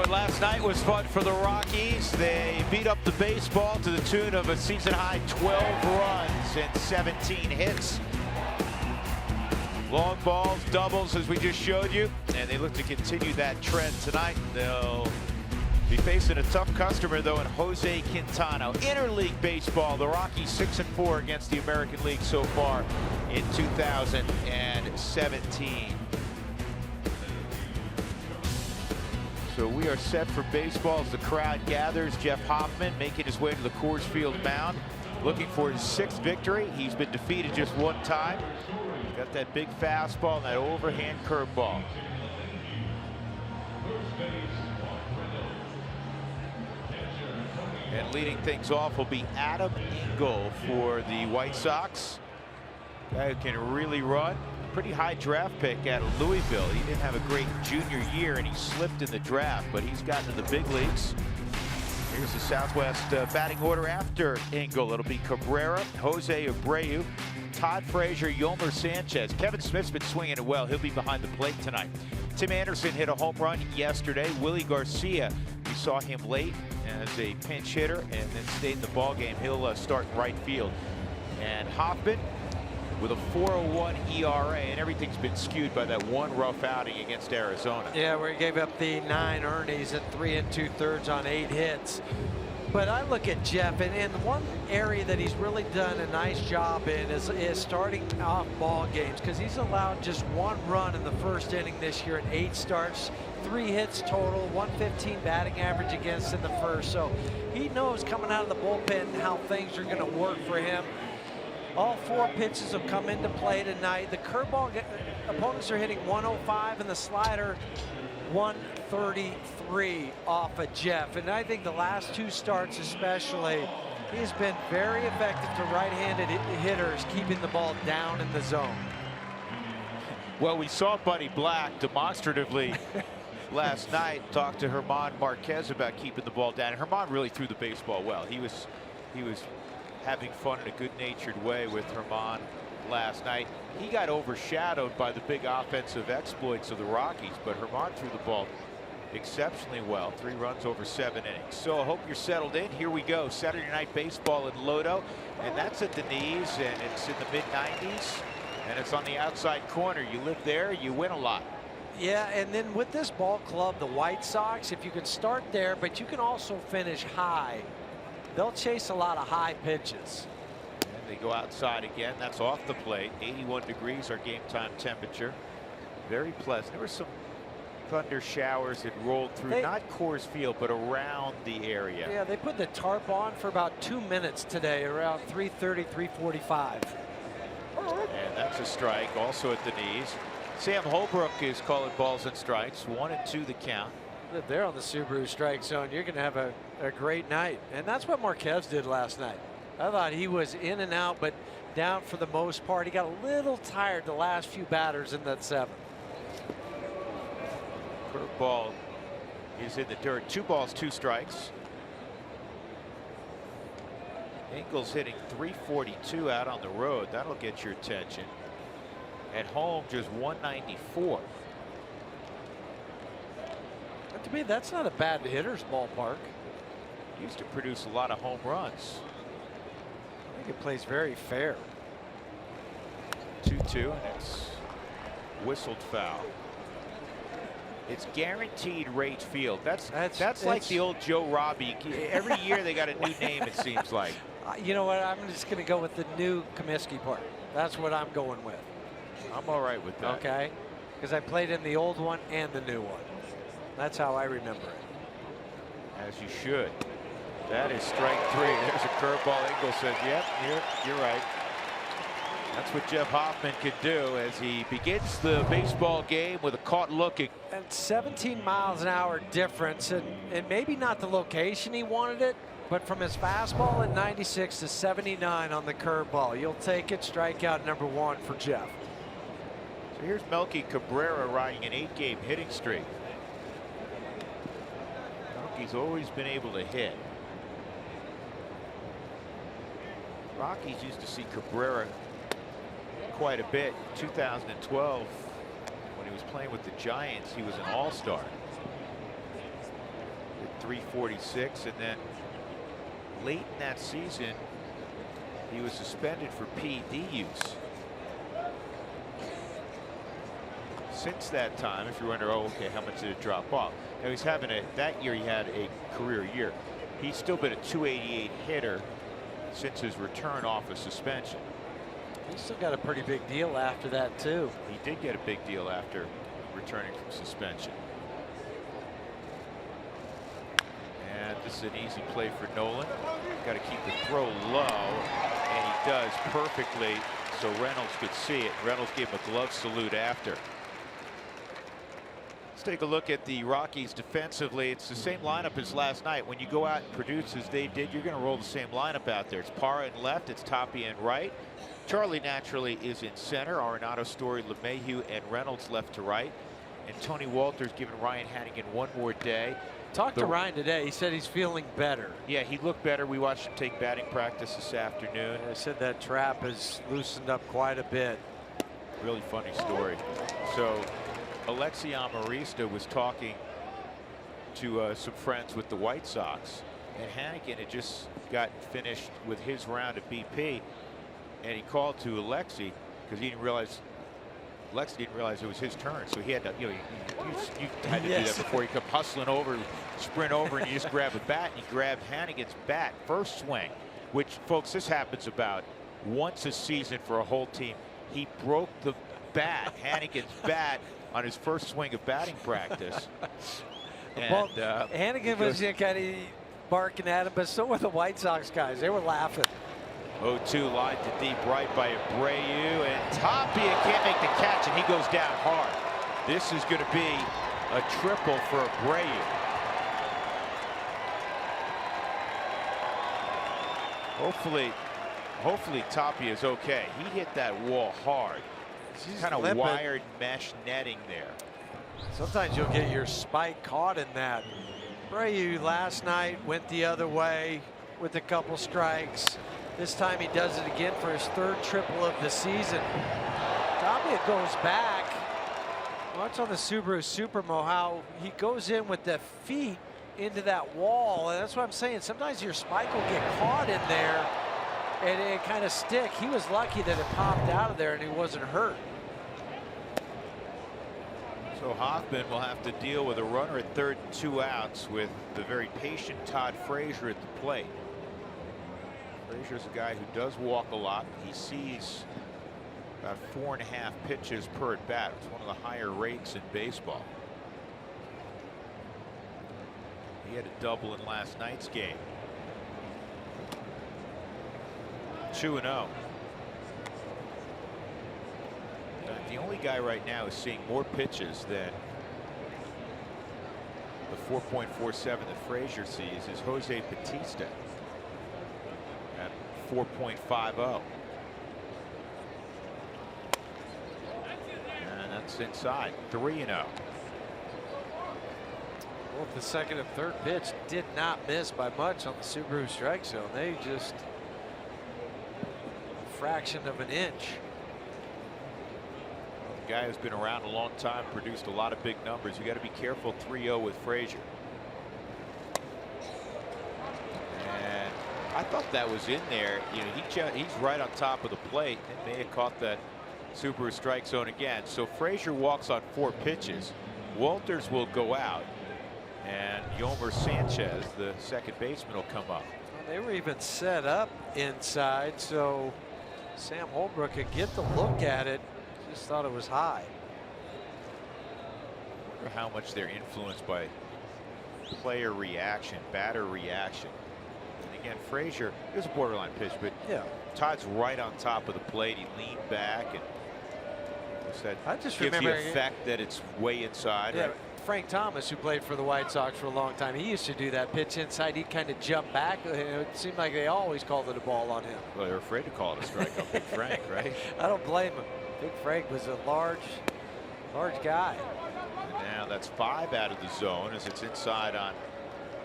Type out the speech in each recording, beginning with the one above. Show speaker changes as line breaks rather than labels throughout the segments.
But last night was fun for the Rockies. They beat up the baseball to the tune of a season-high 12 runs and 17 hits. Long balls, doubles, as we just showed you, and they look to continue that trend tonight. They'll be facing a tough customer, though, in Jose Quintana. Interleague baseball, the Rockies 6-4 against the American League so far in 2017. So we are set for baseball as the crowd gathers. Jeff Hoffman making his way to the Coors Field mound, looking for his 6th victory. He's been defeated just one time. Got that big fastball and that overhand curveball. And leading things off will be Adam Engel for the White Sox. Guy who can really run. Pretty high draft pick out of Louisville. He didn't have a great junior year and he slipped in the draft, but he's gotten to the big leagues. Here's the Southwest batting order after Engel. It'll be Cabrera, Jose Abreu, Todd Frazier, Yomer Sanchez. Kevin Smith's been swinging it well. He'll be behind the plate tonight. Tim Anderson hit a home run yesterday. Willie Garcia, we saw him late as a pinch hitter and then stayed in the ball game. He'll start in right field. And Hoffman with a 4.01 ERA, and everything's been skewed by that one rough outing against Arizona.
Yeah, where he gave up the 9 earnings at 3 2/3 on 8 hits. But I look at Jeff, and one area that he's really done a nice job in is starting off ball games, because he's allowed just 1 run in the first inning this year in 8 starts, 3 hits total, 115 batting average against in the first. So he knows coming out of the bullpen how things are going to work for him. All 4 pitches have come into play tonight. The curveball, opponents are hitting 105, and the slider 133 off of Jeff. And I think the last 2 starts especially, he's been very effective to right-handed hitters, keeping the ball down in the zone.
Well, we saw Buddy Black demonstratively last night talk to German Marquez about keeping the ball down. And German really threw the baseball well. He was having fun in a good-natured way with German last night. He got overshadowed by the big offensive exploits of the Rockies, but German threw the ball exceptionally well. 3 runs over 7 innings. So I hope you're settled in. Here we go. Saturday Night Baseball in Lodo, and that's at the knees, and it's in the mid-90s, and it's on the outside corner. You live there, you win a lot.
Yeah, and then with this ball club, the White Sox, if you can start there, but you can also finish high. They'll chase a lot of high pitches.
And they go outside again. That's off the plate. 81 degrees our game time temperature. Very pleasant. There were some thunder showers that rolled through, not Coors Field, but around the area.
Yeah, they put the tarp on for about 2 minutes today, around 3:30, 3:45.
And that's a strike, also at the knees. Sam Holbrook is calling balls and strikes. 1-2 the count.
They're on the Subaru strike zone. You're going to have a great night. And that's what Marquez did last night. I thought he was in and out, but down for the most part. He got a little tired the last few batters in that 7th.
Curveball is in the dirt. 2 balls, 2 strikes. Engel's hitting 342 out on the road. That'll get your attention. At home, just 194.
To me, that's not a bad hitter's ballpark.
He used to produce a lot of home runs.
I think it plays very fair.
2-2, and it's whistled foul. It's guaranteed rate field. That's like the old Joe Robbie. Every year they got a new name, it seems like.
You know what? I'm just going to go with the new Comiskey part. That's what I'm going with.
I'm all right with that.
Okay, because I played in the old one and the new one. That's how I remember it.
As you should. That is strike 3. There's a curveball. Engel says, yep, you're right. That's what Jeff Hoffman could do as he begins the baseball game with a caught looking.
And 17 miles an hour difference, and maybe not the location he wanted it, but from his fastball at 96 to 79 on the curveball. You'll take it. Strikeout number 1 for Jeff.
So here's Melky Cabrera riding an 8-game hitting streak. He's always been able to hit. Rockies used to see Cabrera quite a bit. In 2012, when he was playing with the Giants, he was an all-star. .346, and then late in that season he was suspended for PED use. Since that time, if you wonder, oh, okay, how much did it drop off? Now he's having that year he had a career year. He's still been a .288 hitter since his return off of suspension.
He still got a pretty big deal after that too.
He did get a big deal after returning from suspension. And this is an easy play for Nolan. Got to keep the throw low, and he does perfectly so Reynolds could see it. Reynolds gave him a glove salute after. Let's take a look at the Rockies defensively. It's the same lineup as last night. When you go out and produce as they did, you're going to roll the same lineup out there. It's Parra in left, it's Tapia in right. Charlie naturally is in center. Arenado, Story, LeMahieu, and Reynolds left to right. And Tony Walters giving Ryan Hanigan one more day.
Talked to Ryan today. He said he's feeling better.
Yeah, he looked better. We watched him take batting practice this afternoon.
I said that trap has loosened up quite a bit.
Really funny story. So Alexi Amarista was talking to some friends with the White Sox, and Hanigan had just gotten finished with his round at BP, and he called to Alexi because he didn't realize it was his turn, so he had to, you had to do that before you come hustling over, sprint over, and you just grab a bat, and you grab Hanigan's bat first swing, which, folks, this happens about once a season for a whole team. He broke the bat, Hanigan's bat, on his first swing of batting practice. And
Hanigan was kind of barking at him, but so were the White Sox guys. They were laughing.
0-2 line to deep right by Abreu, and Tapia can't make the catch, and he goes down hard. This is going to be a triple for Abreu. Hopefully Tapia is okay. He hit that wall hard. Kind of wired mesh netting there.
Sometimes you'll get your spike caught in that. Abreu last night went the other way with a couple strikes. This time he does it again for his third triple of the season. Tapia goes back. Watch on the Subaru Supermo how he goes in with the feet into that wall, and that's what I'm saying. Sometimes your spike will get caught in there and it kind of stick. He was lucky that it popped out of there and he wasn't hurt.
So Hoffman will have to deal with a runner at third and 2 outs with the very patient Todd Frazier at the plate. Frazier's a guy who does walk a lot. He sees about 4.5 pitches per at bat. It's one of the higher rates in baseball. He had a double in last night's game. 2-0. The only guy right now is seeing more pitches than the 4.47 that Frazier sees is Jose Bautista at 4.50. And that's inside. 3-0.
Well, the second and third pitch did not miss by much on the Subaru strike zone. They just a fraction of an inch.
The guy who's been around a long time, produced a lot of big numbers. You got to be careful. 3-0 with Frazier. And I thought that was in there. You know, he's right on top of the plate. It may have caught that Subaru strike zone again. So Frazier walks on 4 pitches. Walters will go out, and Yomer Sanchez, the second baseman, will come up.
Well, they were even set up inside, so Sam Holbrook could get the look at it. Just thought it was high.
I wonder how much they're influenced by player reaction, batter reaction. And again, Frazier, it was a borderline pitch, but
yeah,
Todd's right on top of the plate. He leaned back, and
I just
gives
remember
the effect that it's way inside.
Yeah,
right?
Frank Thomas, who played for the White Sox for a long time, he used to do that pitch inside. He'd kind of jump back. It seemed like they always called it a ball on him.
Well, they were afraid to call it a strike on Big Frank, right?
I don't blame him. Big Frank was a large guy.
And now that's 5 out of the zone as it's inside on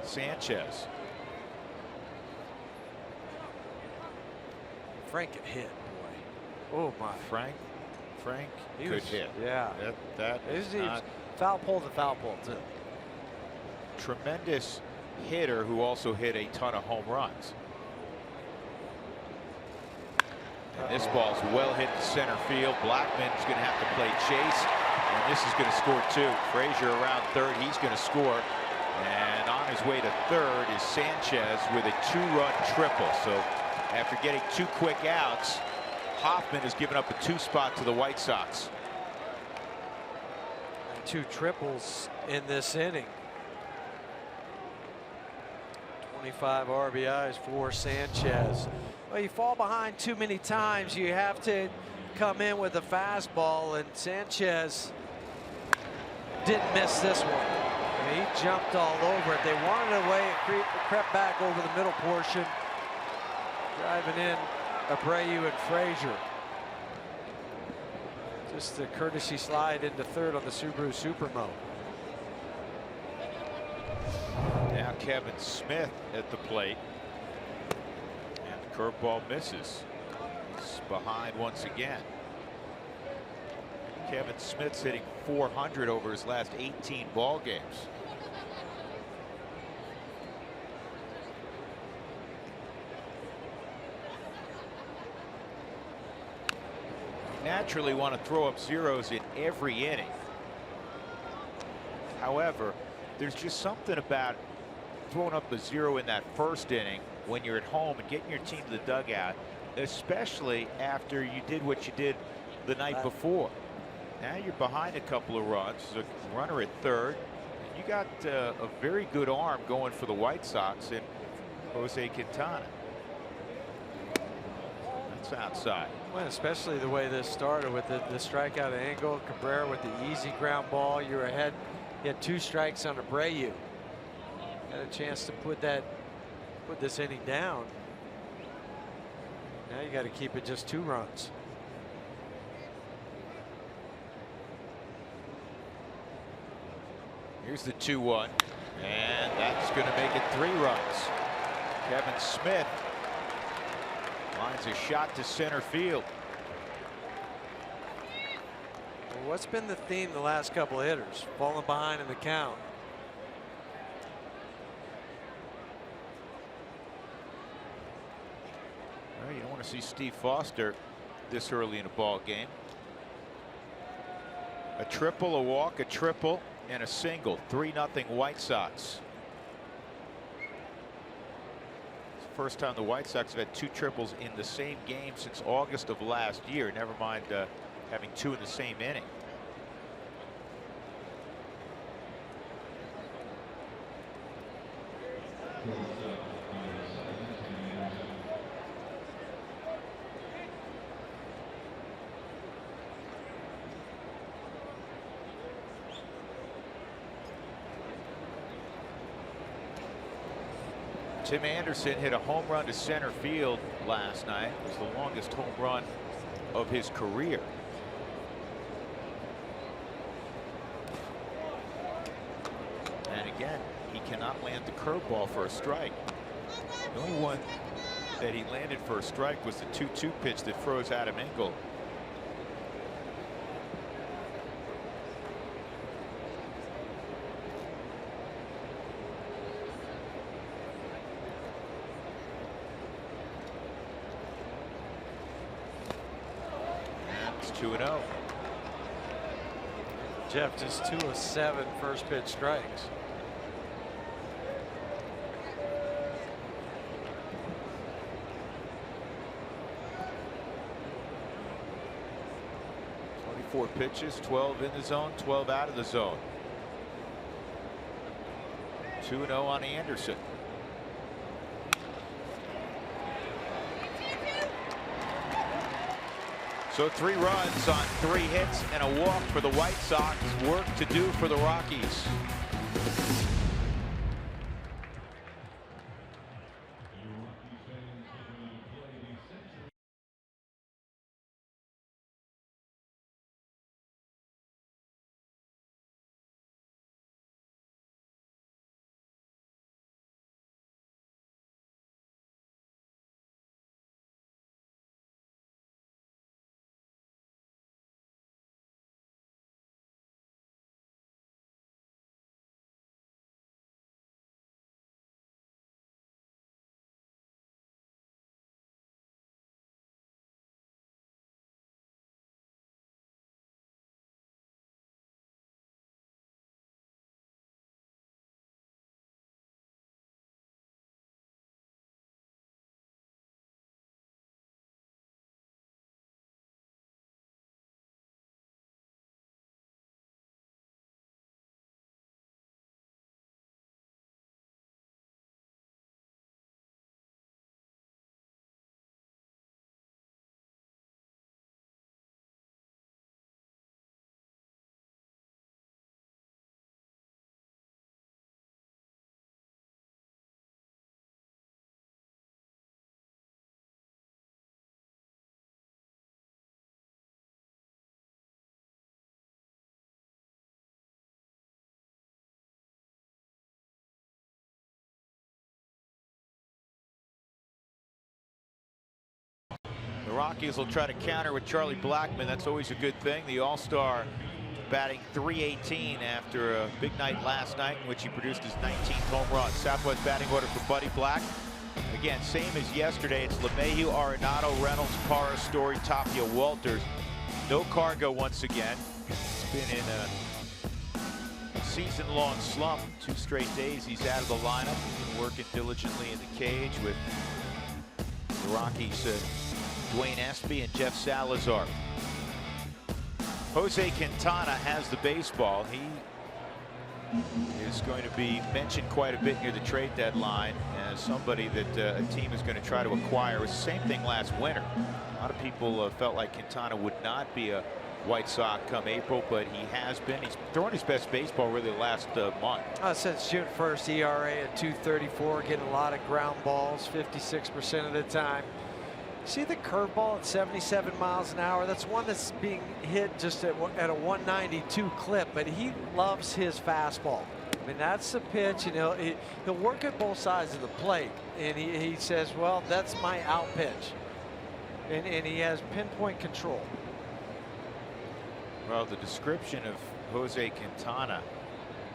Sanchez.
Frank could hit, boy. Oh my.
Frank
He
could
was,
hit.
Yeah.
That is not
foul pole to foul pole too.
tremendous hitter who also hit a ton of home runs. And this ball's well hit to center field. Blackmon's going to have to play chase, and this is going to score two. Frazier around third. He's going to score. And on his way to third is Sanchez with a 2-run triple. So after getting 2 quick outs, Hoffman has given up a 2 spot to the White Sox.
2 triples in this inning. 25 RBIs for Sanchez. Well, you fall behind too many times. You have to come in with a fastball, and Sanchez didn't miss this one. I mean, he jumped all over it. They wanted away. It crept back over the middle portion, driving in Abreu and Frazier. Just a courtesy slide into third on the Subaru Supermo.
Now Kevin Smith at the plate. And the curveball misses. He's behind once again. Kevin Smith's hitting .400 over his last 18 ball games. Naturally want to throw up zeros in every inning. However, there's just something about throwing up a 0 in that first inning when you're at home and getting your team to the dugout, especially after you did what you did the night before. Now you're behind a couple of runs. There's a runner at third. You got a very good arm going for the White Sox in Jose Quintana. That's outside.
Well, especially the way this started with the strikeout angle. Cabrera with the easy ground ball. You're ahead. You had 2 strikes on Abreu. Got a chance to put this inning down. Now you got to keep it just 2 runs.
Here's the 2-1, and that's going to make it 3 runs. Kevin Smith lines a shot to center field.
Well, what's been the theme the last couple of hitters? Falling behind in the count.
Well, you don't want to see Steve Foster this early in a ball game. A triple, a walk, a triple, and a single. 3-0 White Sox. It's the first time the White Sox have had 2 triples in the same game since August of last year. Never mind having 2 in the same inning. Tim Anderson hit a home run to center field last night. It was the longest home run of his career. And again, he cannot land the curveball for a strike. The only one that he landed for a strike was the 2-2 pitch that froze Adam Engel. And it's 2-0.
Jeff just 2 of 7 first pitch strikes.
Four pitches, 12 in the zone, 12 out of the zone. 2-0 on Anderson. So 3 runs on 3 hits and a walk for the White Sox. Work to do for the Rockies. The Rockies will try to counter with Charlie Blackmon. That's always a good thing. The All-Star batting .318 after a big night last night in which he produced his 19th home run. Southwest batting order for Buddy Black. Again, same as yesterday. It's LeMahieu, Arenado, Reynolds, Parra, Story, Tapia, Walters. No Cargo once again. It's been in a season-long slump. 2 straight days he's out of the lineup. He's been working diligently in the cage with the Rockies, Dwayne Espy and Jeff Salazar. Jose Quintana has the baseball. He is going to be mentioned quite a bit near the trade deadline as somebody that a team is going to try to acquire. It was the same thing last winter. A lot of people felt like Quintana would not be a White Sox come April, but he has been. He's throwing his best baseball really the last month.
Since June 1st, ERA at 2.34, getting a lot of ground balls 56% of the time. See the curveball at 77 miles an hour? That's one that's being hit just at a 192 clip, but he loves his fastball. I mean, that's the pitch, and he'll work at both sides of the plate, and he says, well, that's my out pitch, and he has pinpoint control.
Well, the description of Jose Quintana,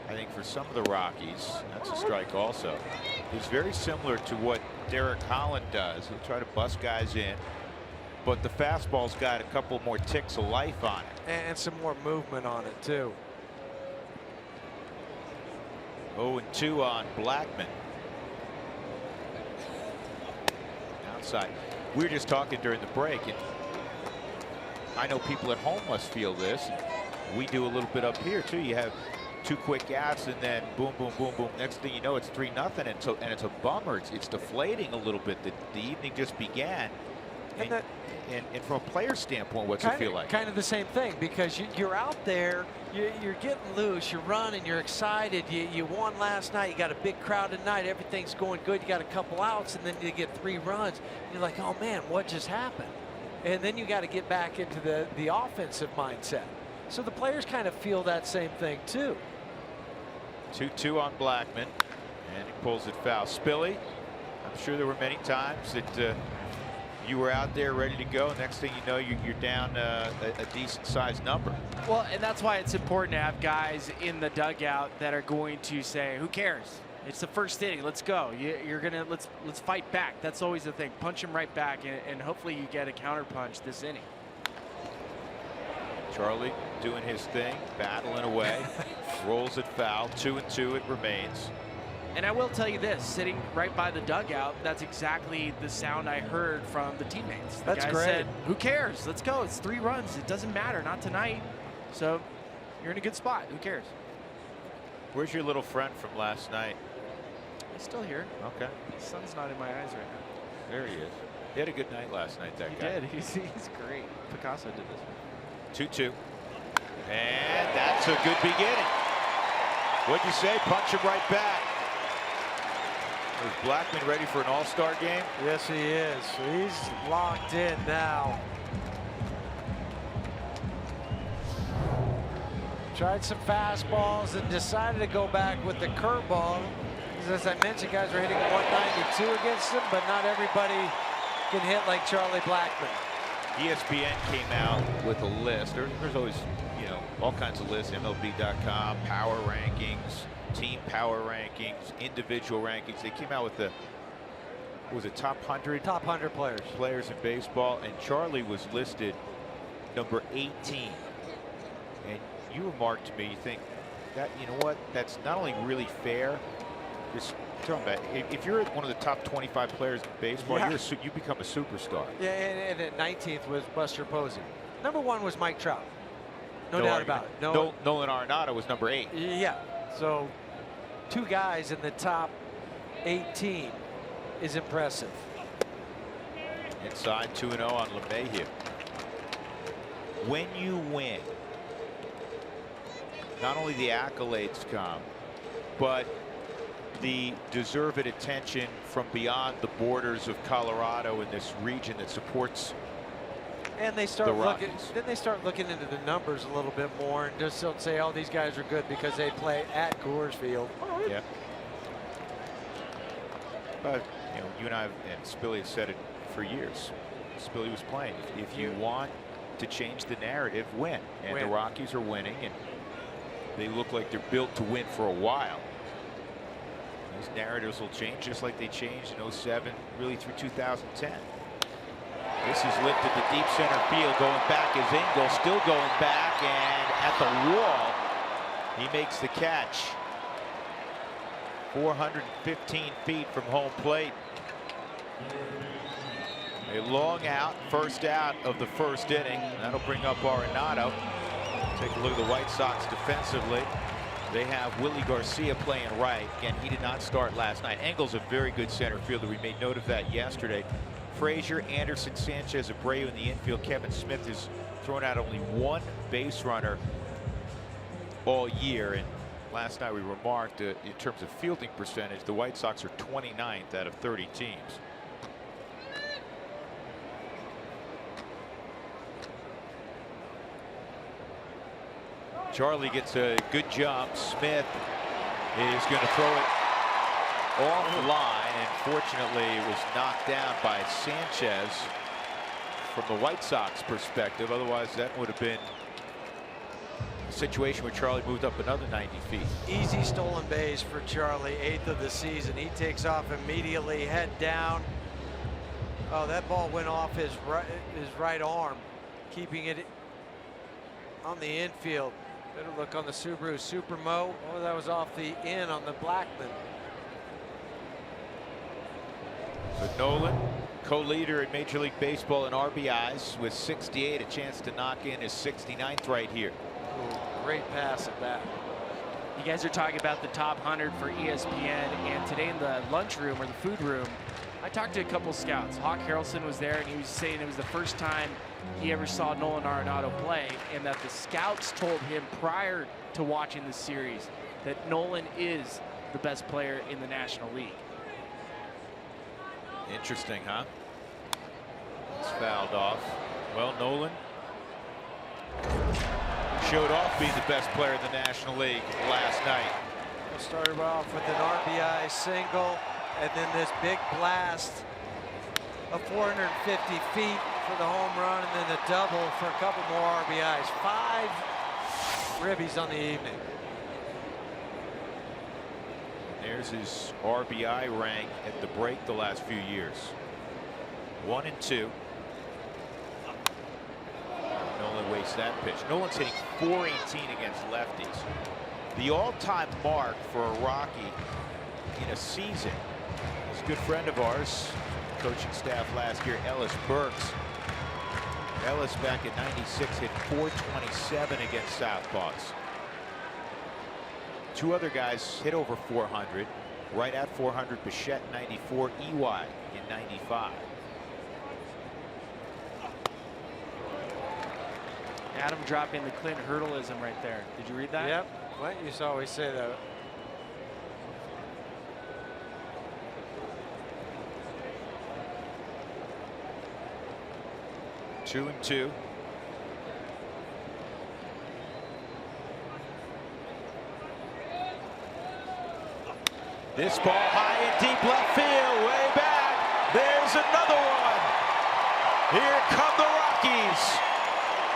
I think for some of the Rockies, that's a strike also, is very similar to what Derek Holland does. He'll try to bust guys in, but the fastball's got a couple more ticks of life on it.
And some more movement on it, too.
0-2 on Blackmon. Outside. We were just talking during the break, and I know people at home must feel this. We do a little bit up here, too. You have 2 quick outs and then boom, boom, boom, boom. Next thing you know, it's 3-0, and it's a bummer. It's deflating a little bit. The evening just began. And from a player standpoint, what's it feel like?
Kind of the same thing, because you're out there, you're getting loose, you're running, you're excited. You won last night, you got a big crowd tonight, everything's going good, you got a couple outs, and then you get 3 runs. You're like, oh man, what just happened? And then you got to get back into the offensive mindset. So the players kind of feel that same thing too.
2-2 on Blackmon, and he pulls it foul. Spilly, I'm sure there were many times that you were out there ready to go. Next thing you know, you're down a decent sized number.
Well, and that's why it's important to have guys in the dugout that are going to say, who cares? It's the first inning. Let's go. Let's fight back. That's always the thing. Punch him right back, and hopefully you get a counter punch this inning.
Charlie doing his thing, battling away, rolls it foul. 2-2 it remains.
And I will tell you this, sitting right by the dugout, that's exactly the sound I heard from the teammates. The
that's
guy
great.
Said, who cares? Let's go. It's 3 runs. It doesn't matter. Not tonight. So you're in a good spot. Who cares?
Where's your little friend from last night?
He's still here.
Okay.
The sun's not in my eyes right now.
There he is. He had a good night last night, that guy.
He did. He's great. Picasso did this one.
2-2. And that's a good beginning. What'd you say? Punch him right back. Is Blackmon ready for an all-star game?
Yes, he is. He's locked in now. Tried some fastballs and decided to go back with the curveball. As I mentioned, guys are hitting 192 against him, but not everybody can hit like Charlie Blackmon.
ESPN came out with a list. There's always, all kinds of lists. MLB.com, power rankings, team power rankings, individual rankings. They came out with the, what was it, top 100?
Top 100 players.
Players in baseball, and Charlie was listed number 18. And you remarked to me, you think that, you know what, that's not only really fair, just talking about, if you're one of the top 25 players in baseball, you become a superstar.
Yeah, and at 19th was Buster Posey. Number 1 was Mike Trout. No doubt about it.
Nolan Arenado was number 8.
Yeah, so 2 guys in the top 18 is impressive.
Inside 2-0 on LeMahieu. When you win, not only the accolades come, but the deserved attention from beyond the borders of Colorado in this region that supports
and they start looking, then they start looking into the numbers a little bit more and just don't say, oh, these guys are good because they play at Coors Field.
Yeah. But you and I and Spilly have said it for years. Spilly was playing. If you want to change the narrative, win. And the Rockies are winning, and they look like they're built to win for a while. Those narratives will change just like they changed in 07, really through 2010. This is lifted to deep center field. Going back is Engel, still going back, and at the wall, he makes the catch. 415 feet from home plate. A long out, first out of the first inning. That'll bring up Arenado. Take a look at the White Sox defensively. They have Willie Garcia playing right. Again, he did not start last night. Engel's a very good center fielder. We made note of that yesterday. Frazier, Anderson, Sanchez, Abreu in the infield. Kevin Smith has thrown out only one base runner all year. And last night we remarked in terms of fielding percentage, the White Sox are 29th out of 30 teams. Charlie gets a good jump. Smith is going to throw it off the line, and fortunately it was knocked down by Sanchez from the White Sox perspective. Otherwise that would have been a situation where Charlie moved up another 90 feet.
Easy stolen base for Charlie, 8th of the season. He takes off immediately, head down. Oh, that ball went off his right arm, keeping it on the infield. Better look on the Subaru Supermo. Oh, that was off the in on the Blackman.
So Nolan, co-leader in Major League Baseball in RBIs with 68, a chance to knock in his 69th right here.
Ooh, great pass at that.
You guys are talking about the top 100 for ESPN, and today in the lunchroom or the food room, I talked to a couple scouts. Hawk Harrelson was there, and he was saying it was the first time he ever saw Nolan Arenado play, and that the scouts told him prior to watching the series that Nolan is the best player in the National League.
Interesting, huh? It's fouled off. Well, Nolan showed off being the best player in the National League last night.
We started off with an RBI single, and then this big blast of 450 feet for the home run, and then a double for a couple more RBIs. 5 ribbies on the evening.
There's his RBI rank at the break the last few years. 1 and 2. Nolan wastes that pitch. Nolan's hitting .418 against lefties. The all-time mark for a Rocky in a season. He's a good friend of ours, coaching staff last year, Ellis Burks. Ellis back in '96 hit .427 against southpaws. 2 other guys hit over 400, right at 400. Bichette in '94, EY in '95.
Adam dropping the Clint Hurdleism right there. Did you read that?
Yep. Clint used to always say that.
Two and 2. This ball high and deep left field, way back. There's another one. Here come the Rockies.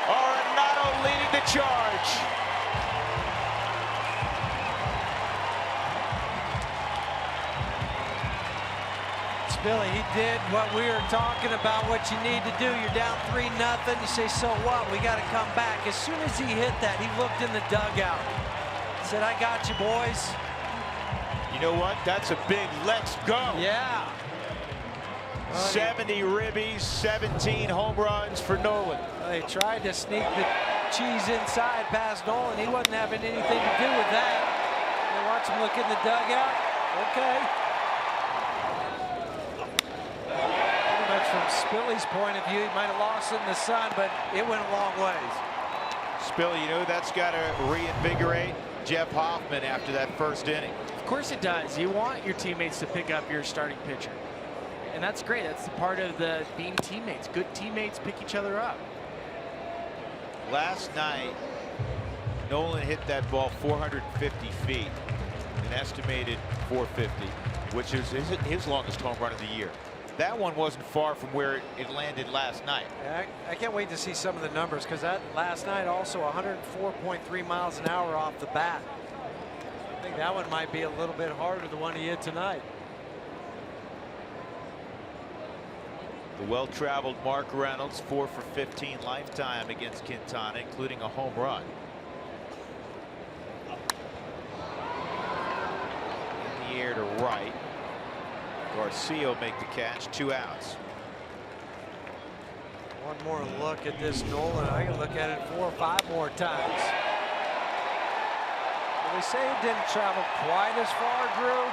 Arenado leading the charge.
Billy, he did what we were talking about, what you need to do. You're down 3-0. You say, so what? We got to come back. As soon as he hit that, he looked in the dugout. Said, I got you, boys.
You know what? That's a big let's go.
Yeah.
70 ribbies, 17 home runs for Nolan.
They tried to sneak the cheese inside past Nolan. He wasn't having anything to do with that. You watch him look in the dugout. Okay. From Spilly's point of view, he might have lost it in the sun, but it went a long ways.
Spilly, you know that's got to reinvigorate Jeff Hoffman after that first inning.
Of course it does. You want your teammates to pick up your starting pitcher, and that's great. That's the part of the being teammates. Good teammates pick each other up.
Last night, Nolan hit that ball 450 feet, an estimated 450, which is his longest home run of the year. that one wasn't far from where it landed last night.
I can't wait to see some of the numbers, because that last night also 104.3 miles an hour off the bat. I think that one might be a little bit harder than the one he hit tonight.
The well-traveled Mark Reynolds, 4 for 15 lifetime against Quintana, including a home run. In the air to right. Garcia will make the catch, 2 outs.
One more look at this Nolan. I can look at it 4 or 5 more times. Well, they say it didn't travel quite as far, Drew.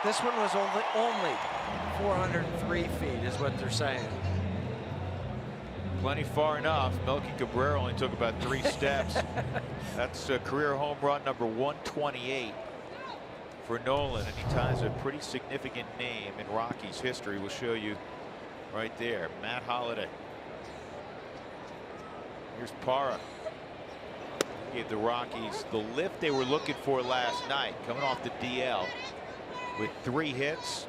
This one was only 403 feet is what they're saying.
Plenty far enough. Melky Cabrera only took about 3 steps. That's a career home run number 128 for Nolan, and he ties a pretty significant name in Rockies history. We'll show you right there. Matt Holliday. Here's Parra. Gave the Rockies the lift they were looking for last night, coming off the DL with 3 hits.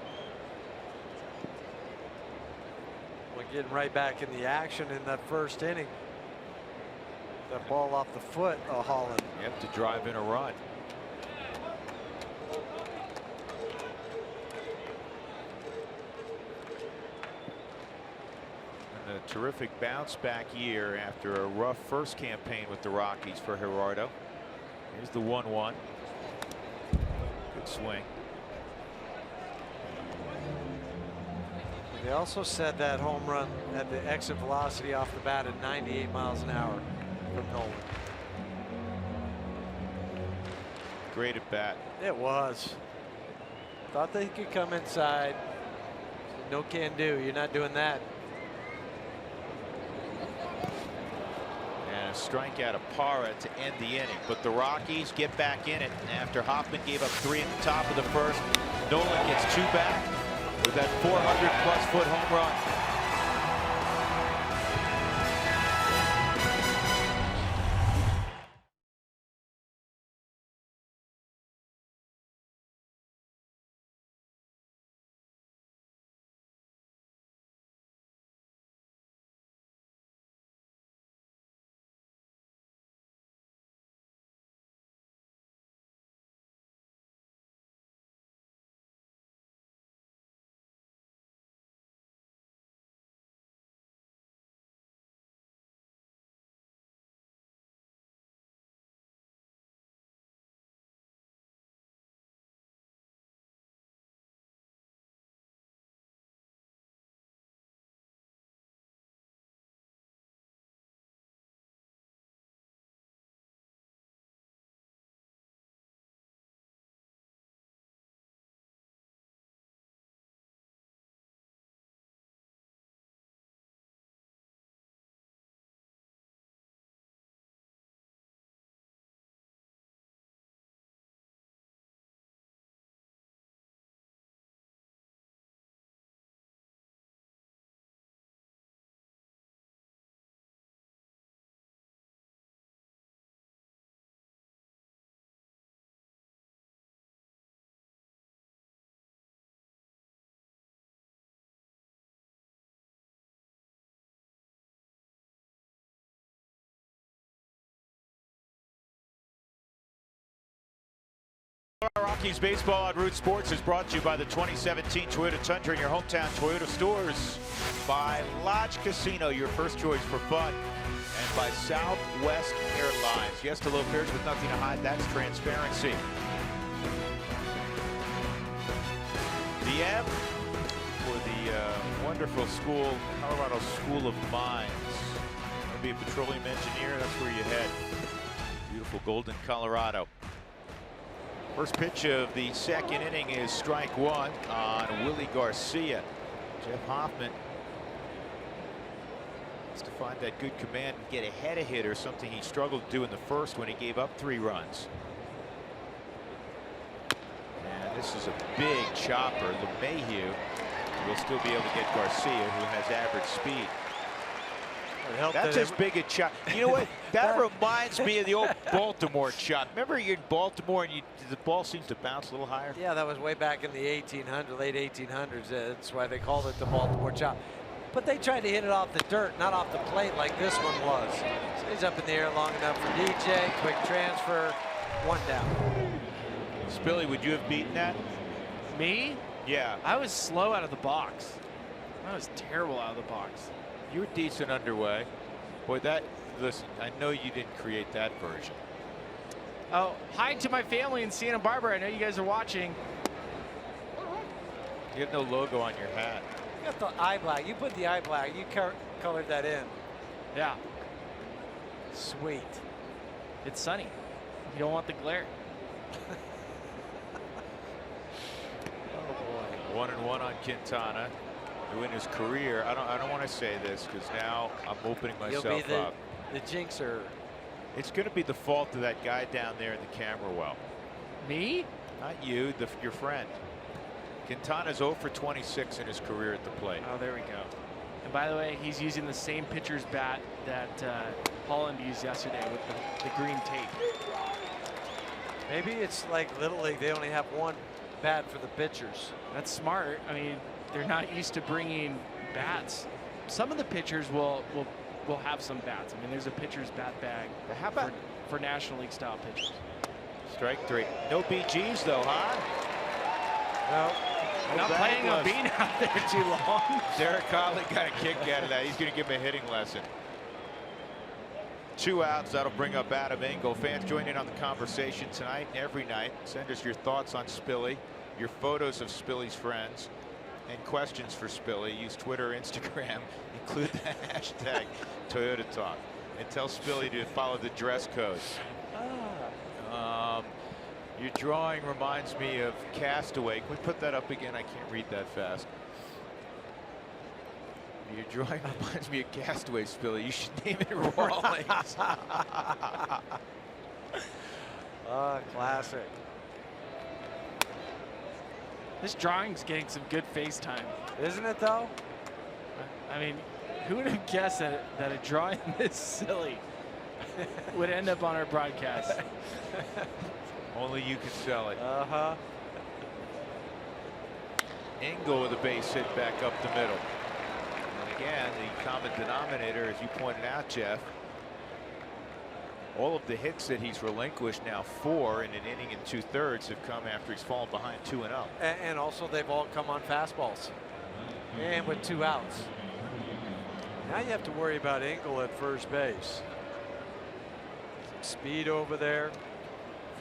Well, getting right back in the action in that first inning. That ball off the foot of Holland.
You have to drive in a run. And a terrific bounce back year after a rough first campaign with the Rockies for Gerardo. Here's the 1-1. Good swing.
They also said that home run had the exit velocity off the bat at 98 miles an hour from Nolan.
Great at bat.
It was. Thought they could come inside. No can do. You're not doing that.
And a strikeout of Parra to end the inning. But the Rockies get back in it after Hoffman gave up 3 at the top of the first. Nolan gets 2 back with that 400+ foot home run. Rockies baseball on Root Sports is brought to you by the 2017 Toyota Tundra in your hometown Toyota stores, by Lodge Casino, your first choice for fun, and by Southwest Airlines. Yes to low fares with nothing to hide. That's transparency. The M for the wonderful school, Colorado School of Mines. Want to be a petroleum engineer? That's where you head. Beautiful Golden, Colorado. First pitch of the second inning is strike 1 on Willie Garcia. Jeff Hoffman has to find that good command and get ahead of hitter, something he struggled to do in the first when he gave up 3 runs. And this is a big chopper. LeMahieu will still be able to get Garcia, who has average speed. That's as big a chop. You know what? That reminds me of the old Baltimore chop. Remember you're in Baltimore and the ball seems to bounce a little higher?
Yeah, that was way back in the late 1800s. That's why they called it the Baltimore chop. But they tried to hit it off the dirt, not off the plate like this one was. So he's up in the air long enough for DJ. Quick transfer, 1 down.
Spilly, would you have beaten that?
Me?
Yeah.
I was slow out of the box. I was terrible out of the box.
You were decent underway. Boy, listen, I know you didn't create that version.
Oh, hi to my family in Santa Barbara. I know you guys are watching.
You have no logo on your hat.
You got the eye black. You put the eye black. You colored that in.
Yeah.
Sweet.
It's sunny. You don't want the glare.
Oh boy.
1-1 on Quintana, who in his career, I don't want to say this because now I'm opening myself
You'll be
up.
the jinxer.
It's going to be the fault of that guy down there in the camera well.
Me?
Not you, your friend. Quintana's 0 for 26 in his career at the plate.
Oh, there we go. And by the way, he's using the same pitcher's bat that Holland used yesterday with the green tape.
Maybe it's like Little League. They only have one bat for the pitchers.
That's smart. I mean, they're not used to bringing bats. Some of the pitchers will have some bats. I mean, there's a pitcher's bat bag
How about
for National League style pitchers.
strike 3? No BGs though, huh?
No.
I'm not planning on being out there too long.
Derek Colley got a kick out of that. He's going to give him a hitting lesson. 2 outs. That'll bring up Adam Engel. Fans join in on the conversation tonight and every night. Send us your thoughts on Spilly, your photos of Spilly's friends, and questions for Spilly. Use Twitter or Instagram. Include the hashtag Toyota Talk. And tell Spilly to follow the dress code. Your drawing reminds me of Castaway. Can we put that up again? I can't read that fast. Your drawing reminds me of Castaway, Spilly. You should name it Rawlings.
Classic.
This drawing's getting some good face time.
Isn't it though?
I mean, who would have guessed that a drawing this silly would end up on our broadcast?
Only you can sell it.
Uh-huh.
Engel with a base hit back up the middle. And again, the common denominator, as you pointed out, Jeff, all of the hits that he's relinquished now, 4 in an inning and 2/3, have come after he's fallen behind 2-0.
And also they've all come on fastballs. And with 2 outs. Now you have to worry about Engel at first base. Some speed over there.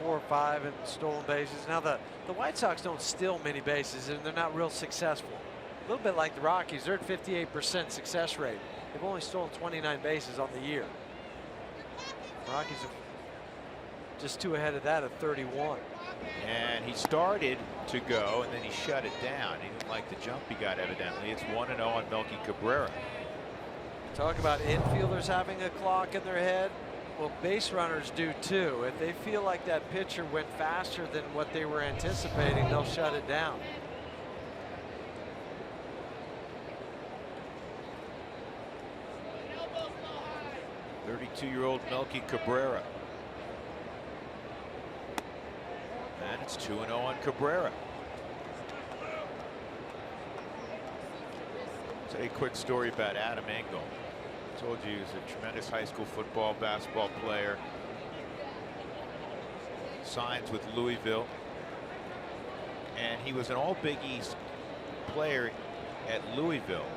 4 or 5 in stolen bases. Now the White Sox don't steal many bases and they're not real successful. A little bit like the Rockies. They're at 58% success rate. They've only stolen 29 bases on the year. Rockies are just 2 ahead of that at 31.
And he started to go and then he shut it down. He didn't like the jump he got, evidently. It's 1-0 on Melky Cabrera.
Talk about infielders having a clock in their head. Well, base runners do too. If they feel like that pitcher went faster than what they were anticipating, they'll shut it down.
'32-year-old Melky Cabrera. And it's 2-0 on Cabrera. Tell you a quick story about Adam Engel. I told you he was a tremendous high school football, basketball player. Signs with Louisville. And he was an all Big East player at Louisville.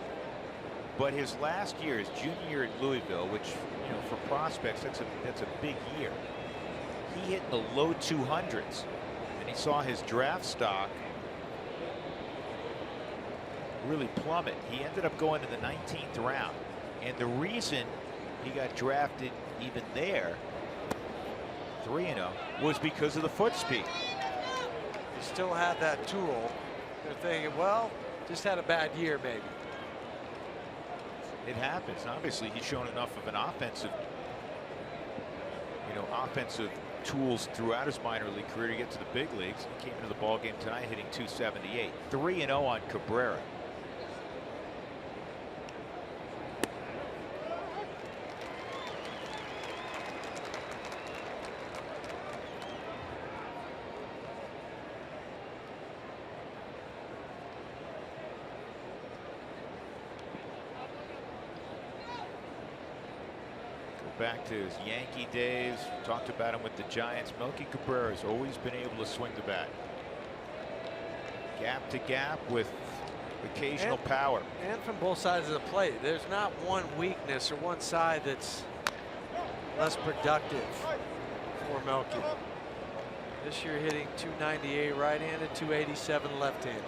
But his last year, his junior year at Louisville, which, you know, for prospects, that's a big year. He hit in the low 200s. And he saw his draft stock really plummet. He ended up going to the 19th round. And the reason he got drafted even there, 3-0, was because of the foot speed.
He still had that tool. They're thinking, well, just had a bad year maybe.
It happens. Obviously, he's shown enough of an offensive, offensive tools throughout his minor league career to get to the big leagues. He came into the ball game tonight hitting .278. 3-0 on Cabrera. back to his Yankee days. Talked about him with the Giants. Melky Cabrera's always been able to swing the bat. Gap to gap with occasional power.
And from both sides of the plate. There's not one weakness or one side that's less productive for Melky. This year hitting .298 right-handed, .287 left-handed.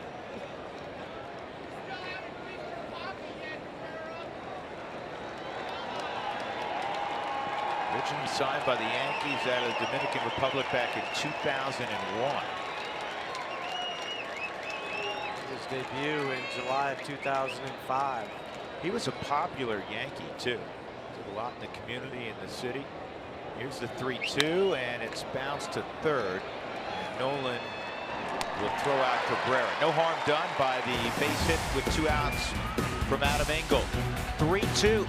Originally signed by the Yankees out of the Dominican Republic back in 2001.
His debut in July of 2005.
He was a popular Yankee too. Did a lot in the community in the city. Here's the 3-2, and it's bounced to third. And Nolan will throw out Cabrera. No harm done by the base hit with 2 outs from Adam Engel. 3-2.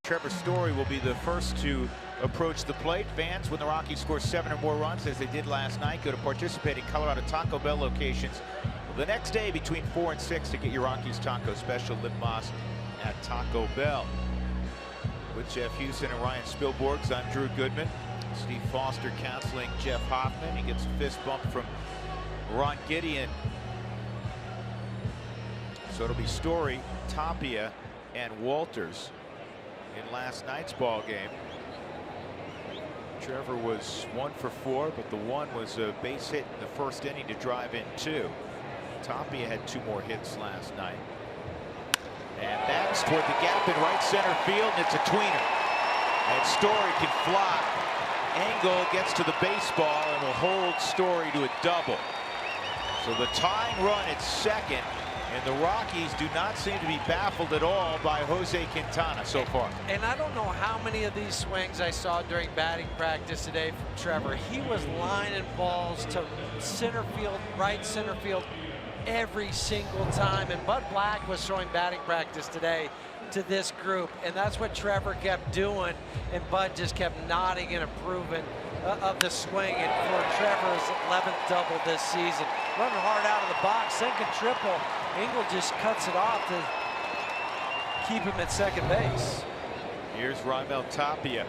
Trevor Story will be the first to approach the plate. Fans, when the Rockies score 7 or more runs, as they did last night, go to participating Colorado Taco Bell locations the next day between 4 and 6 to get your Rockies taco special. Lip Moss at Taco Bell. With Jeff Houston and Ryan Spilborghs, I'm Drew Goodman. Steve Foster counseling Jeff Hoffman. He gets a fist bump from Ron Gideon. So it'll be Story, Tapia, and Walters in last night's ball game. Trevor was 1 for 4, but the one was a base hit in the first inning to drive in 2. Tapia had 2 more hits last night. And that's toward the gap in right center field, and it's a tweener. And Story can fly. Engel gets to the baseball and will hold Story to a double. So the tying run at second. And the Rockies do not seem to be baffled at all by Jose Quintana so far.
And I don't know how many of these swings I saw during batting practice today from Trevor. He was lining balls to center field, right center field every single time. And Bud Black was showing batting practice today to this group. And that's what Trevor kept doing. And Bud just kept nodding and approving of the swing. And for Trevor's 11th double this season. Running hard out of the box, sinking triple. Engel just cuts it off to keep him at second base.
Here's Raimel Tapia.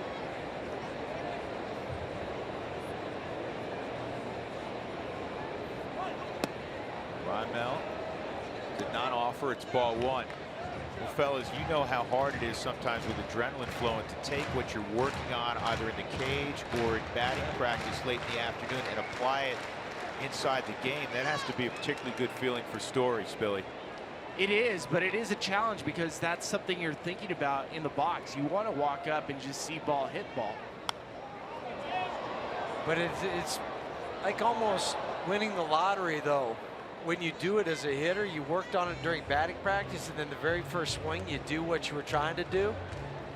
Raimel did not offer. It's ball 1. Well, fellas, you know how hard it is sometimes with adrenaline flowing to take what you're working on either in the cage or in batting practice late in the afternoon and apply it inside the game. That has to be a particularly good feeling for Story, Billy.
It is, but it is a challenge because that's something you're thinking about in the box. You want to walk up and just see ball hit ball.
But it's like almost winning the lottery, though. when you do it as a hitter, you worked on it during batting practice, and then the very first swing, you do what you were trying to do.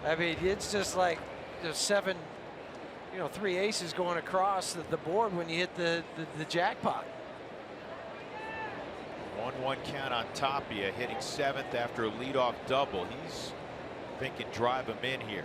I mean, it's just like there's 7, 3 aces going across the board when you hit the jackpot.
1-1 count on Tapia, hitting 7th after a leadoff double. He's thinking drive him in here.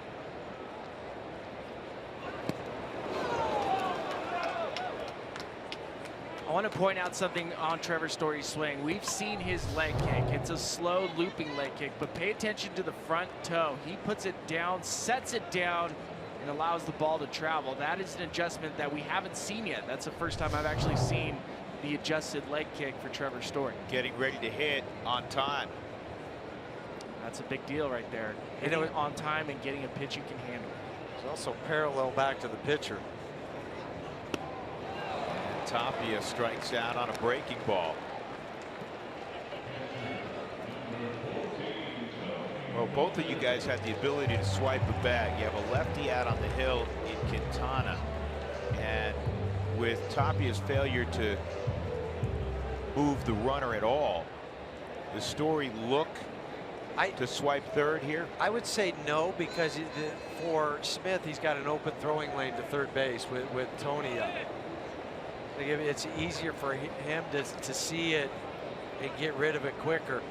I want to point out something on Trevor Story's swing. We've seen his leg kick. It's a slow looping leg kick, but pay attention to the front toe. He puts it down, sets it down, and allows the ball to travel. That is an adjustment that we haven't seen yet. That's the first time I've actually seen the adjusted leg kick for Trevor Story.
Getting ready to hit on time.
That's a big deal right there. Hitting on time and getting a pitch you can handle.
It's also parallel back to the pitcher.
Tapia strikes out on a breaking ball. Well, both of you guys have the ability to swipe a bag. You have a lefty out on the hill in Quintana, and with Tapia's failure to move the runner at all, does Story look to swipe third here?
I would say no, because for Smith, he's got an open throwing lane to third base with Tony up. It's easier for him to see it and get rid of it quicker.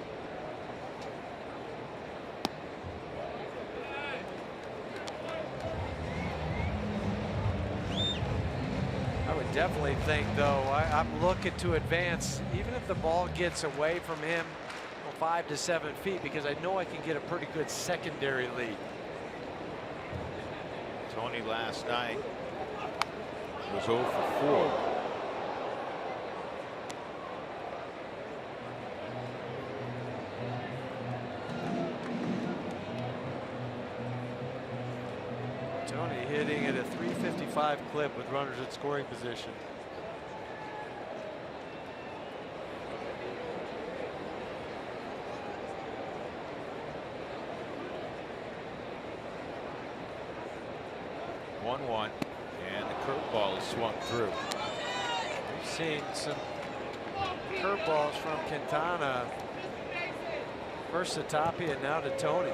I would definitely think, though, I'm looking to advance, even if the ball gets away from him 5 to 7 feet, because I know I can get a pretty good secondary lead.
Tony last night was 0 for 4.
Hitting at a 355 clip with runners at scoring position.
One, and the curveball is swung through.
We've seen some curveballs from Quintana. First to Tapia and now to Tony.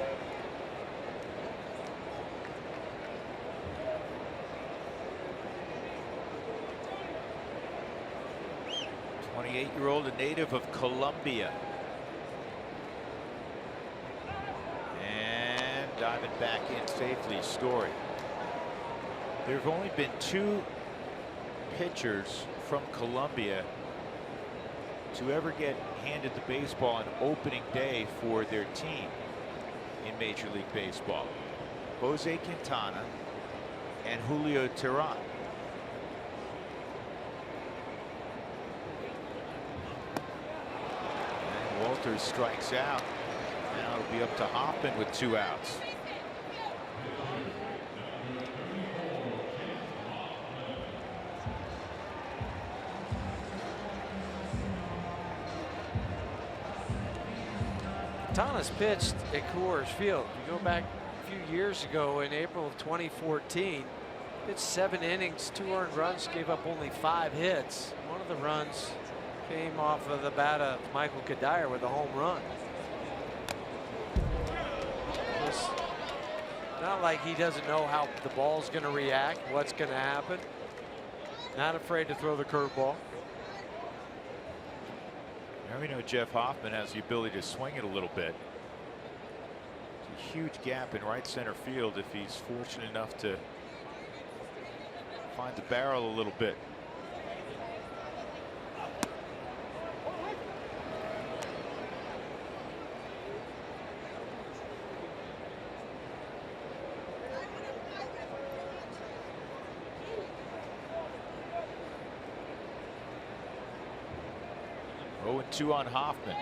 28-year-old, a native of Colombia. And diving back in safely, Story. There have only been 2 pitchers from Colombia to ever get handed the baseball on opening day for their team in Major League Baseball. Jose Quintana and Julio Teheran. Walters strikes out. Now it'll be up to Hoffman with 2 outs.
Quintana's pitched at Coors Field. You go back a few years ago in April of 2014, pitched 7 innings, 2 earned runs, gave up only 5 hits. One of the runs came off of the bat of Michael Kadire with a home run. It's not like he doesn't know how the ball's going to react, what's going to happen. Not afraid to throw the curveball.
Now we know Jeff Hoffman has the ability to swing it a little bit. It's a huge gap in right center field if he's fortunate enough to find the barrel a little bit. Oh, 2 on Hoffman.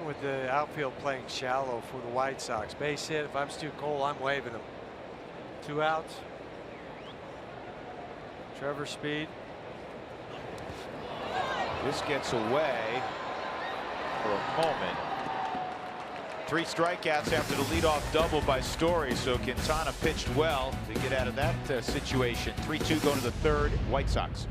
With the outfield playing shallow for the White Sox. Base hit. If I'm Stu Cole, I'm waving him. 2 outs. Trevor Speed.
This gets away for a moment. 3 strikeouts after the leadoff double by Story, so Quintana pitched well to get out of that situation. 3-2 going to the third. White Sox.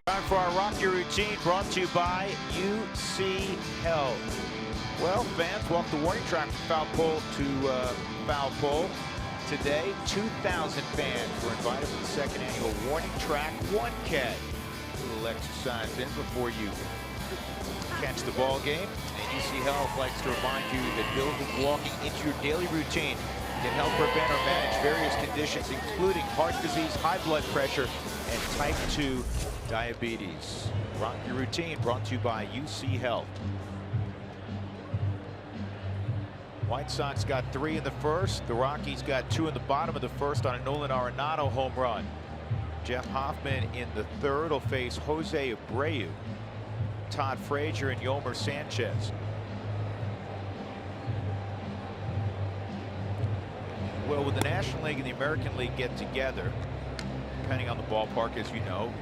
Time for our Rocky routine, brought to you by UC Health. Well, fans, walk the warning track from foul pole to foul pole. Today, 2,000 fans were invited to the second annual warning track 1K. A little exercise in before you catch the ball game. And UC Health likes to remind you that building walking into your daily routine can help prevent or manage various conditions, including heart disease, high blood pressure, and type 2 diabetes. Rock your routine, brought to you by UC Health. White Sox got 3 in the first. The Rockies got 2 in the bottom of the first on a Nolan Arenado home run. Jeff Hoffman in the third will face Jose Abreu, Todd Frazier, and Yomer Sanchez. Well, when the National League and the American League get together, depending on the ballpark, as you know,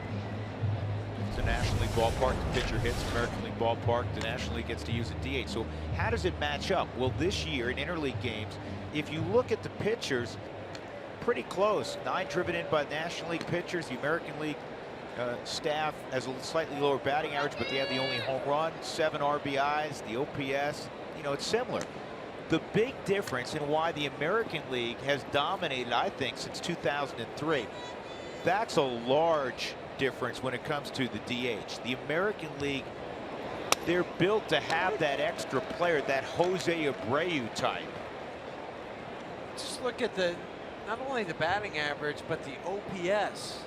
the National League ballpark, the pitcher hits. American League ballpark, the National League gets to use a DH. So how does it match up? Well, this year in interleague games, if you look at the pitchers, pretty close. 9 driven in by National League pitchers. The American League staff has a slightly lower batting average, but they have the only home run, 7 RBIs, the OPS. You know, it's similar. The big difference in why the American League has dominated, I think, since 2003, that's a large difference when it comes to the DH. The American League, they're built to have that extra player, that Jose Abreu type.
Just look at not only the batting average, but the OPS.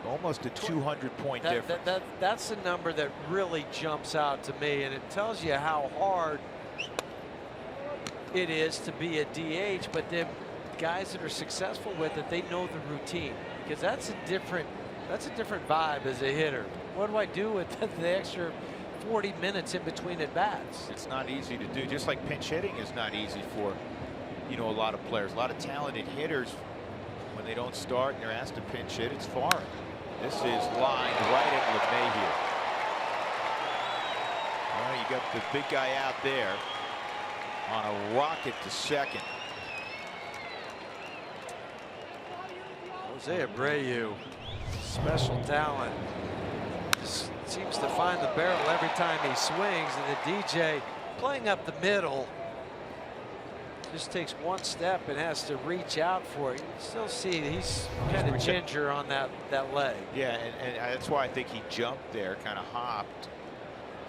Almost a 200-point difference.
That's the number that really jumps out to me, and it tells you how hard it is to be a DH, but then guys that are successful with it, they know the routine, because that's a different vibe as a hitter. What do I do with the extra 40 minutes in between at bats?
It's not easy to do, just like pinch hitting is not easy for, you know, a lot of players. A lot of talented hitters, when they don't start and they're asked to pinch hit, it's foreign. This is lined right at LeMahieu. Well, you got the big guy out there on a rocket to second.
Jose Abreu, special talent. Just seems to find the barrel every time he swings, and the DJ playing up the middle just takes one step and has to reach out for it. You can still see he's kind of ginger on that leg.
Yeah, and that's why I think he jumped there, kind of hopped,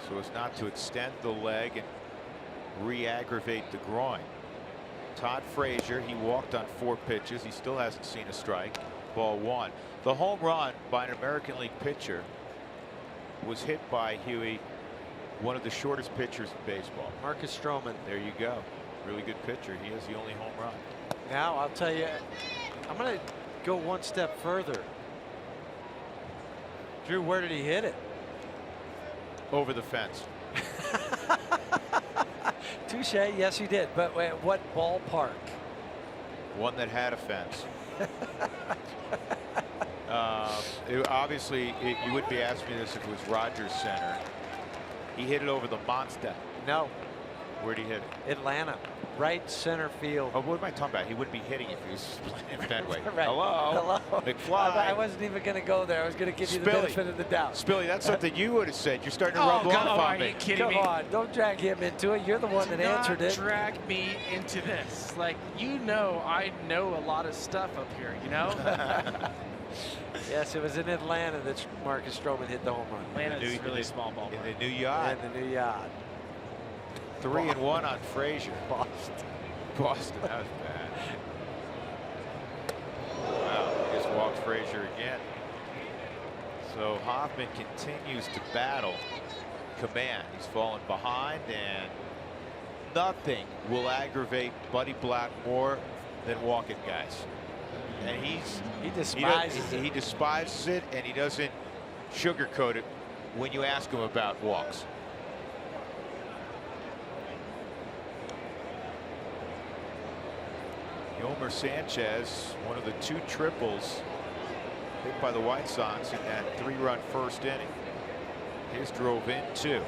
so as not to extend the leg and re-aggravate the groin. Todd Frazier, he walked on 4 pitches. He still hasn't seen a strike. Ball 1. The home run by an American League pitcher was hit by Huey, one of the shortest pitchers in baseball.
Marcus Stroman.
There you go. Really good pitcher. He has the only home run.
Now I'll tell you, I'm going to go one step further. Drew, where did he hit it?
Over the fence.
Touche. Yes, he did. But what ballpark?
One that had a fence. Obviously, you wouldn't be asking me this if it was Rogers Center. He hit it over the monster.
No.
Where'd he hit it?
Atlanta. Right center field.
Oh, what am I talking about? He wouldn't be hitting if he was playing in Fenway.
Right.
Hello. McFly.
I wasn't even going to go there. I was going to give you the benefit of the doubt.
Spilly, that's something you would have said. You're starting to rub off on me.
Are you kidding me?
Come on, don't drag him into it. You're the one that answered it.
Drag me into this. Like, you know, I know a lot of stuff up here, you know?
Yes, it was in Atlanta that Marcus Stroman hit the home run.
Atlanta's really a small ball.
In the new yacht.
In the new yacht.
3-1 on Frazier. Boston, that was bad. Wow, he just walked Frazier again. So Hoffman continues to battle command. He's fallen behind, and nothing will aggravate Buddy Black more than walking guys. And he despises it. He despises it, and he doesn't sugarcoat it when you ask him about walks. Yomer Sanchez, one of the 2 triples hit by the White Sox in that 3-run first inning. His drove in too.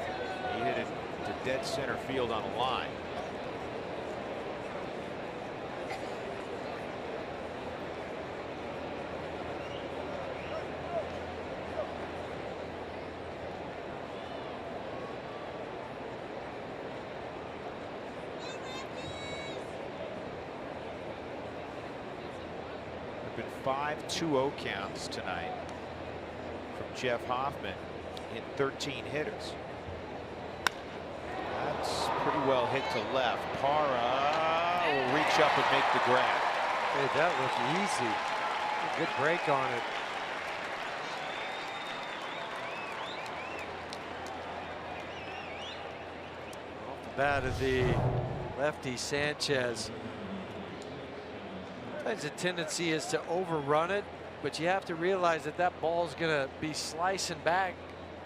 He hit it to dead center field on a line. Been 5 2-0 counts tonight from Jeff Hoffman in 13 hitters. That's pretty well hit to left. Parra will reach up and make the grab.
Hey, that looked easy. Good break on it. Off the bat of the lefty Sanchez. The tendency is to overrun it, but you have to realize that that ball is going to be slicing back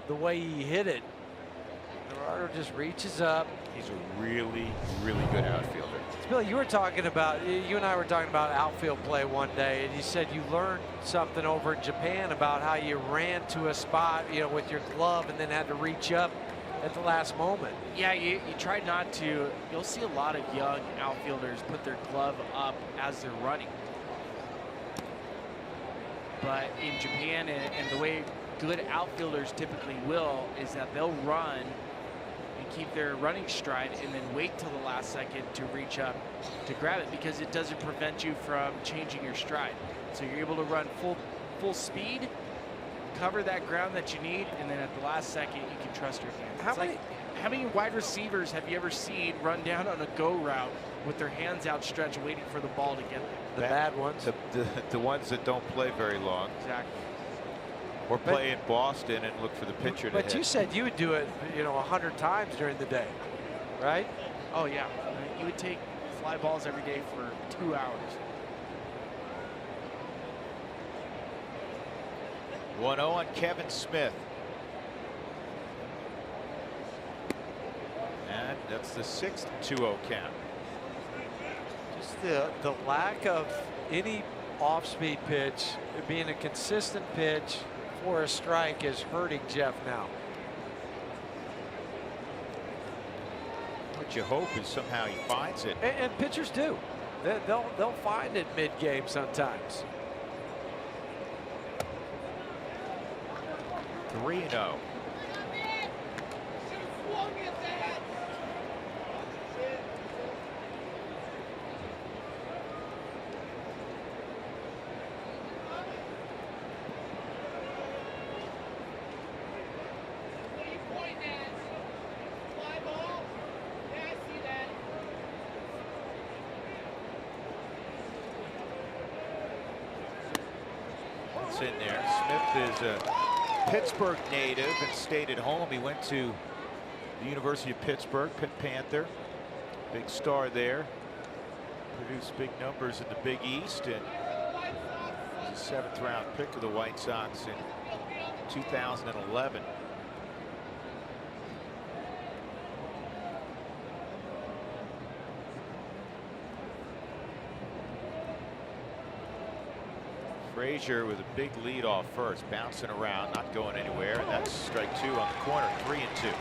the way he hit it. Gerardo just reaches up.
He's a really, really good outfielder.
Bill, you were talking about, you and I were talking about outfield play one day, and you said you learned something over in Japan about how you ran to a spot, you know, with your glove and then had to reach up at the last moment.
Yeah, you try not to. You'll see a lot of young outfielders put their glove up as they're running. But in Japan, and the way good outfielders typically will, is that they'll run and keep their running stride and then wait till the last second to reach up to grab it, because it doesn't prevent you from changing your stride. So you're able to run full speed, cover that ground that you need, and then at the last second you can trust your hands. How many wide receivers have you ever seen run down on a go route with their hands outstretched waiting for the ball to get there?
The bad ones.
The ones that don't play very long.
Exactly.
Or play in Boston and look for the pitcher to hit.
But you said you would do it, you know, 100 times during the day, right?
Oh yeah, you would take fly balls every day for 2 hours.
1-0 on Kevin Smith. And that's the 6th 2-0 count.
Just the lack of any off-speed pitch, being a consistent pitch for a strike, is hurting Jeff now.
What you hope is somehow he finds it.
And pitchers do. They'll find it mid-game sometimes.
3-0. In there. Smith is a Pittsburgh native and stayed at home. He went to the University of Pittsburgh, Pitt Panther. Big star there. Produced big numbers in the Big East, and was a 7th round pick of the White Sox in 2011. Frazier with a big lead off first, bouncing around, not going anywhere, and that's strike 2 on the corner, 3-2.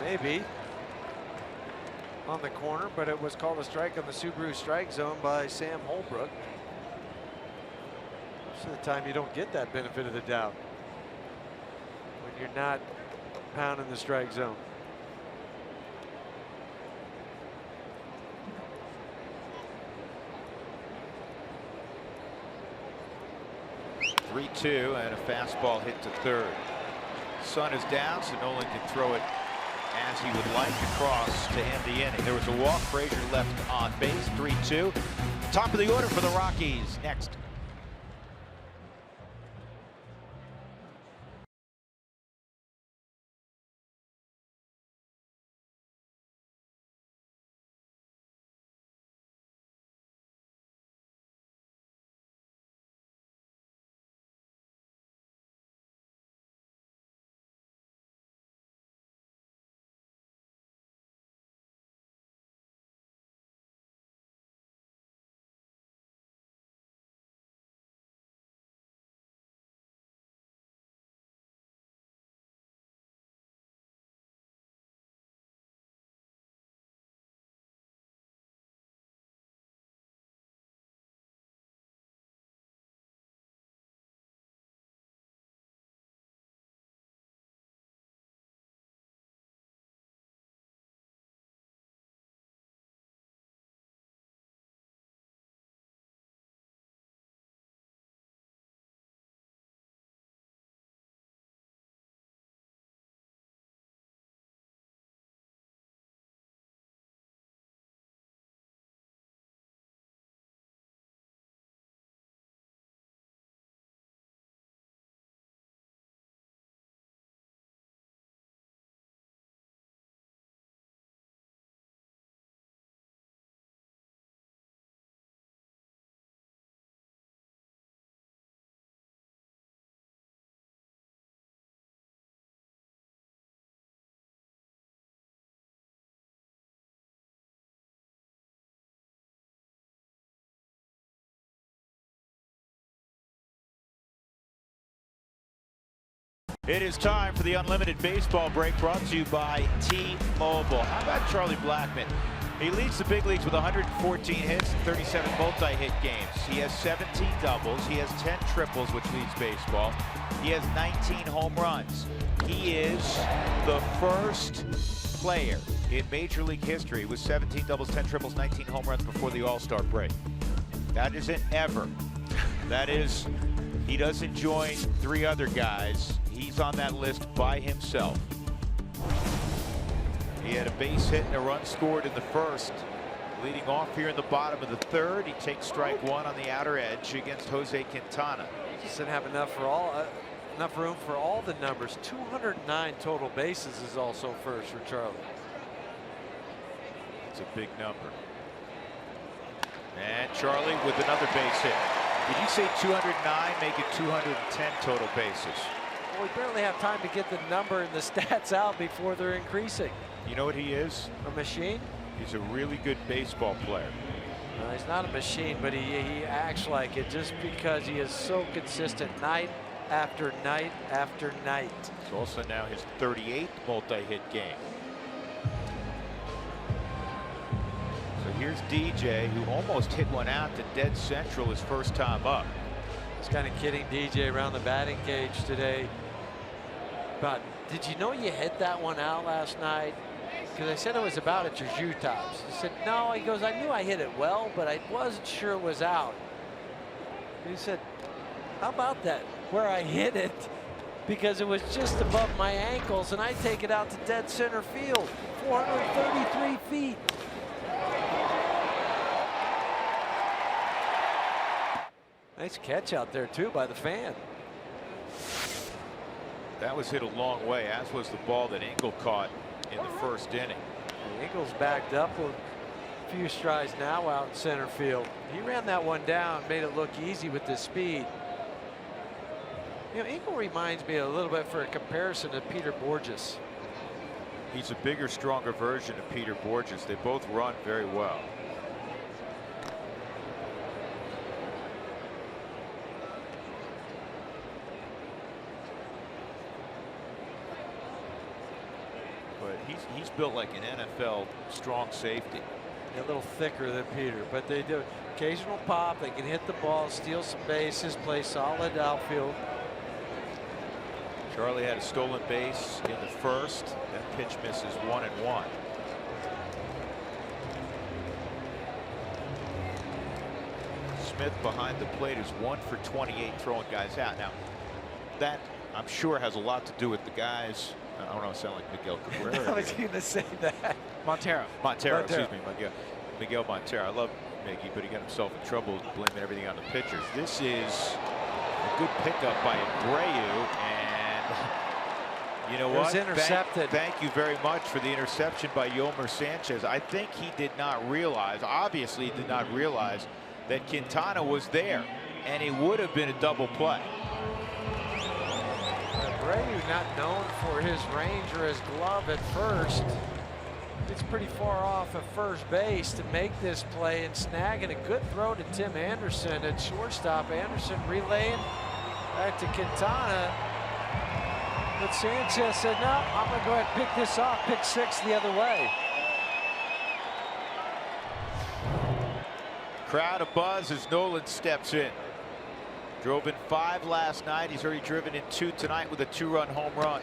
Maybe on the corner, but it was called a strike on the Subaru strike zone by Sam Holbrook. Most of the time you don't get that benefit of the doubt when you're not pounding the strike zone.
3-2 and a fastball hit to third. Sun is down, so Nolan can throw it as he would like across to end the inning. There was a walk. Frazier left on base. 3-2. Top of the order for the Rockies. Next. It is time for the Unlimited Baseball Break, brought to you by T-Mobile. How about Charlie Blackmon? He leads the big leagues with 114 hits and 37 multi-hit games. He has 17 doubles. He has 10 triples, which leads baseball. He has 19 home runs. He is the first player in Major League history with 17 doubles, 10 triples, 19 home runs before the All-Star break. That isn't ever. That is, he doesn't join 3 other guys. He's on that list by himself. He had a base hit and a run scored in the first. Leading off here in the bottom of the third, he takes strike 1 on the outer edge against Jose Quintana.
He just didn't have enough room for all the numbers. 209 total bases is also first for Charlie.
It's a big number. And Charlie with another base hit. Did you say 209, make it 210 total bases?
Well, we barely have time to get the number and the stats out before they're increasing.
You know what he is?
A machine?
He's a really good baseball player.
He's not a machine, but he acts like it just because he is so consistent night after night after night.
It's also now his 38th multi-hit game. So here's DJ, who almost hit one out to dead central his first time up.
I was kind of kidding DJ around the batting cage today. But did you know you hit that one out last night? Because I said it was about at your shoe tops. He said, no, he goes, I knew I hit it well, but I wasn't sure it was out. He said, how about that? Where I hit it, because it was just above my ankles, and I take it out to dead center field, 433 feet. Nice catch out there, too, by the fan.
That was hit a long way, as was the ball that Engel caught in the first inning.
The Eagles backed up few strides now out in center field. He ran that one down, made it look easy with his speed. You know, Engel reminds me a little bit, for a comparison, to Peter Borges.
He's a bigger, stronger version of Peter Borges. They both run very well. But he's built like an NFL strong safety.
A little thicker than Peter, but they do occasional pop. They can hit the ball, steal some bases, play solid outfield.
Charlie had a stolen base in the first. That pitch misses 1-1. Smith behind the plate is 1 for 28 throwing guys out. Now that, I'm sure, has a lot to do with the guys. I don't know, sound like Miguel Cabrera.
I was going to say that.
Montero, excuse me, Miguel Montero. I love Miggy, but he got himself in trouble blaming everything on the pitchers. This is a good pickup by Abreu, and you know what?
Intercepted.
Thank you very much for the interception by Yomer Sanchez. I think he did not realize, obviously he did not realize, that Quintana was there, and it would have been a double play.
Abreu, not known for his range or his glove at first. It's pretty far off at first base to make this play, and snagging a good throw to Tim Anderson at shortstop. Anderson relaying back to Quintana. But Sanchez said, no, I'm going to go ahead and pick this off. Pick 6 the other way.
Crowd abuzz as Nolan steps in. Drove in 5 last night. He's already driven in 2 tonight with a 2-run home run.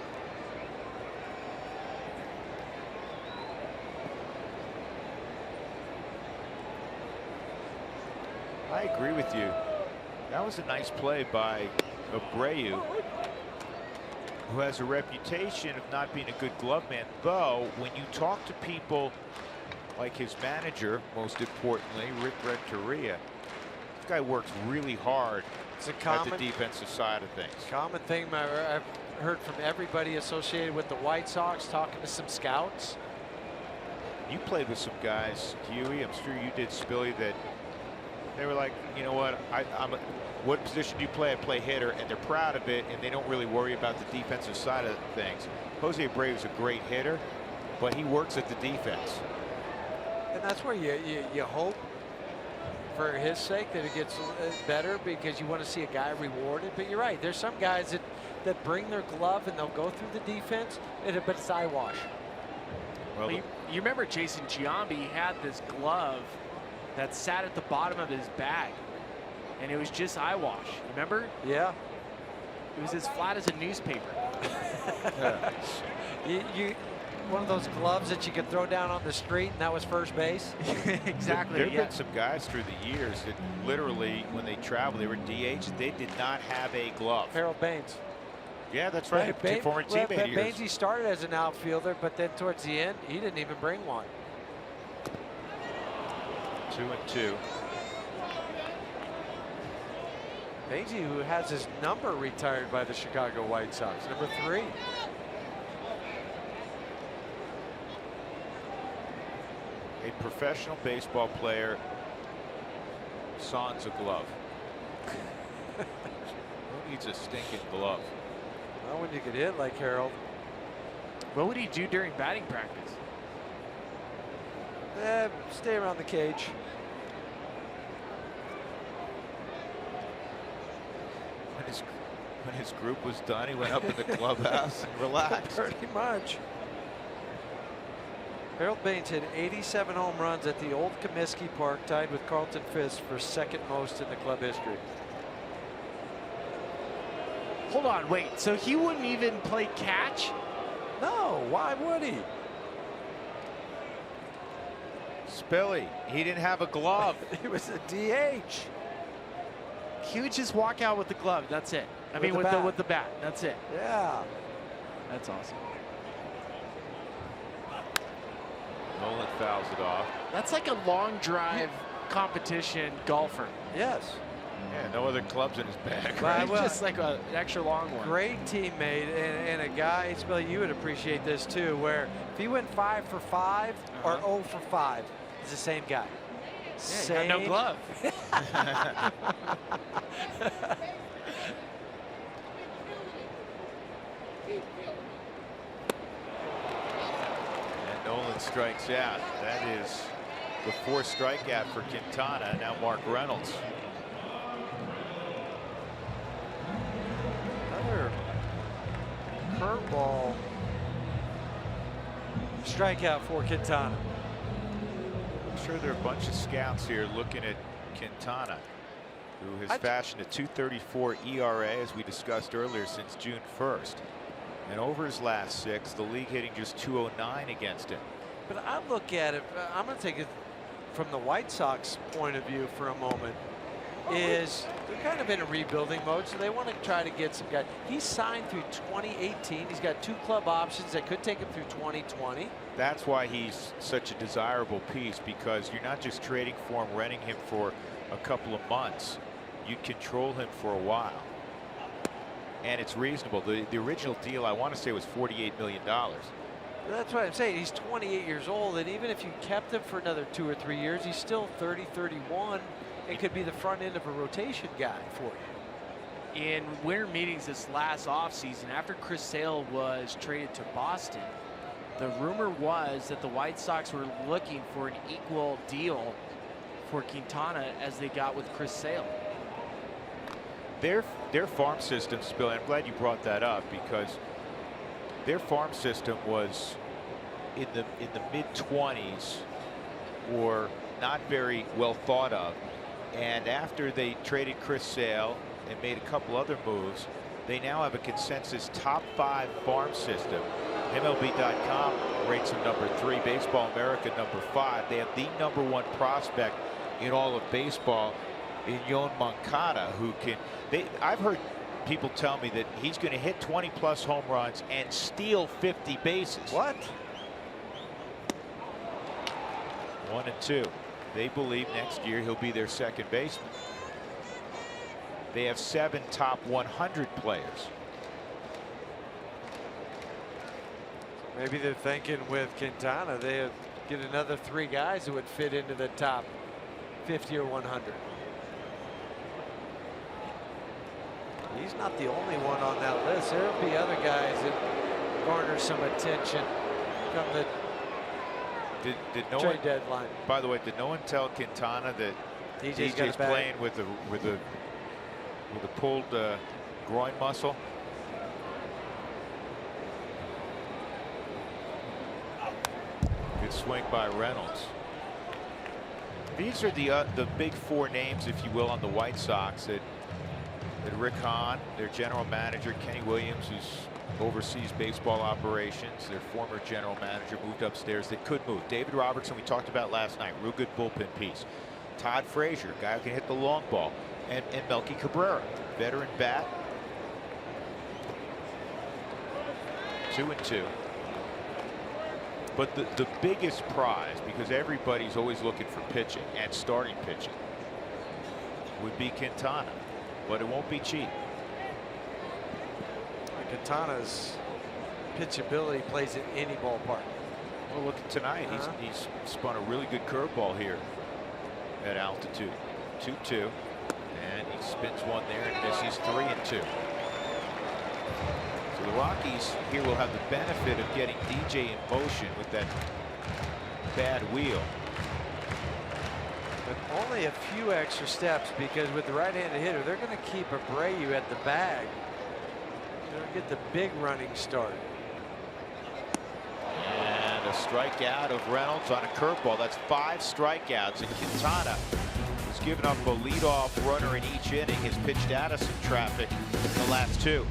I agree with you. That was a nice play by Abreu, who has a reputation of not being a good glove man. Though, when you talk to people like his manager, most importantly, Rick Renteria, this guy works really hard at the defensive side of things.
Common thing I've heard from everybody associated with the White Sox, talking to some scouts.
You played with some guys, Huey, I'm sure you did, Spilly, that they were like, you know what, what position do you play? I play hitter, and they're proud of it, and they don't really worry about the defensive side of things. Jose Abreu is a great hitter, but he works at the defense.
And that's where you hope, for his sake, that it gets better, because you want to see a guy rewarded. But you're right, there's some guys that bring their glove and they'll go through the defense, but it's eyewash.
Well, you remember Jason Giambi had this glove that sat at the bottom of his bag, and it was just eyewash. Remember?
Yeah.
It was as flat as a newspaper.
One of those gloves that you could throw down on the street, and that was first base.
Exactly.
There have been some guys through the years that literally, when they travel, they were DH. They did not have a glove.
Harold Baines.
Yeah, that's right. Former teammate.
Baines started as an outfielder, but then towards the end, he didn't even bring one.
2-2.
Baines, who has his number retired by the Chicago White Sox, number 3.
A professional baseball player sans a glove. Who needs a stinking glove?
Well, when you get hit like Harold.
What would he do during batting practice?
Stay around the cage.
When his group was done, he went up in the clubhouse and relaxed.
Pretty much. Harold Baines hit 87 home runs at the old Comiskey Park, tied with Carlton Fisk for second most in the club history.
Hold on, wait. So he wouldn't even play catch?
No, why would he?
Spilly, he didn't have a glove.
He was a DH.
He would just walk out with the glove. That's it. I mean, with the bat. That's it.
Yeah.
That's awesome.
Nolan fouls it off.
That's like a long drive competition golfer.
Yes.
Yeah, no other clubs in his bag.
Right? Well, just like an extra long one.
Great teammate, and a guy, Spilly, you would appreciate this too, where if he went 5 for 5 or 0 for 5, It's the same guy.
Yeah, you got no glove.
And Nolan strikes out. That is the 4th strikeout for Quintana. Now Mark Reynolds.
Another curveball strikeout for Quintana.
I'm sure there are a bunch of scouts here looking at Quintana, who has fashioned a 2.34 ERA, as we discussed earlier, since June 1st. And over his last 6, the league hitting just 209 against him.
But I look at it, I'm going to take it from the White Sox point of view for a moment, is they're kind of in a rebuilding mode, so they want to try to get some guys. He's signed through 2018. He's got 2 club options that could take him through 2020.
That's why he's such a desirable piece, because you're not just trading for him, renting him for a couple of months. You'd control him for a while. And it's reasonable. The original deal, I want to say, was $48 million.
That's what I'm saying. He's 28 years old, and even if you kept him for another 2 or 3 years, he's still 30, 31. It could be the front end of a rotation guy for you.
In winter meetings this last offseason, after Chris Sale was traded to Boston, the rumor was that the White Sox were looking for an equal deal for Quintana as they got with Chris Sale.
Their farm system, Bill, I'm glad you brought that up, because their farm system was in the mid-20s, or not very well thought of. And after they traded Chris Sale and made a couple other moves, they now have a consensus top 5 farm system. MLB.com rates them number 3, Baseball America number 5. They have the number 1 prospect in all of baseball in Yoan Moncada, who can. I've heard people tell me that he's going to hit 20+ home runs and steal 50 bases.
What?
1 and 2. They believe next year he'll be their second baseman. They have 7 top 100 players.
Maybe they're thinking with Quintana, they get another 3 guys who would fit into the top 50 or 100. He's not the only one on that list. There'll be other guys that garner some attention come the trade deadline.
By the way, did no one tell Quintana that DJ's playing with a pulled groin muscle? Good swing by Reynolds. These are the big 4 names, if you will, on the White Sox that Rick Hahn, their general manager, Kenny Williams, who oversees baseball operations, their former general manager, moved upstairs, that could move. David Robertson, we talked about last night, real good bullpen piece. Todd Frazier, guy who can hit the long ball, and Melky Cabrera, veteran bat. 2 and 2. But the biggest prize, because everybody's always looking for pitching and starting pitching, would be Quintana. But it won't be cheap.
Quintana's pitchability plays in any ballpark.
Well, look at tonight. He's spun a really good curveball here at altitude. 2-2, and he spins one there and misses. 3 and 2. So the Rockies here will have the benefit of getting DJ in motion with that bad wheel.
But only a few extra steps, because with the right-handed hitter, they're going to keep Abreu at the bag. They're going to get the big running start.
And a strikeout of Reynolds on a curveball. That's 5 strikeouts, and Quintana has given up a leadoff runner in each inning, has pitched out of some traffic in the last 2.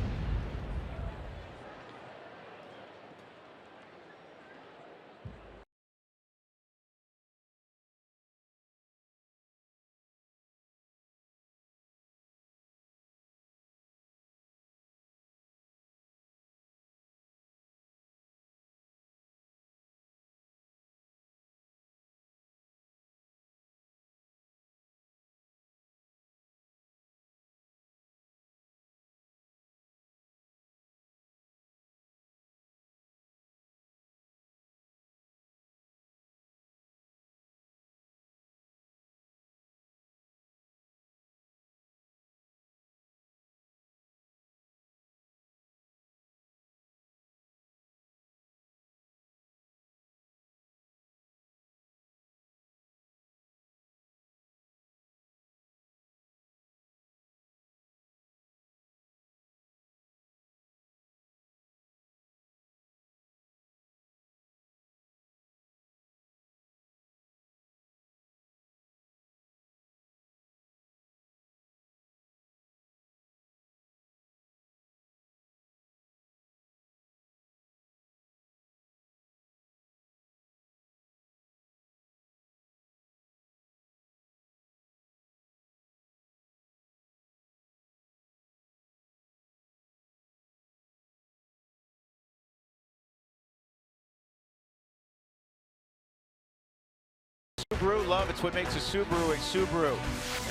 love. It's what makes a Subaru a Subaru.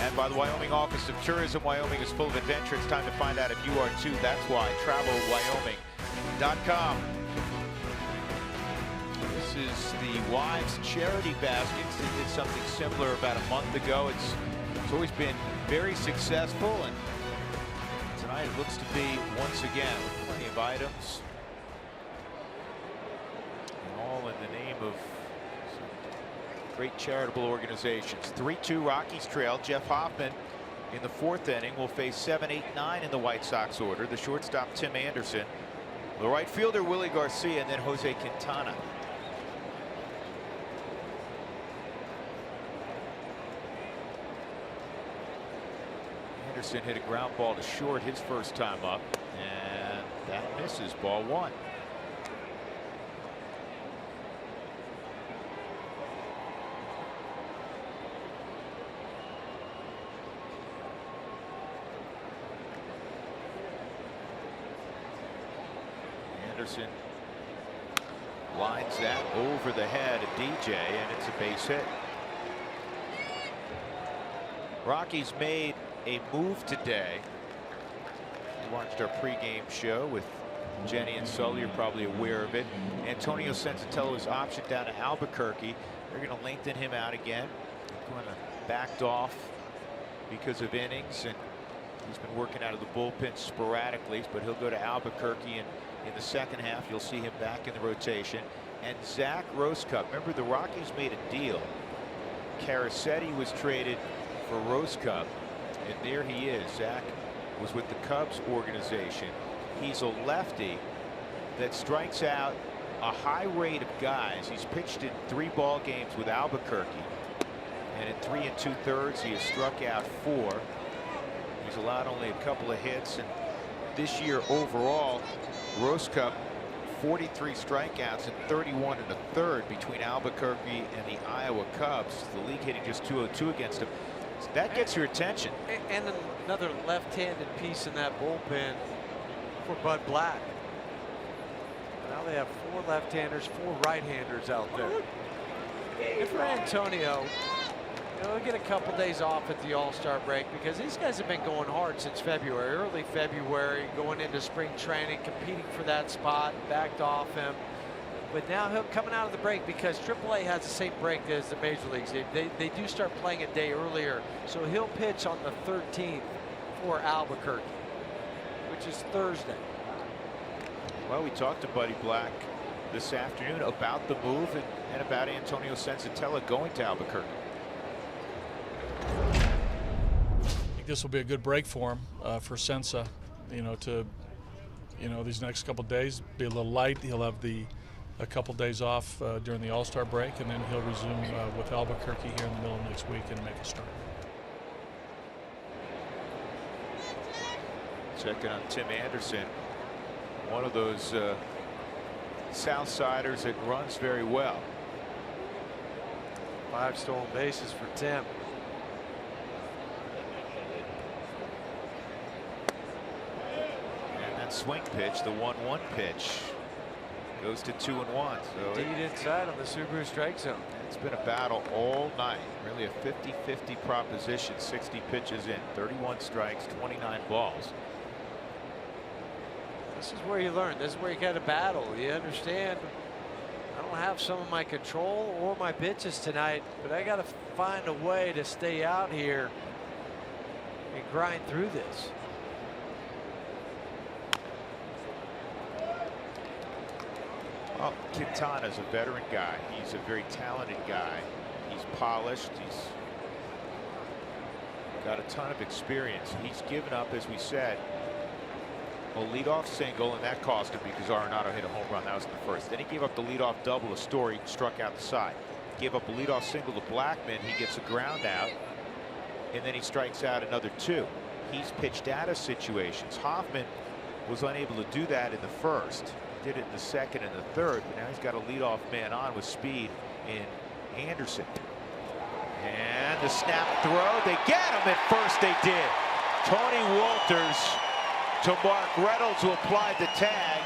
And by the Wyoming Office of Tourism, Wyoming is full of adventure. It's time to find out if you are too. That's why. TravelWyoming.com. This is the Wives Charity Baskets. They did something similar about a month ago. It's always been very successful, and tonight it looks to be once again plenty of items. All in the name of some great charitable organizations. 3-2 Rockies trail. Jeff Hoffman in the fourth inning will face 7, 8, 9 in the White Sox order. The shortstop Tim Anderson, the right fielder Willie Garcia, and then Jose Quintana. Anderson hit a ground ball to short his first time up, and that misses. Ball one. Anderson lines that over the head of DJ, and it's a base hit. Rockies made a move today. We watched our pregame show with Jenny and Sully. You're probably aware of it. Antonio Sensatello is optioned down to Albuquerque. They're going to lengthen him out again. Kind of backed off because of innings, and he's been working out of the bullpen sporadically, but he'll go to Albuquerque, and in the second half you'll see him back in the rotation. And Zach Rosecup, remember the Rockies made a deal. Caracetti was traded for Rosecup, and there he is. Zach was with the Cubs organization. He's a lefty that strikes out a high rate of guys. He's pitched in 3 ball games with Albuquerque, and in 3 2/3 he has struck out 4. He's allowed only a couple of hits, and this year overall Rosecup 43 strikeouts and 31 1/3 between Albuquerque and the Iowa Cubs. The league hitting just .202 against him. So that gets your attention.
And another left-handed piece in that bullpen for Bud Black. Now they have 4 left-handers, 4 right-handers out there. And for Antonio, he'll get a couple days off at the All-Star break, because these guys have been going hard since February, early February, going into spring training, competing for that spot, backed off him. But now he'll coming out of the break, because AAA has the same break as the major leagues. They do start playing a day earlier, so he'll pitch on the 13th for Albuquerque, which is Thursday.
Well, we talked to Buddy Black this afternoon about the move and about Antonio Sensatella going to Albuquerque.
I think this will be a good break for him, for Sensa, these next couple of days be a little light. He'll have a couple days off during the All-Star break, and then he'll resume with Albuquerque here in the middle of next week and make a start.
Checking on Tim Anderson, one of those Southsiders that runs very well.
5 stolen bases for Tim.
And that swing pitch, the 1-1 pitch, goes to 2-1. So
Deed inside on the Subaru strike zone.
It's been a battle all night. Really a 50-50 proposition. 60 pitches in, 31 strikes, 29 balls.
This is where you learn. This is where you got to battle. You understand, I don't have some of my control or my pitches tonight, but I got to find a way to stay out here and grind through this.
Well, Quintana's a veteran guy. He's a very talented guy. He's polished. He's got a ton of experience. He's given up, as we said, a leadoff single, and that cost him because Arenado hit a home run. That was in the first. Then he gave up the leadoff double to Story, struck out the side. Gave up a leadoff single to Blackman. He gets a ground out, and then he strikes out another 2. He's pitched out of situations. Hoffman was unable to do that in the first. He did it in the second and the third, but now he's got a leadoff man on with speed in Anderson. And the snap throw. They get him at first. They did. Tony Walters to Mark Reynolds, who applied the tag,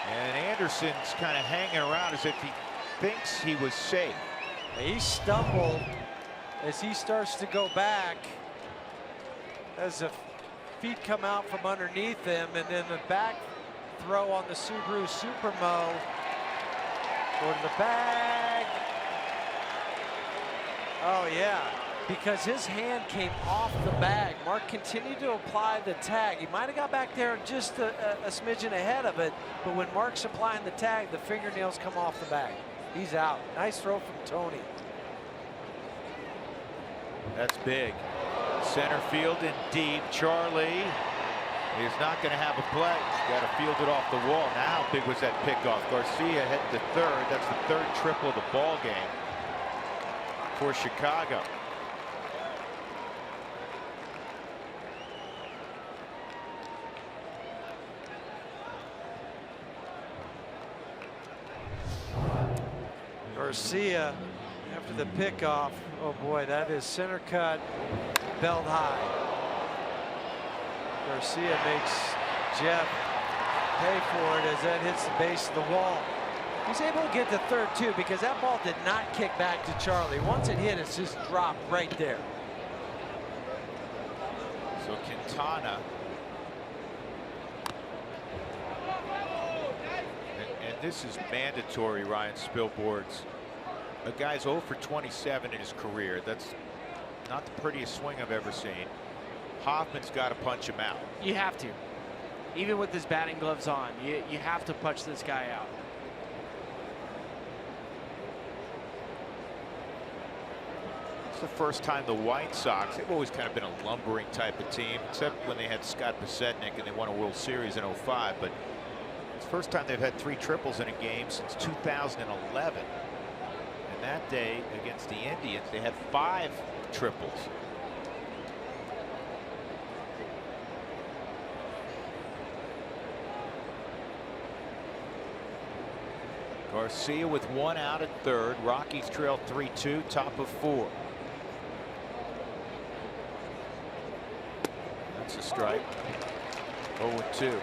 and Anderson's kind of hanging around as if he thinks he was safe.
He stumbled as he starts to go back, as the feet come out from underneath him, and then the back throw on the Subaru Supermo. Go to the bag. Oh yeah, because his hand came off the bag. Mark continued to apply the tag. He might have got back there just a smidgen ahead of it, but when Mark's applying the tag, the fingernails come off the bag. He's out. Nice throw from Tony.
That's big. Center field and deep. Charlie is not going to have a play. He's got to field it off the wall. Now, how big was that pickoff? Garcia hit the third. That's the third triple of the ball game for Chicago.
Garcia, after the pickoff, oh boy, that is center cut, belt high. Garcia makes Jeff pay for it as that hits the base of the wall. He's able to get to third too, because that ball did not kick back to Charlie. Once it hit, it's just dropped right there.
So Quintana. And this is mandatory, Ryan Spilboards. A guy's 0 for 27 in his career. That's not the prettiest swing I've ever seen. Hoffman's got to punch him out.
You have to. Even with his batting gloves on, you have to punch this guy out.
It's the first time the White Sox, they've always kind of been a lumbering type of team, except when they had Scott Besednik and they won a World Series in '05. But it's the first time they've had 3 triples in a game since 2011. And that day against the Indians, they had 5 triples. Garcia with 1 out at third. Rockies trail 3-2, top of 4. That's a strike. 0-2.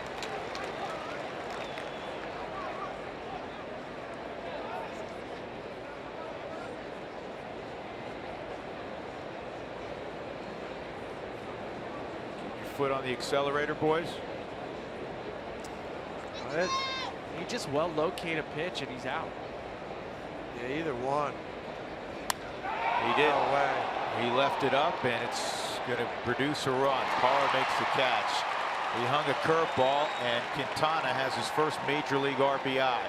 Foot on the accelerator, boys.
You just well locate a pitch and he's out.
Yeah, either one.
He did.
No way.
He left it up, and it's going to produce a run. Parra makes the catch. He hung a curveball, and Quintana has his first major league RBI.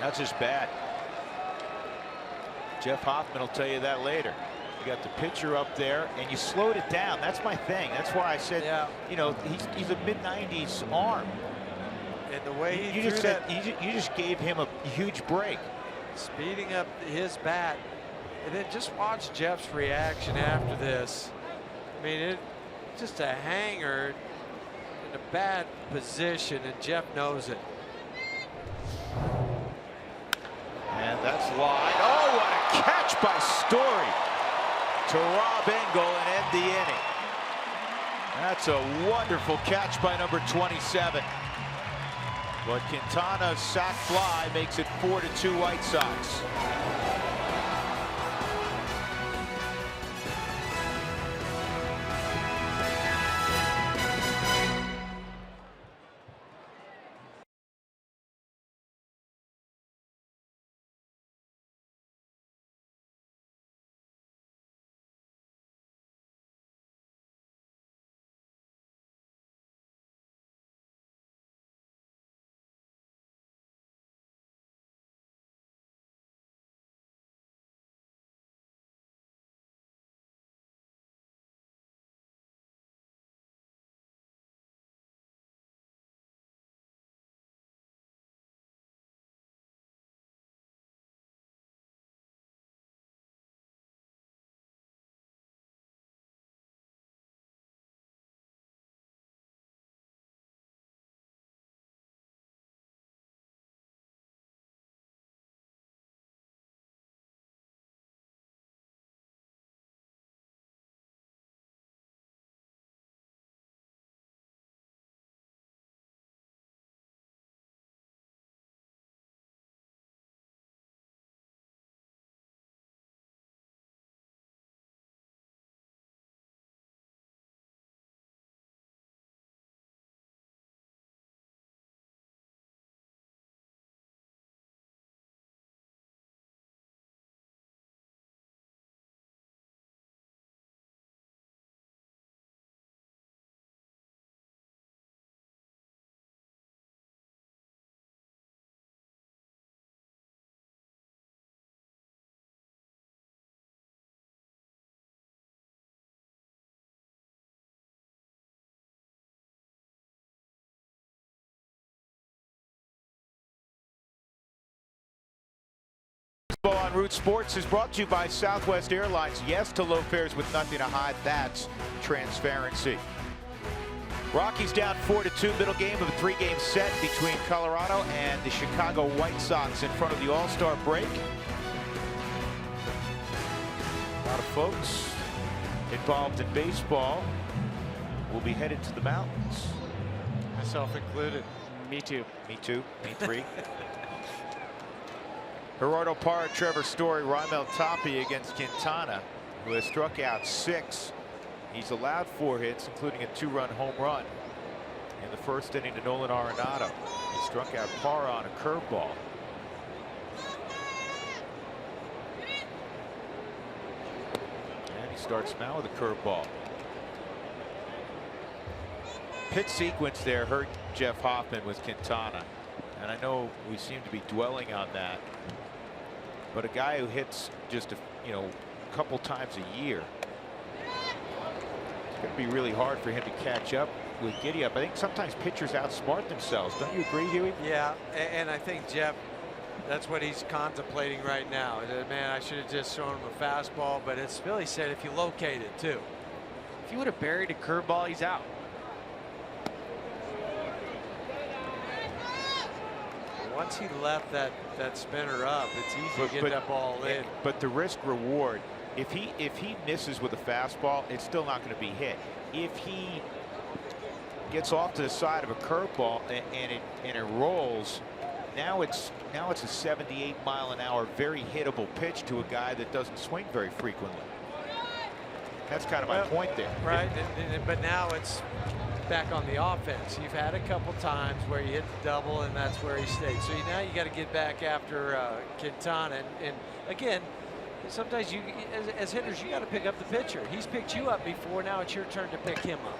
That's just bad. Jeff Hoffman will tell you that later. You got the pitcher up there, and you slowed it down. That's my thing. That's why I said, you know, he's a mid-90s arm.
And the way
you just said, you just gave him a huge break.
Speeding up his bat, and then just watch Jeff's reaction after this. I mean, it's just a hanger in a bad position, and Jeff knows it.
And that's line. Oh, what a catch by Story to rob Engel and end the inning. That's a wonderful catch by number 27. But Quintana's sac fly makes it 4-2 White Sox. Ball on Root Sports is brought to you by Southwest Airlines. Yes to low fares with nothing to hide. That's transparency. Rockies down 4-2, middle game of a 3-game set between Colorado and the Chicago White Sox in front of the All-Star break. A lot of folks involved in baseball will be headed to the mountains.
Myself included.
Me too.
Me too. Me three. Gerardo Parra, Trevor Story, Raimel Tapia against Quintana, who has struck out 6. He's allowed 4 hits, including a 2-run home run in the first inning to Nolan Arenado. He struck out Parra on a curveball. And he starts now with a curveball. Pitch sequence there hurt Jeff Hoffman with Quintana, and I know we seem to be dwelling on that, but a guy who hits just a couple times a year, it's going to be really hard for him to catch up with giddy up. I think sometimes pitchers outsmart themselves. Don't you agree, Huey?
Yeah, and I think Jeff, that's what he's contemplating right now. Man, I should have just thrown him a fastball, but as Philly said, if you locate it too.
If you would have buried a curveball, he's out.
Once he left that spinner up, it's easy to get that ball in.
But the risk reward, if he misses with a fastball, it's still not going to be hit. If he gets off to the side of a curveball and it rolls, now it's a 78-mile-an-hour very hittable pitch to a guy that doesn't swing very frequently. That's kind of my point there.
Right, but now it's back on the offense. You've had a couple times where you hit the double and that's where he stayed. So now you got to get back after Quintana. And again, sometimes you, as hitters, you got to pick up the pitcher. He's picked you up before. Now it's your turn to pick him up.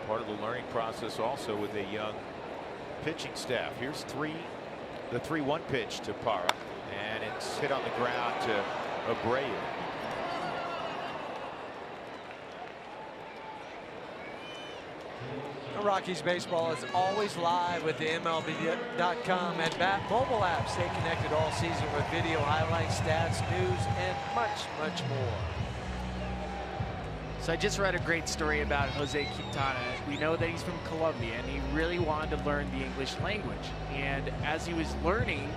Part of the learning process also with a young pitching staff. Here's the 3-1 pitch to Parra, and it's hit on the ground to Abreu.
Rockies baseball is always live with the MLB.com and Bat mobile app. Stay connected all season with video highlights, stats, news, and much more.
So I just read a great story about Jose Quintana. We know that he's from Colombia, and he really wanted to learn the English language. And as he was learning,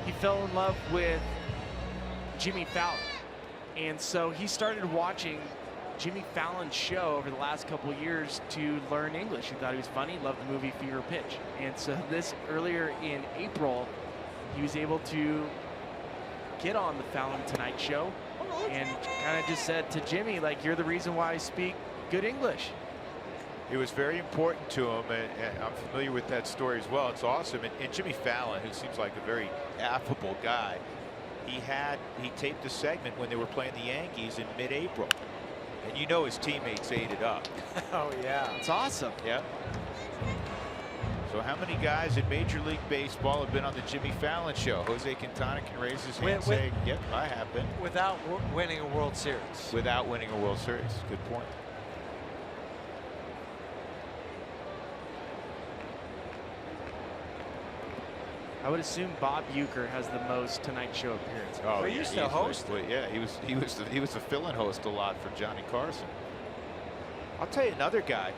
he fell in love with Jimmy Fallon. And so he started watching Jimmy Fallon's show over the last couple of years to learn English. He thought he was funny, loved the movie Fever Pitch. And so earlier in April, he was able to get on the Fallon Tonight show and kind of just said to Jimmy, like, you're the reason why I speak good English.
It was very important to him, and I'm familiar with that story as well. It's awesome. And Jimmy Fallon, who seems like a very affable guy, he taped a segment when they were playing the Yankees in mid-April. And you know his teammates ate it up.
Oh, yeah.
It's awesome.
Yeah. So how many guys in Major League Baseball have been on the Jimmy Fallon show? Jose Quintana can raise his hand and say, yep, I have been.
Without winning a World Series.
Without winning a World Series. Good point.
I would assume Bob Uecker has the most Tonight Show appearances.
Oh,
he used to host.
Well, yeah, he was the fill-in host a lot for Johnny Carson. I'll tell you another guy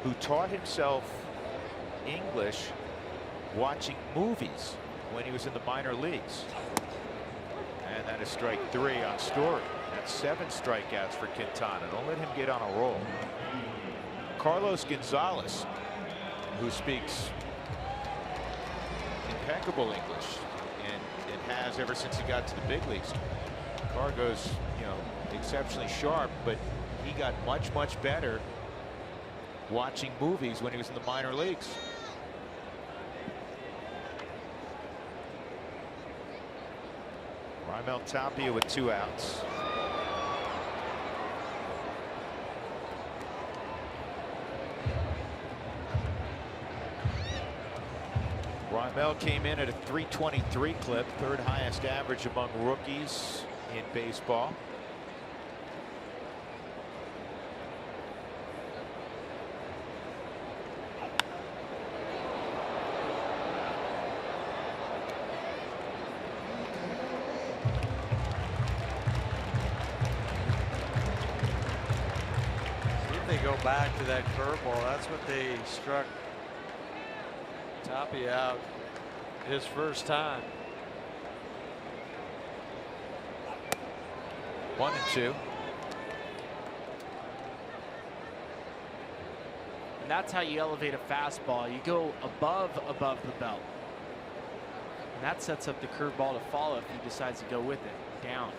who taught himself English watching movies when he was in the minor leagues. And that is strike 3 on Story. That's 7 strikeouts for Quintana. Don't let him get on a roll. Carlos Gonzalez, who speaks impeccable English and has ever since he got to the big leagues. Cargo's, exceptionally sharp, but he got much better watching movies when he was in the minor leagues. Raimel Tapia with 2 outs. Raimel came in at a .323 clip, 3rd highest average among rookies in baseball.
they go back to that curveball. That's what they struck Toppy out his first time.
1-2.
And that's how you elevate a fastball. You go above the belt. And that sets up the curveball to follow if he decides to go with it. Down.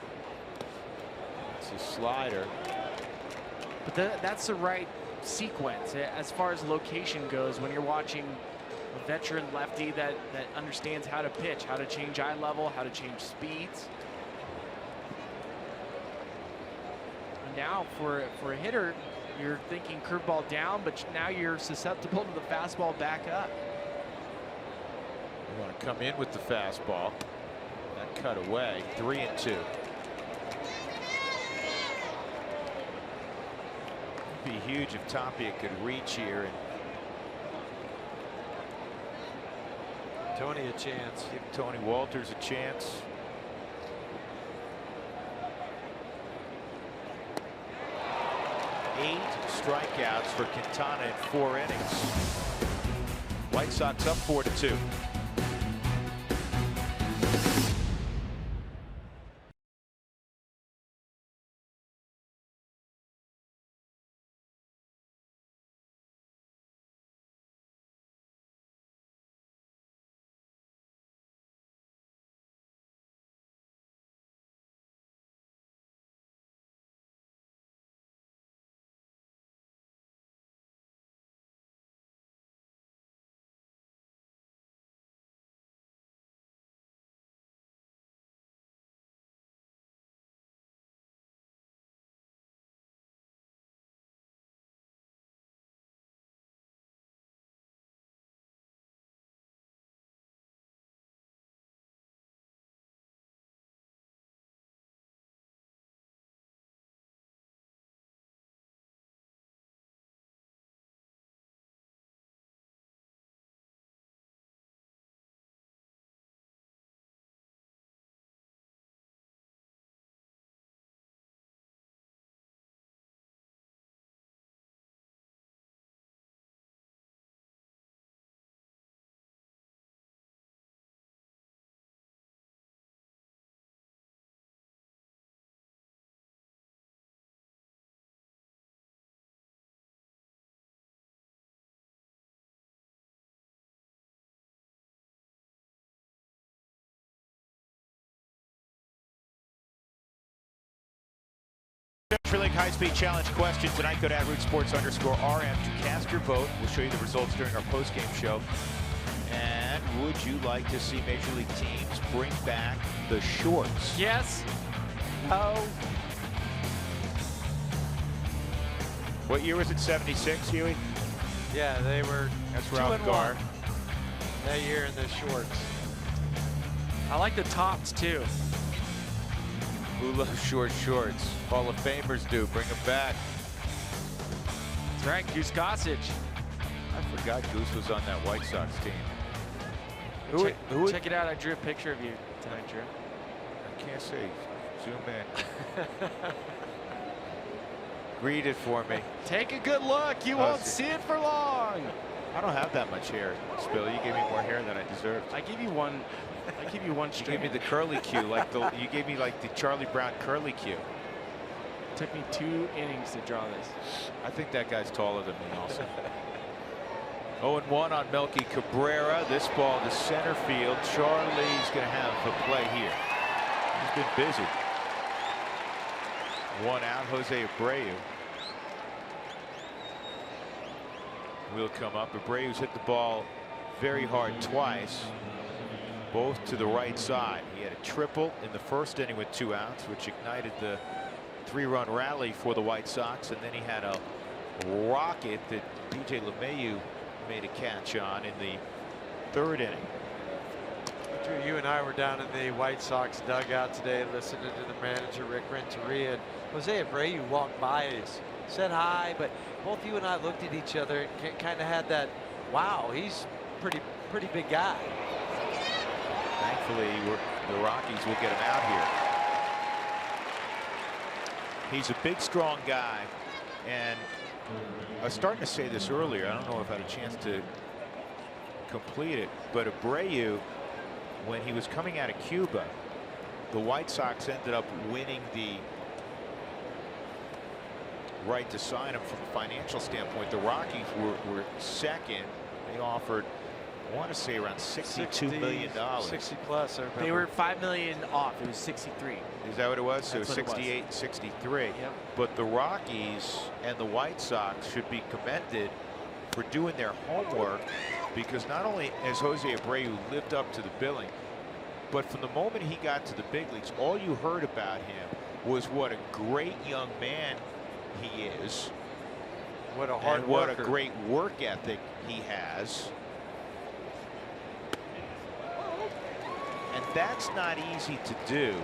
It's a slider.
But that's the right sequence as far as location goes when you're watching a veteran lefty that understands how to pitch, how to change eye level, how to change speeds. And now for a hitter, you're thinking curveball down, but now you're susceptible to the fastball back up.
You want to come in with the fastball. That cut away. 3-2. It'd be huge if Tapia could reach here and
Tony a chance.
give Tony Walters a chance. Eight strikeouts for Quintana in 4 innings. White Sox up 4-2. Century Link High-Speed Challenge question tonight. Go to @RootSports_RM to cast your vote. We'll show you the results during our post-game show. And would you like to see Major League teams bring back the shorts?
Yes. No.
What year was it? 76, Huey?
Yeah, they were
That's
2
Ralph
and
Garr.
1 that year in the shorts.
I like the tops too.
Who loves short shorts? Hall of Famers do. Bring them back.
That's right, Goose Gossage.
I forgot Goose was on that White Sox team.
Check it out. I drew a picture of you tonight, Drew.
I can't see. Zoom in. Read it for me.
Take a good look. You won't see it for long.
I don't have that much hair, Spill. You gave me more hair than I deserved.
I give you one. I give you one
You
string.
gave me the curly cue, you gave me like the Charlie Brown curly cue.
Took me 2 innings to draw this.
I think that guy's taller than me also. 0-1 on Melky Cabrera. This ball to center field. Charlie's going to have a play here. He's been busy. 1 out. Jose Abreu will come up. Abreu's hit the ball very hard twice, both to the right side. He had a triple in the first inning with 2 outs, which ignited the 3-run rally for the White Sox, and then he had a rocket that DJ LeMahieu made a catch on in the 3rd inning.
Drew, you and I were down in the White Sox dugout today listening to the manager Rick Renteria, and Jose Abreu walked by us, said hi, but both you and I looked at each other and kind of had that, wow, he's pretty big guy.
Thankfully, the Rockies will get him out here. He's a big, strong guy, and I was starting to say this earlier. I don't know if I had a chance to complete it, but Abreu, when he was coming out of Cuba, the White Sox ended up winning the right to sign him from a financial standpoint. The Rockies were second. They offered, I want to say, around $62 million.
60 plus. I remember.
They were $5 million off. It was 63.
Is that what it was? So
That's what it was.
68, 63.
Yep.
But the Rockies and the White Sox should be commended for doing their homework, because not only has Jose Abreu lived up to the billing, but from the moment he got to the big leagues, all you heard about him was what a great young man he is.
What a hard
and what
worker.
a great work ethic he has. And that's not easy to do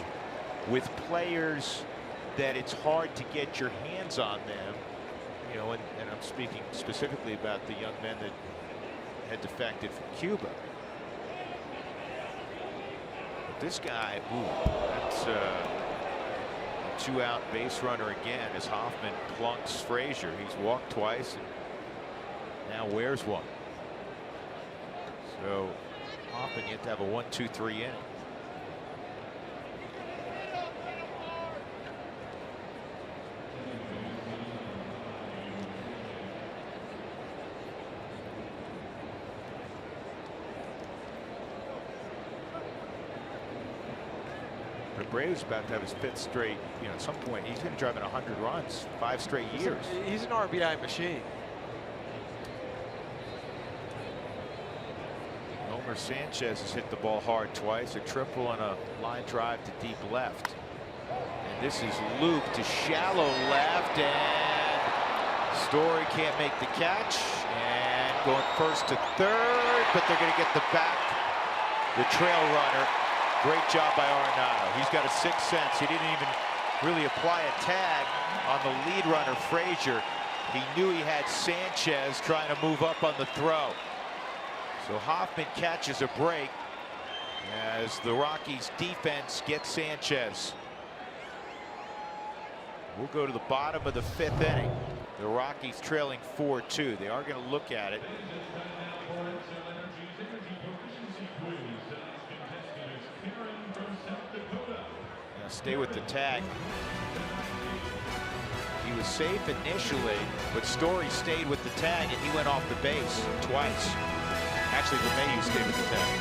with players that it's hard to get your hands on them. You know, and I'm speaking specifically about the young men that had defected from Cuba. But this guy, that's a 2-out base runner again as Hoffman plunks Frazier. He's walked twice and now wears one. So Hoffman yet to have a 1-2-3 inning. Abreu's about to have his 5th straight. You know, at some point he's going to drive in 100 runs, 5 straight years.
He's an RBI machine.
Homer Sanchez has hit the ball hard twice, a triple and a line drive to deep left. And this is Luke to shallow left, and Story can't make the catch, and going first to third, but they're going to get the trail runner. Great job by Arenado. He's got a 6th sense. He didn't even really apply a tag on the lead runner, Frazier. He knew he had Sanchez trying to move up on the throw. So Hoffman catches a break as the Rockies defense gets Sanchez. We'll go to the bottom of the 5th inning. The Rockies trailing 4-2. They are going to look at it. Now stay with the tag. He was safe initially, but Story stayed with the tag and he went off the base twice. Actually, LeMahieu stayed with the tag.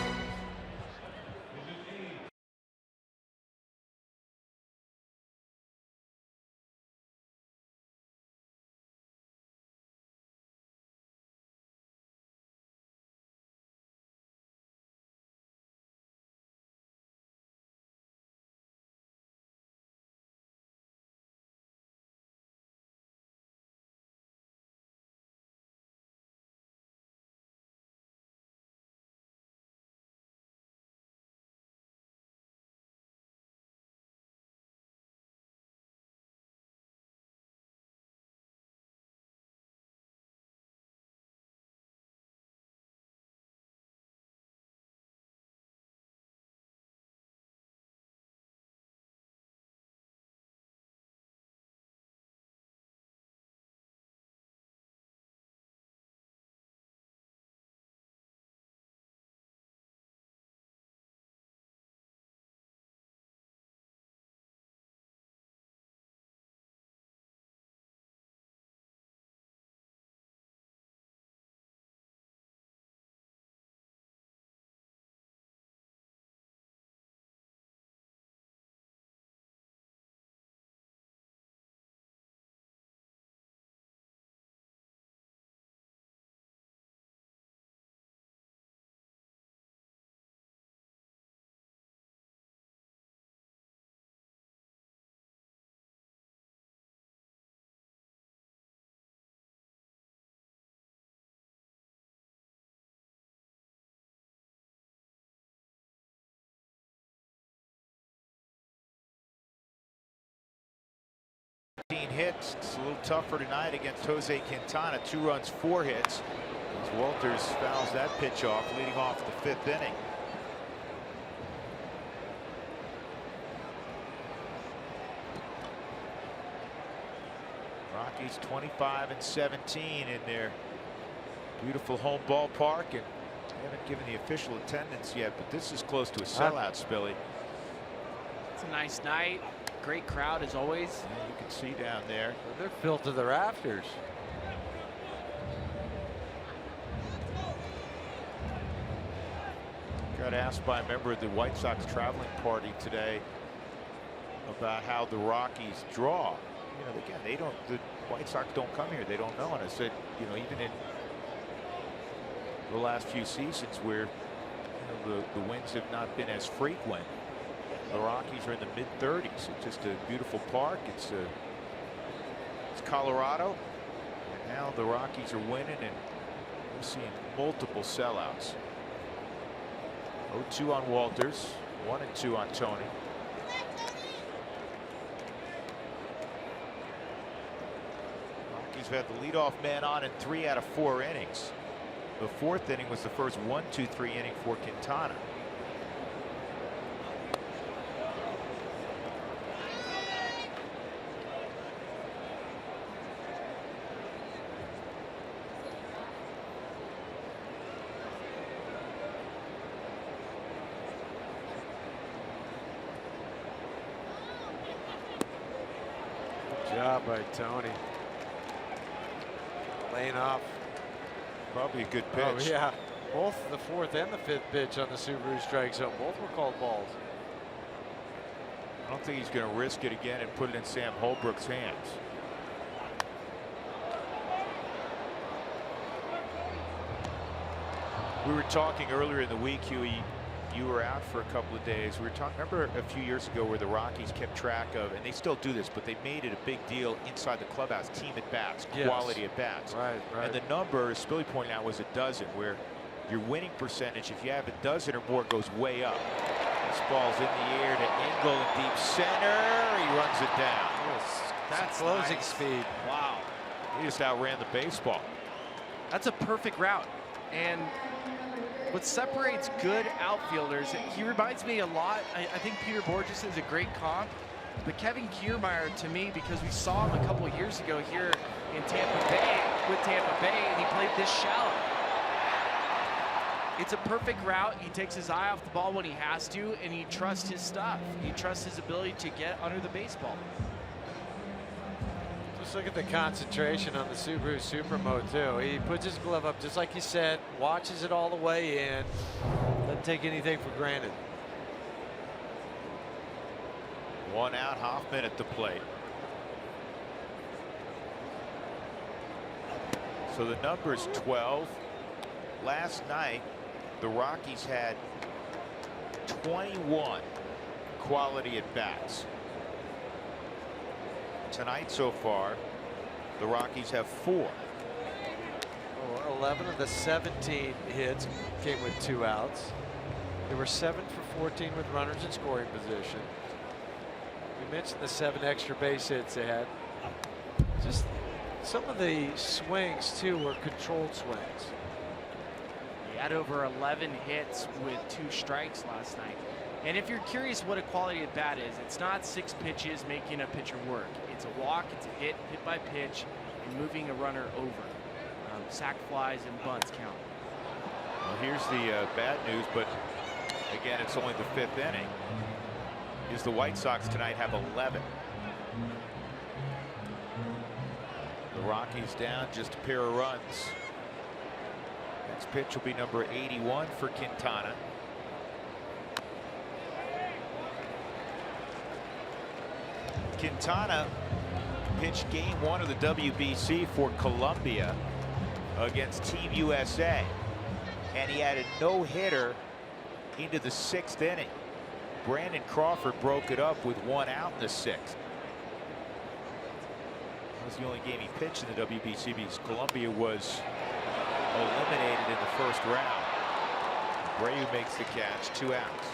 Hits. It's a little tougher tonight against Jose Quintana. 2 runs, 4 hits. As Walters fouls that pitch off, leading off the 5th inning. Rockies 25-17 in their beautiful home ballpark, and they haven't given the official attendance yet, but this is close to a sellout, Spilly.
It's a nice night. Great crowd as always.
Yeah, you can see down there.
They're filled to the rafters.
Got asked by a member of the White Sox traveling party today about how the Rockies draw. You know, again, the White Sox don't come here. They don't know. And I said, you know, even in the last few seasons where, you know, the wins have not been as frequent, the Rockies are in the mid-30s. It's just a beautiful park. It's Colorado, and now the Rockies are winning, and we're seeing multiple sellouts. 0-2 on Walters, 1-2 on Tony. Rockies have had the leadoff man on in 3 out of 4 innings. The 4th inning was the first 1-2-3 inning for Quintana.
Good job by Tony. Laying off.
Probably a good pitch.
Oh, yeah. Both the 4th and the 5th pitch on the Subaru strike zone. Both were called balls.
I don't think he's going to risk it again and put it in Sam Holbrook's hands. We were talking earlier in the week, Huey. You were out for a couple of days. We were talking, remember a few years ago where the Rockies kept track of, and they still do this, but they made it a big deal inside the clubhouse, team at bats, quality at bats.
Right.
And the number, as Spilly pointed out, was a dozen, where your winning percentage, if you have a dozen or more, goes way up. This ball's in the air to Engel in deep center. He runs it down.
That's
closing
nice.
speed.
Wow.
He just outran the baseball.
That's a perfect route. And what separates good outfielders, he reminds me a lot. I think Peter Borges is a great comp, but Kevin Kiermaier to me, because we saw him a couple of years ago here in Tampa Bay with Tampa Bay, and he played this shallow. It's a perfect route. He takes his eye off the ball when he has to, and he trusts his stuff. He trusts his ability to get under the baseball.
Just look at the concentration on the Subaru Supermo too. He puts his glove up just like you said, watches it all the way in, doesn't take anything for granted.
1 out, Hoffman at the plate. So the number's 12. Last night, the Rockies had 21 quality at bats. Tonight so far, the Rockies have 4.
11 of the 17 hits came with 2 outs. They were 7 for 14 with runners in scoring position. We mentioned the 7 extra base hits they had. Just some of the swings too were controlled swings.
He had over 11 hits with 2 strikes last night. And if you're curious what a quality at bat is, it's not 6 pitches making a pitcher work. It's a walk, it's a hit by pitch, and moving a runner over. Sac flies and bunts count.
Well, here's the bad news, but again, it's only the 5th inning. Is the White Sox tonight have 11. The Rockies down just a pair of runs. Next pitch will be number 81 for Quintana. Quintana pitched game 1 of the WBC for Colombia against Team USA, and he had a no-hitter into the 6th inning. Brandon Crawford broke it up with 1 out in the 6th. That was the only game he pitched in the WBC because Colombia was eliminated in the 1st round. Abreu makes the catch, 2 outs.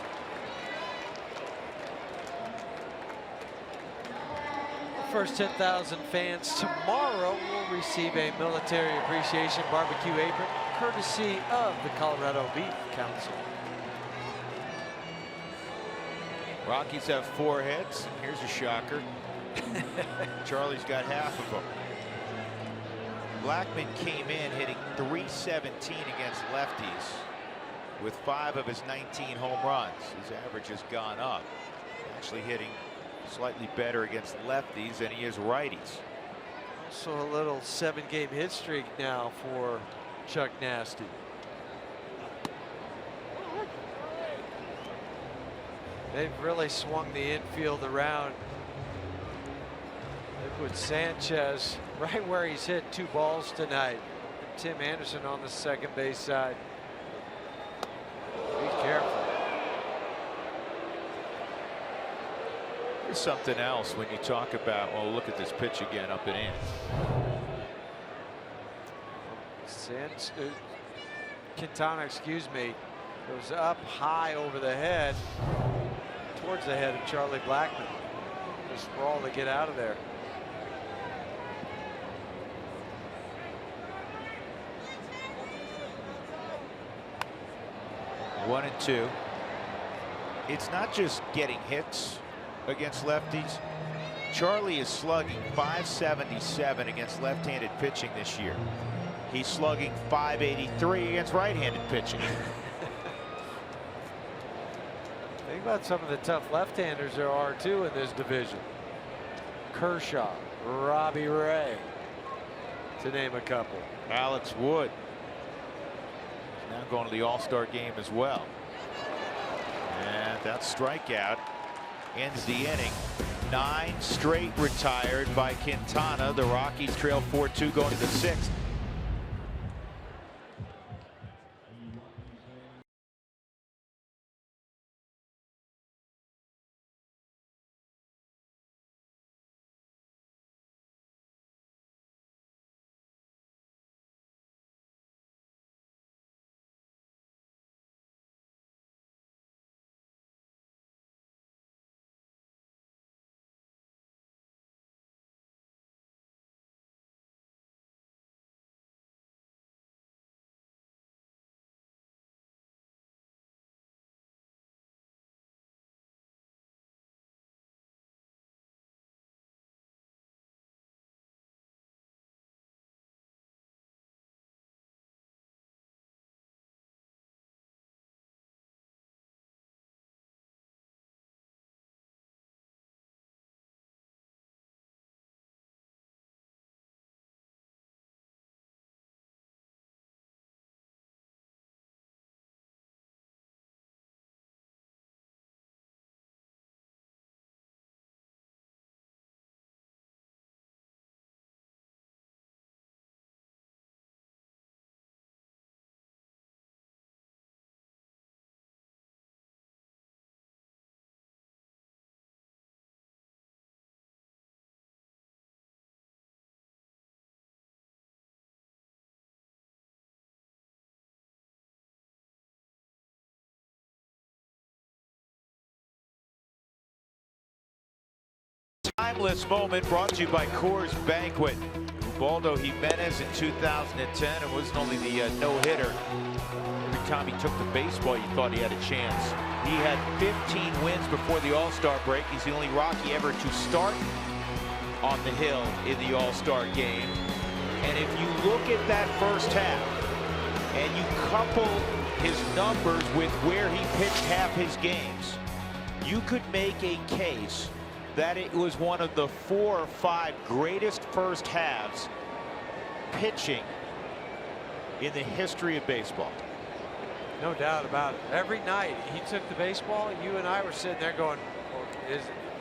First 10,000 fans tomorrow will receive a military appreciation barbecue apron courtesy of the Colorado Beef Council.
Rockies have 4 hits, and here's a shocker. Charlie's got half of them. Blackmon came in hitting .317 against lefties with 5 of his 19 home runs. His average has gone up, actually hitting slightly better against lefties than he is righties.
Also a little 7-game hit streak now for Chuck Nasty. They've really swung the infield around. They put Sanchez right where he's hit 2 balls tonight. And Tim Anderson on the second base side. Be careful.
There's something else when you talk about, well, look at this pitch again, up and in.
Quintana, excuse me, goes up high over the head, towards the head of Charlie Blackmon. Just sprawl to get out of there.
One and two. It's not just getting hits against lefties. Charlie is slugging .577 against left-handed pitching this year. He's slugging .583 against right-handed pitching.
Think about some of the tough left-handers there are too in this division. Kershaw, Robbie Ray, to name a couple.
Alex Wood now going to the All-Star game as well. And that strikeout ends the inning. 9 straight retired by Quintana. The Rockies trail 4-2 going to the 6th. Timeless moment brought to you by Coors Banquet. Ubaldo Jimenez in 2010, it wasn't only the no-hitter. Every time he took the baseball, you thought he had a chance. He had 15 wins before the All-Star break. He's the only Rocky ever to start on the hill in the All-Star game. And if you look at that first half and you couple his numbers with where he pitched half his games, you could make a case that it was one of the 4 or 5 greatest first halves pitching in the history of baseball.
No doubt about it. Every night he took the baseball, you and I were sitting there going, well,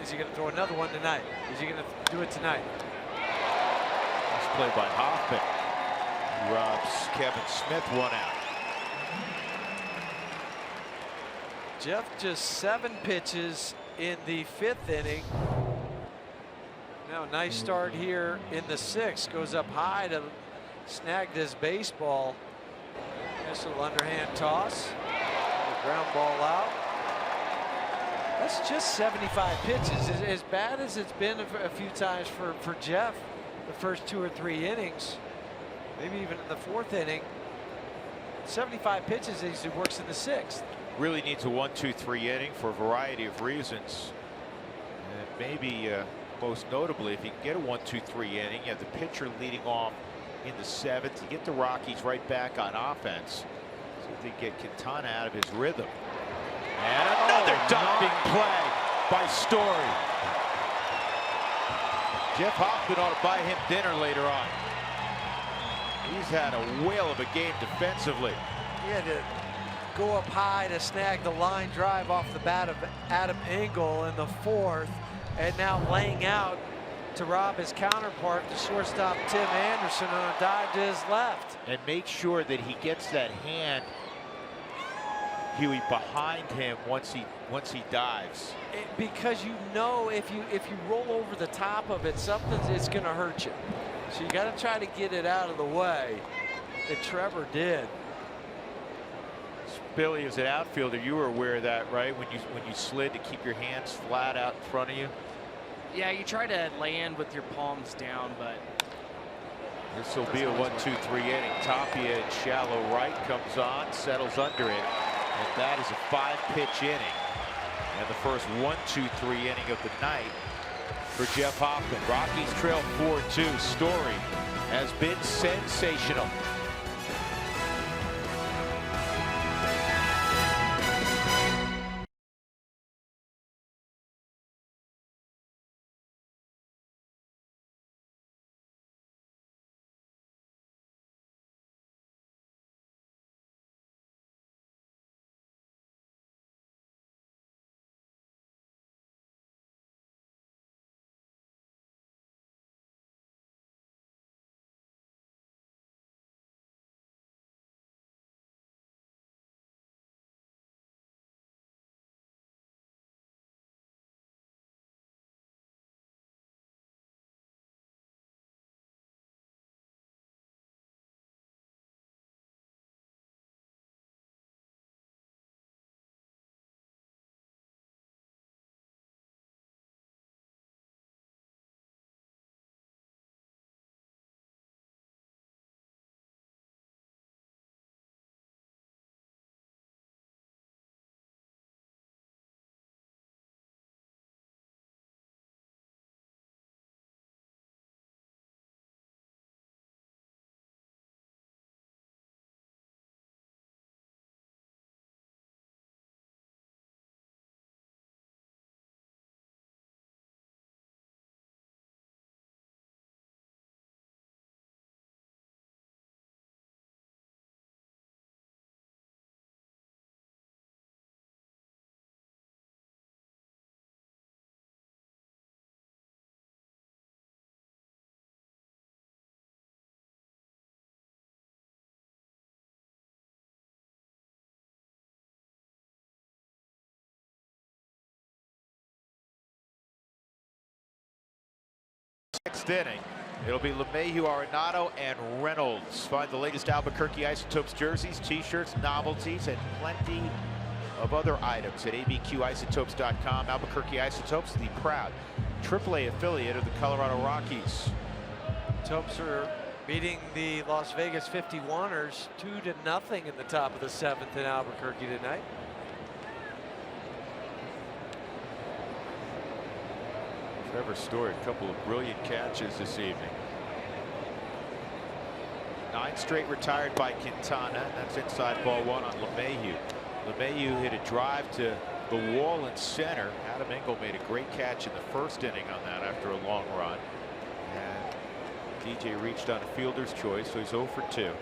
is he going to throw another one tonight? Is he going to do it tonight?
Nice play by Hoffman. He robs Kevin Smith one out.
Jeff just 7 pitches in the 5th inning. Now nice start here in the 6th. Goes up high to snag this baseball. Just a little underhand toss. The ground ball out. That's just 75 pitches. As bad as it's been a few times for Jeff the first 2 or 3 innings, maybe even in the 4th inning, 75 pitches as he works in the 6th.
Really needs a 1-2-3 inning for a variety of reasons. And maybe most notably, if you can get a 1-2-3 inning, you have the pitcher leading off in the 7th. You get the Rockies right back on offense. See if they get Quintana out of his rhythm. And another diving play by Story. Jeff Hoffman ought to buy him dinner later on. He's had a whale of a game defensively.
He had to go up high to snag the line drive off the bat of Adam Engel in the 4th, and now laying out to rob his counterpart, the shortstop Tim Anderson, on a dive to his left.
And make sure that he gets that hand, Huey, behind him once he dives.
Because you know if you roll over the top of it, it's going to hurt you. So you got to try to get it out of the way. And Trevor did.
Billy, as an outfielder, you were aware of that, right? When you slid, to keep your hands flat out in front of you.
Yeah, you try to land with your palms down, but
this will be a 1-2-3 inning. Tapia in shallow right comes on, settles under it, and that is a 5-pitch inning, and the first 1-2-3 inning of the night for Jeff Hoffman. Rockies trail 4-2. Story has been sensational. Sixth inning. It'll be LeMahieu, Arenado, and Reynolds. Find the latest Albuquerque Isotopes jerseys, t-shirts, novelties, and plenty of other items at abqisotopes.com. Albuquerque Isotopes, the proud AAA affiliate of the Colorado Rockies.
Topes are beating the Las Vegas 51ers 2-0 in the top of the 7th in Albuquerque tonight.
Trevor Story, a couple of brilliant catches this evening. 9 straight retired by Quintana. That's inside ball 1 on LeMahieu. LeMahieu hit a drive to the wall in center. Adam Engel made a great catch in the first inning on that after a long run. And DJ reached on a fielder's choice, so he's 0 for 2.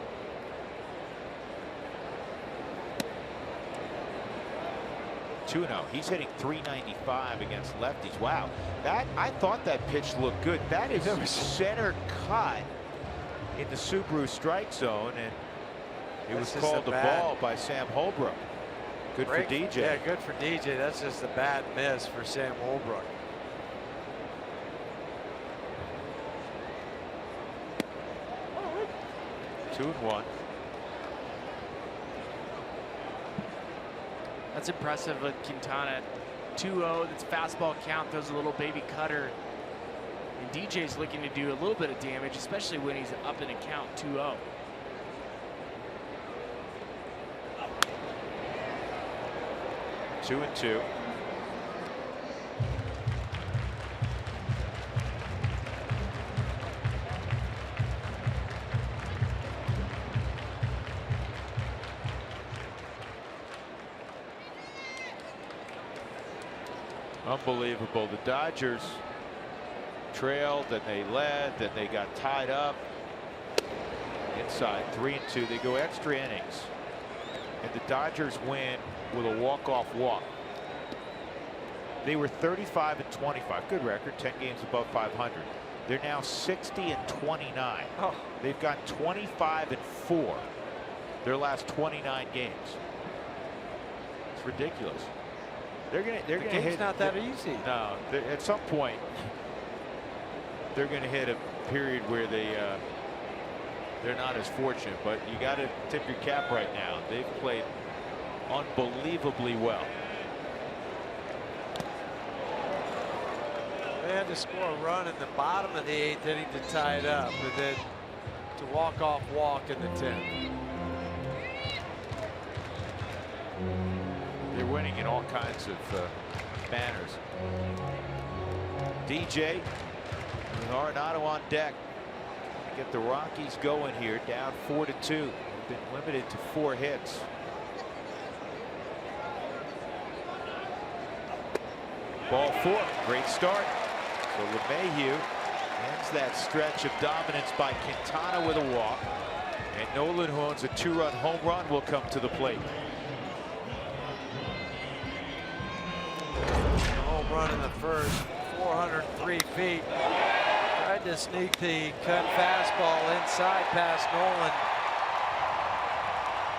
He's hitting .395 against lefties. Wow, that I thought that pitch looked good. That is center cut in the Subaru strike zone, and it was called a ball by Sam Holbrook. Good for DJ.
Yeah, good for DJ. That's just a bad miss for Sam Holbrook.
Two and one.
That's impressive with Quintana. 2-0, that's fastball count, throws a little baby cutter. And DJ's looking to do a little bit of damage, especially when he's up in a count 2-0.
Two and two. Unbelievable. The Dodgers trailed, then they led, then they got tied up. Inside 3-2, they go extra innings, and the Dodgers win with a walk-off walk. They were 35-25, good record, 10 games above 500. They're now 60-29.
Oh.
They've got 25-4 their last 29 games. It's ridiculous. They're gonna
game's
hit.
Not that easy.
No, at some point they're gonna hit a period where they're not as fortunate. But you got to tip your cap right now. They've played unbelievably well.
They had to score a run in the bottom of the 8th inning to tie it up, and then to walk-off walk in the 10th.
They're winning in all kinds of manners. DJ with Arenado on deck. Get the Rockies going here, down 4-2. They've been limited to 4 hits. Ball 4, great start. So LeMahieu ends that stretch of dominance by Quintana with a walk, and Nolan, who owns a 2-run home run, will come to the plate.
Home run in the first, 403 feet. Tried to sneak the cut fastball inside past Nolan.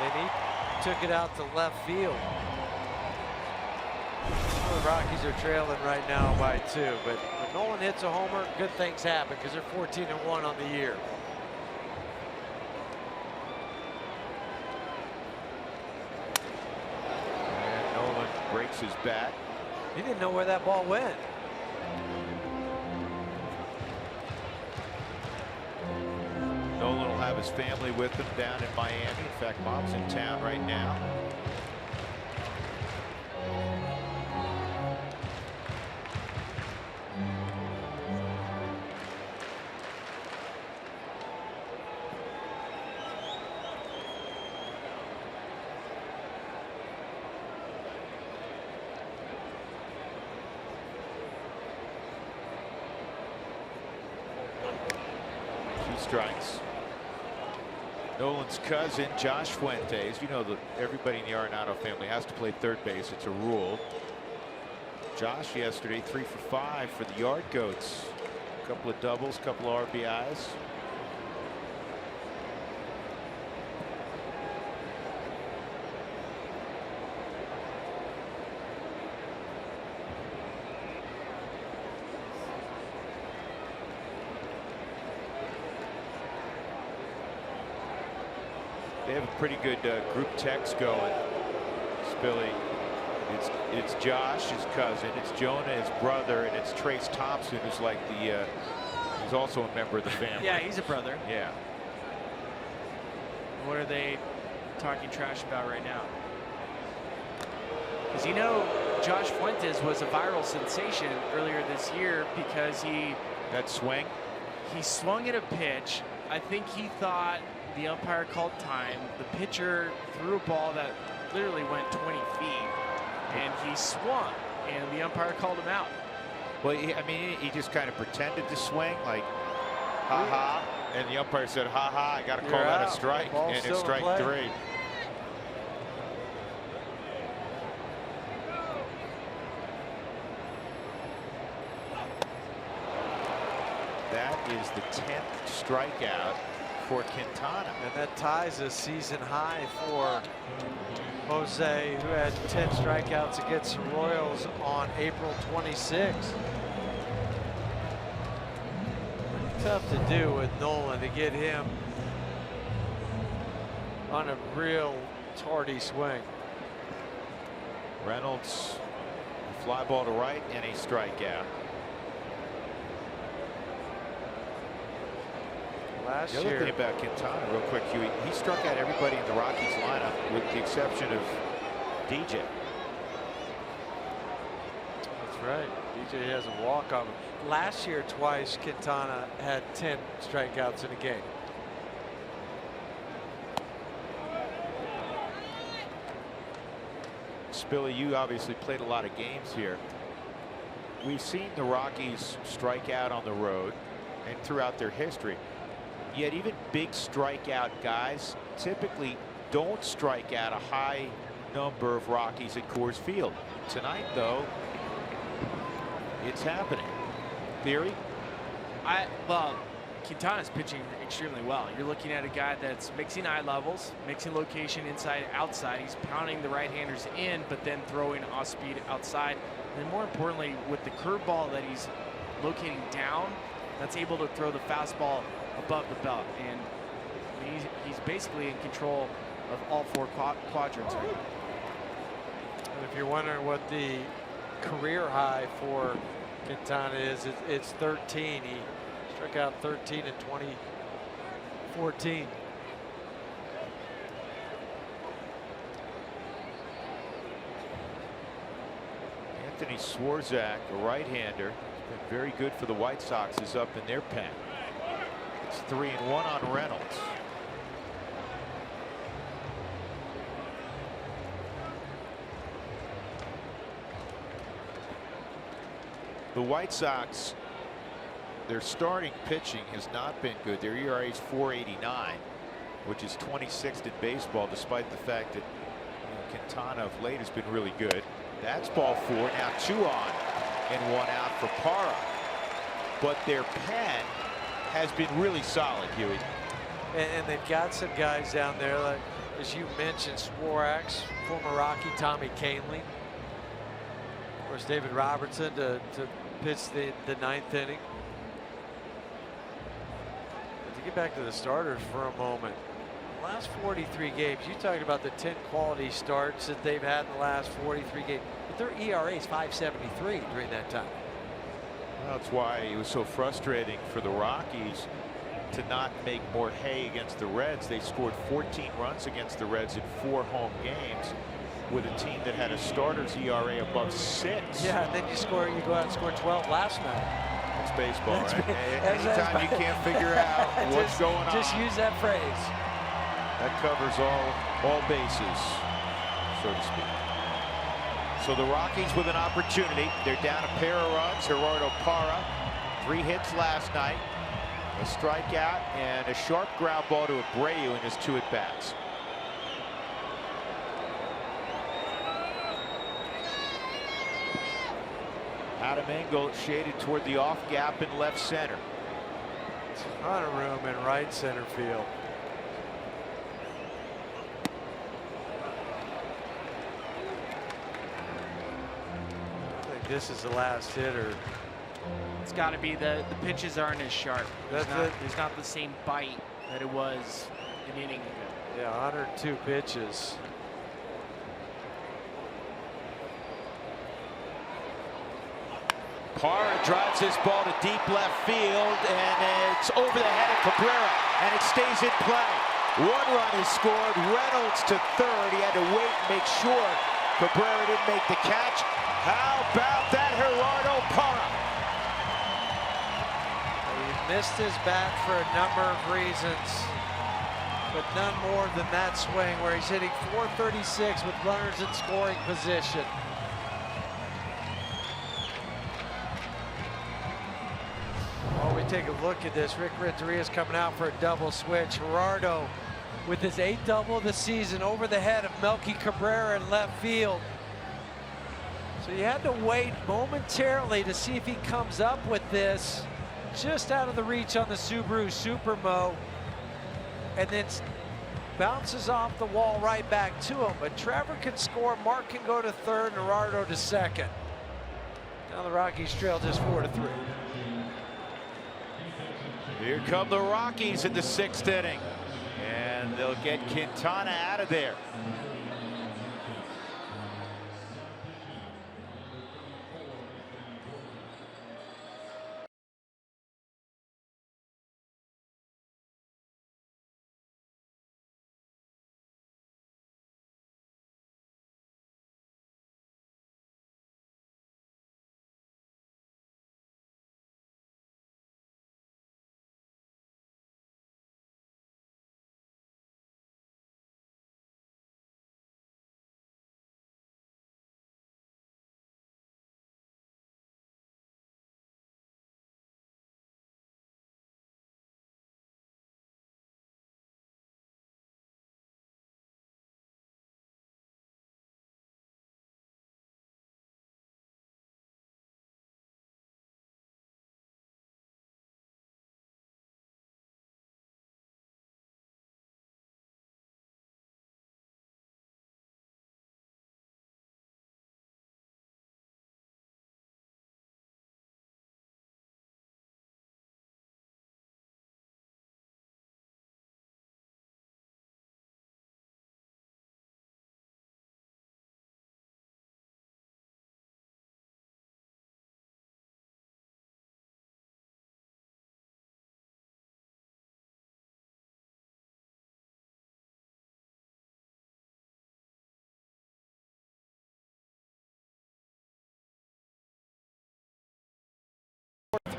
And he took it out to left field. Well, the Rockies are trailing right now by 2, but when Nolan hits a homer, good things happen because they're 14-1 on the year.
And Nolan breaks his bat.
He didn't know where that ball went.
Nolan will have his family with him down in Miami. In fact, Mom's in town right now. Strikes. Nolan's cousin, Josh Fuentes. You know that everybody in the Arenado family has to play third base. It's a rule. Josh yesterday 3 for 5 for the Yard Goats. A couple of doubles, a couple of RBIs. They have a pretty good group text going. Spilly. It's Josh, his cousin. It's Jonah, his brother, and it's Trace Thompson, who's like the. He's also a member of the family.
Yeah, he's a brother.
Yeah.
What are they talking trash about right now? Because you know, Josh Fuentes was a viral sensation earlier this year because
that swing.
He swung at a pitch. I think he thought the umpire called time. The pitcher threw a ball that literally went 20 feet, and he swung, and the umpire called him out.
Well, I mean, he just kind of pretended to swing, like, ha-ha, and the umpire said, ha-ha, I got to call that a strike, and it's strike 3. That is the 10th strikeout for Quintana.
And that ties a season high for Jose, who had 10 strikeouts against the Royals on April 26th. Tough to do with Nolan to get him on a real tardy swing.
Reynolds, a fly ball to right and a strikeout.
Last
The other
year,
thing about Quintana, real quick, Huey, he struck out everybody in the Rockies lineup with the exception of DJ.
that's right. DJ has a walk on him. Last year, twice, Quintana had 10 strikeouts in a game.
Spilly, you obviously played a lot of games here. we've seen the Rockies strike out on the road and throughout their history. Yet even big strikeout guys typically don't strike out a high number of Rockies at Coors Field. Tonight, though, it's happening. Theory?
Well, Quintana's pitching extremely well. You're looking at a guy that's mixing eye levels, mixing location inside, outside. He's pounding the right-handers in, but then throwing off speed outside. And more importantly, with the curveball that he's locating down, that's able to throw the fastball above the belt. And he's basically in control of all four quadrants right now.
And if you're wondering what the career high for Quintana is, it's 13. He struck out 13 in 2014.
Anthony Swarzak, a right-hander, been very good for the White Sox, is up in their pen. It's 3-1 on Reynolds. The White Sox, their starting pitching has not been good. Their ERA is .489, which is 26th in baseball, despite the fact that Quintana of late has been really good. That's ball 4. Now 2 on and 1 out for Parra. But their pen has been really solid, Huey.
And they've got some guys down there, like, as you mentioned, Swarak, former Rocky, Tommy Kahnle. Of course, David Robertson to pitch the 9th inning. But to get back to the starters for a moment, the last 43 games, you talked about the 10 quality starts that they've had in the last 43 games, but their ERA is .573 during that time.
Well, that's why it was so frustrating for the Rockies to not make more hay against the Reds. They scored 14 runs against the Reds in 4 home games with a team that had a starter's ERA above 6.
Yeah, and then you go out and score 12 last night.
That's baseball,
That's
right?
Anytime
you can't figure out what's going on.
Just use that phrase.
That covers all bases, so to speak. So the Rockies with an opportunity. They're down a pair of runs. Gerardo Parra, 3 hits last night, a strikeout, and a sharp ground ball to Abreu in his 2 at-bats. Adam Engel shaded toward the off gap in left center.
Ton of room in right center field. I think this is the last hitter.
It's got to be the pitches aren't as sharp. There's not the same bite that it was an inning ago.
Yeah, 102 pitches.
Parra drives this ball to deep left field, and it's over the head of Cabrera, and it stays in play. 1 run is scored. Reynolds to third. He had to wait and make sure Cabrera didn't make the catch. How about that, Gerardo Parra?
He missed his bat for a number of reasons, but none more than that swing where he's hitting .436 with runners in scoring position. While we take a look at this, Rick Renteria's coming out for a double switch. Gerardo with his 8th double of the season over the head of Melky Cabrera in left field. So you had to wait momentarily to see if he comes up with this. Just out of the reach on the Subaru Supermo, and then bounces off the wall right back to him. But Trevor can score, Mark can go to third, and Gerardo to second. Now the Rockies trail just 4-3.
Here come the Rockies in the 6th inning, and they'll get Quintana out of there.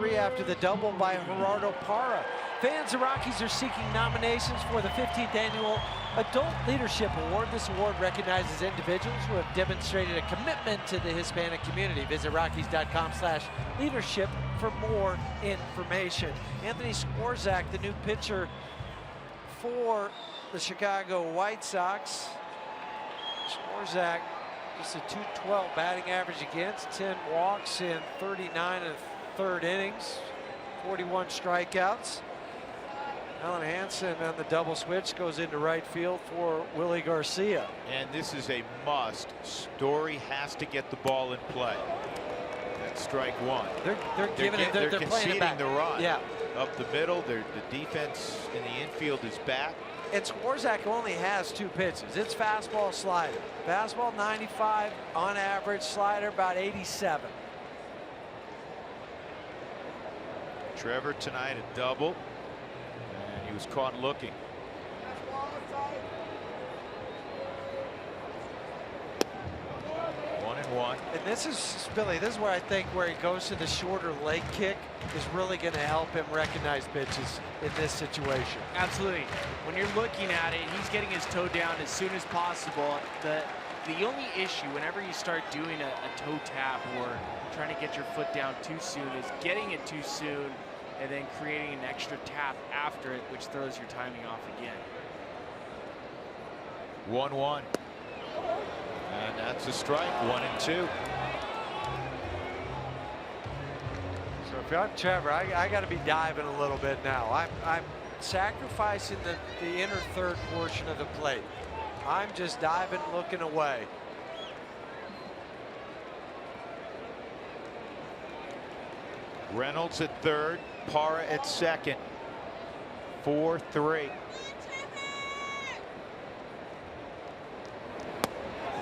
3 after the double by Gerardo Parra. Fans, the Rockies are seeking nominations for the 15th Annual Adult Leadership Award. This award recognizes individuals who have demonstrated a commitment to the Hispanic community. Visit Rockies.com/leadership for more information. Anthony Swarzak, the new pitcher for the Chicago White Sox. Swarzak, just a .212 batting average against, 10 walks in 39 1/3 innings, 41 strikeouts. Alan Hansen on the double switch goes into right field for Willie Garcia.
And this is a must. Story has to get the ball in play. That's strike one.
They're giving it. They're
conceding
playing it back.
the run.
Yeah.
Up the middle. The defense in the infield is back.
And Swarzak only has 2 pitches. It's fastball, slider. Fastball 95 on average. Slider about 87.
Trevor tonight a double. And he was caught looking. 1-1.
And this is, Billy, this is where I think where he goes to the shorter leg kick is really going to help him recognize pitches in this situation.
Absolutely. When you're looking at it, he's getting his toe down as soon as possible. The only issue whenever you start doing a toe tap or trying to get your foot down too soon is getting it too soon and then creating an extra tap after it, which throws your timing off again.
1-1. And that's a strike. 1-2.
So if I'm Trevor, I got to be diving a little bit now. I'm sacrificing the inner third portion of the plate. I'm just diving, looking away.
Reynolds at third, Parra at second. 4-3.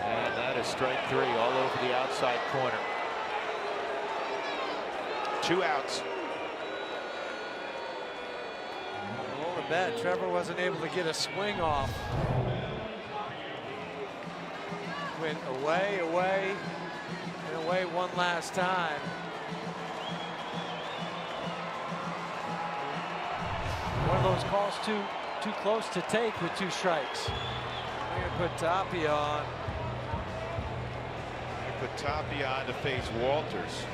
And that is strike 3 all over the outside corner. 2 outs.
Roll the bet. Trevor wasn't able to get a swing off. Went away, away, and away one last time. One of those calls too close to take with 2 strikes. They're going to put Tapia on.
They put Tapia on to face Walters.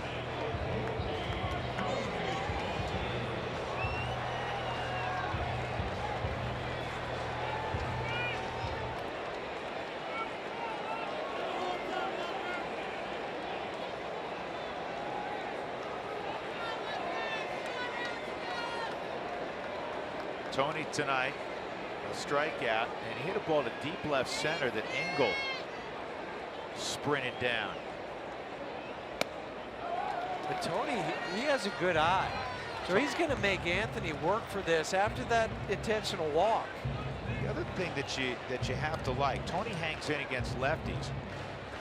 Tony tonight, a strikeout, and he hit a ball to deep left center that Engel sprinted down.
But Tony, he has a good eye. So he's going to make Anthony work for this after that intentional walk.
The other thing that you have to like, Tony hangs in against lefties.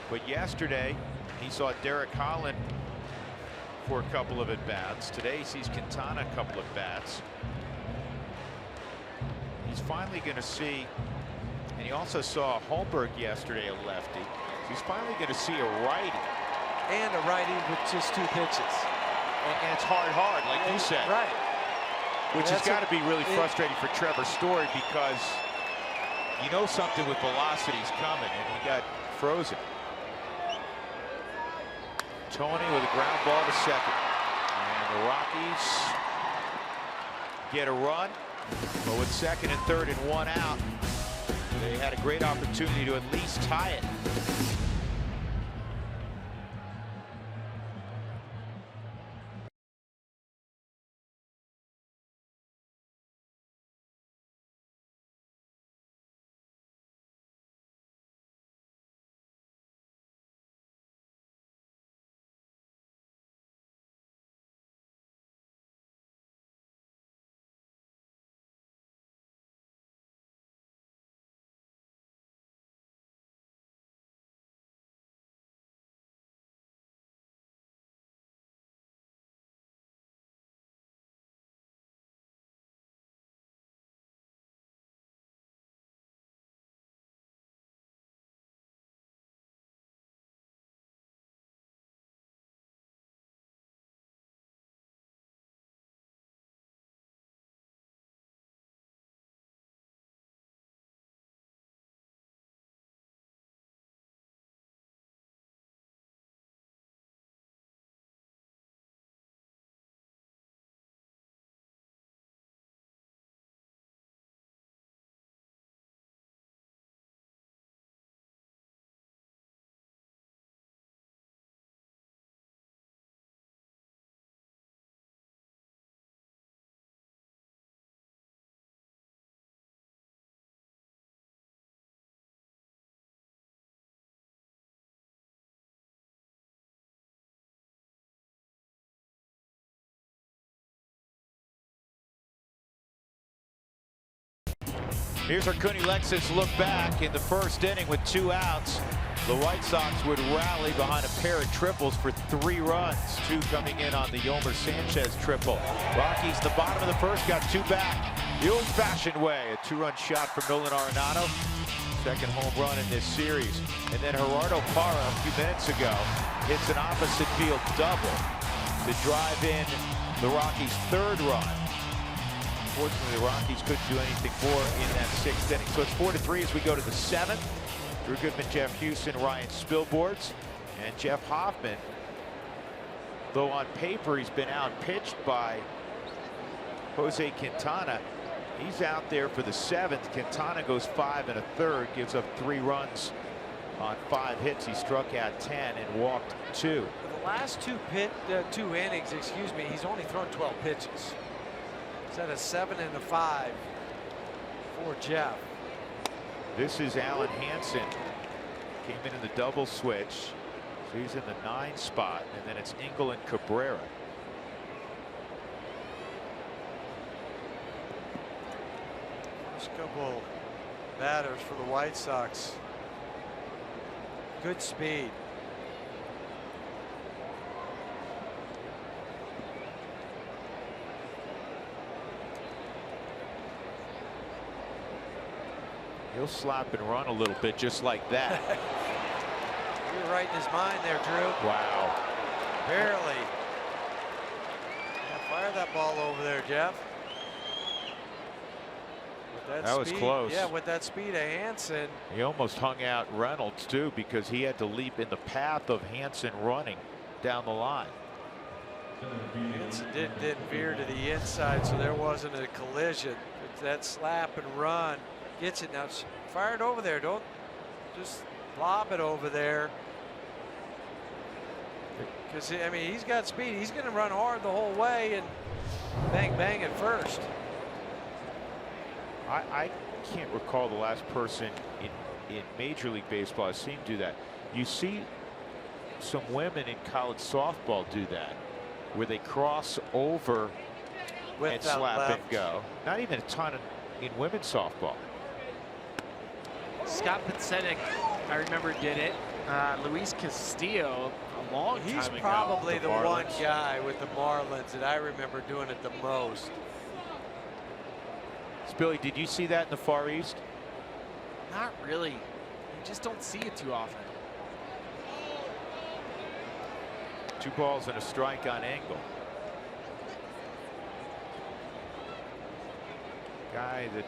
But yesterday, he saw Derek Holland for a couple of at-bats. Today, he sees Quintana a couple of bats. He's finally going to see, and he also saw Holmberg yesterday, a lefty. So he's finally going to see a righty.
And a righty with just 2 pitches.
And it's hard, like you said.
Right.
Which has got to be really frustrating for Trevor Story, because you know something with velocity is coming, and he got frozen. Tony with a ground ball to second. And the Rockies get a run. But with second and third and 1 out, they had a great opportunity to at least tie it. Here's Arcuni Lexus look back in the first inning with 2 outs. The White Sox would rally behind a pair of triples for 3 runs, 2 coming in on the Yomer Sanchez triple. Rockies, the bottom of the first, got 2 back the old-fashioned way. A 2-run shot from Nolan Arenado, second home run in this series. And then Gerardo Parra a few minutes ago hits an opposite field double to drive in the Rockies' 3rd run. Unfortunately, the Rockies couldn't do anything more in that 6th inning. So it's 4-3 as we go to the 7th. Drew Goodman, Jeff Houston, Ryan Spilbords, and Jeff Hoffman. Though on paper he's been outpitched by Jose Quintana, he's out there for the 7th. Quintana goes 5 1/3, gives up 3 runs on 5 hits. He struck out 10 and walked 2.
The last 2 innings, excuse me, he's only thrown 12 pitches. He's at a 7 and a 5 for Jeff.
This is Alan Hansen. Came in the double switch. So he's in the 9 spot, and then it's Engel and Cabrera.
First couple batters for the White Sox. Good speed.
He'll slap and run a little bit just like that.
You're right in his mind there, Drew.
Wow.
Barely. Yeah, fire that ball over there, Jeff. With
That was
speed,
close.
Yeah, with that speed of Hansen.
He almost hung out Reynolds too, because he had to leap in the path of Hansen running down the line.
Hansen did veer to the inside, so there wasn't a collision. It's that slap and run. Gets it now. Fire it over there. Don't just lob it over there. Because, I mean, he's got speed. He's going to run hard the whole way and bang, bang at first.
I can't recall the last person in Major League Baseball I've seen do that. You see some women in college softball do that, where they cross over
With
and
that
slap
left.
and go. Not even a ton in women's softball.
Scott Pacetic, I remember, did it. Luis Castillo, a long time
He's
ago.
probably the one
Marlins.
guy with the Marlins that I remember doing it the most.
Billy, did you see that in the Far East?
Not really. You just don't see it too often.
2 balls and a strike on Engel. Guy that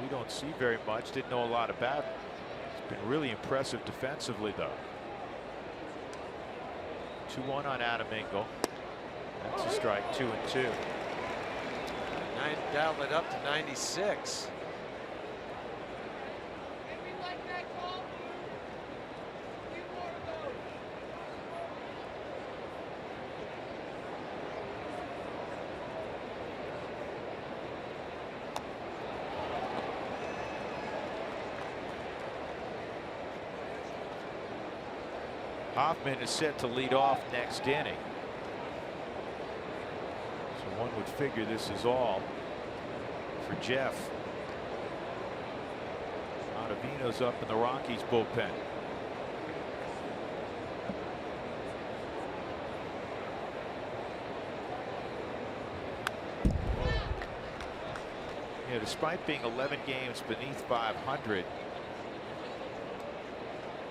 we don't see very much, didn't know a lot about. He's been really impressive defensively, though. 2-1 on Adam Engel. That's a strike, 2-2.
Dialed it up to 96.
Hoffman is set to lead off next inning. So one would figure this is all for Jeff. Ottavino's up in the Rockies bullpen. Yeah, despite being 11 games beneath 500,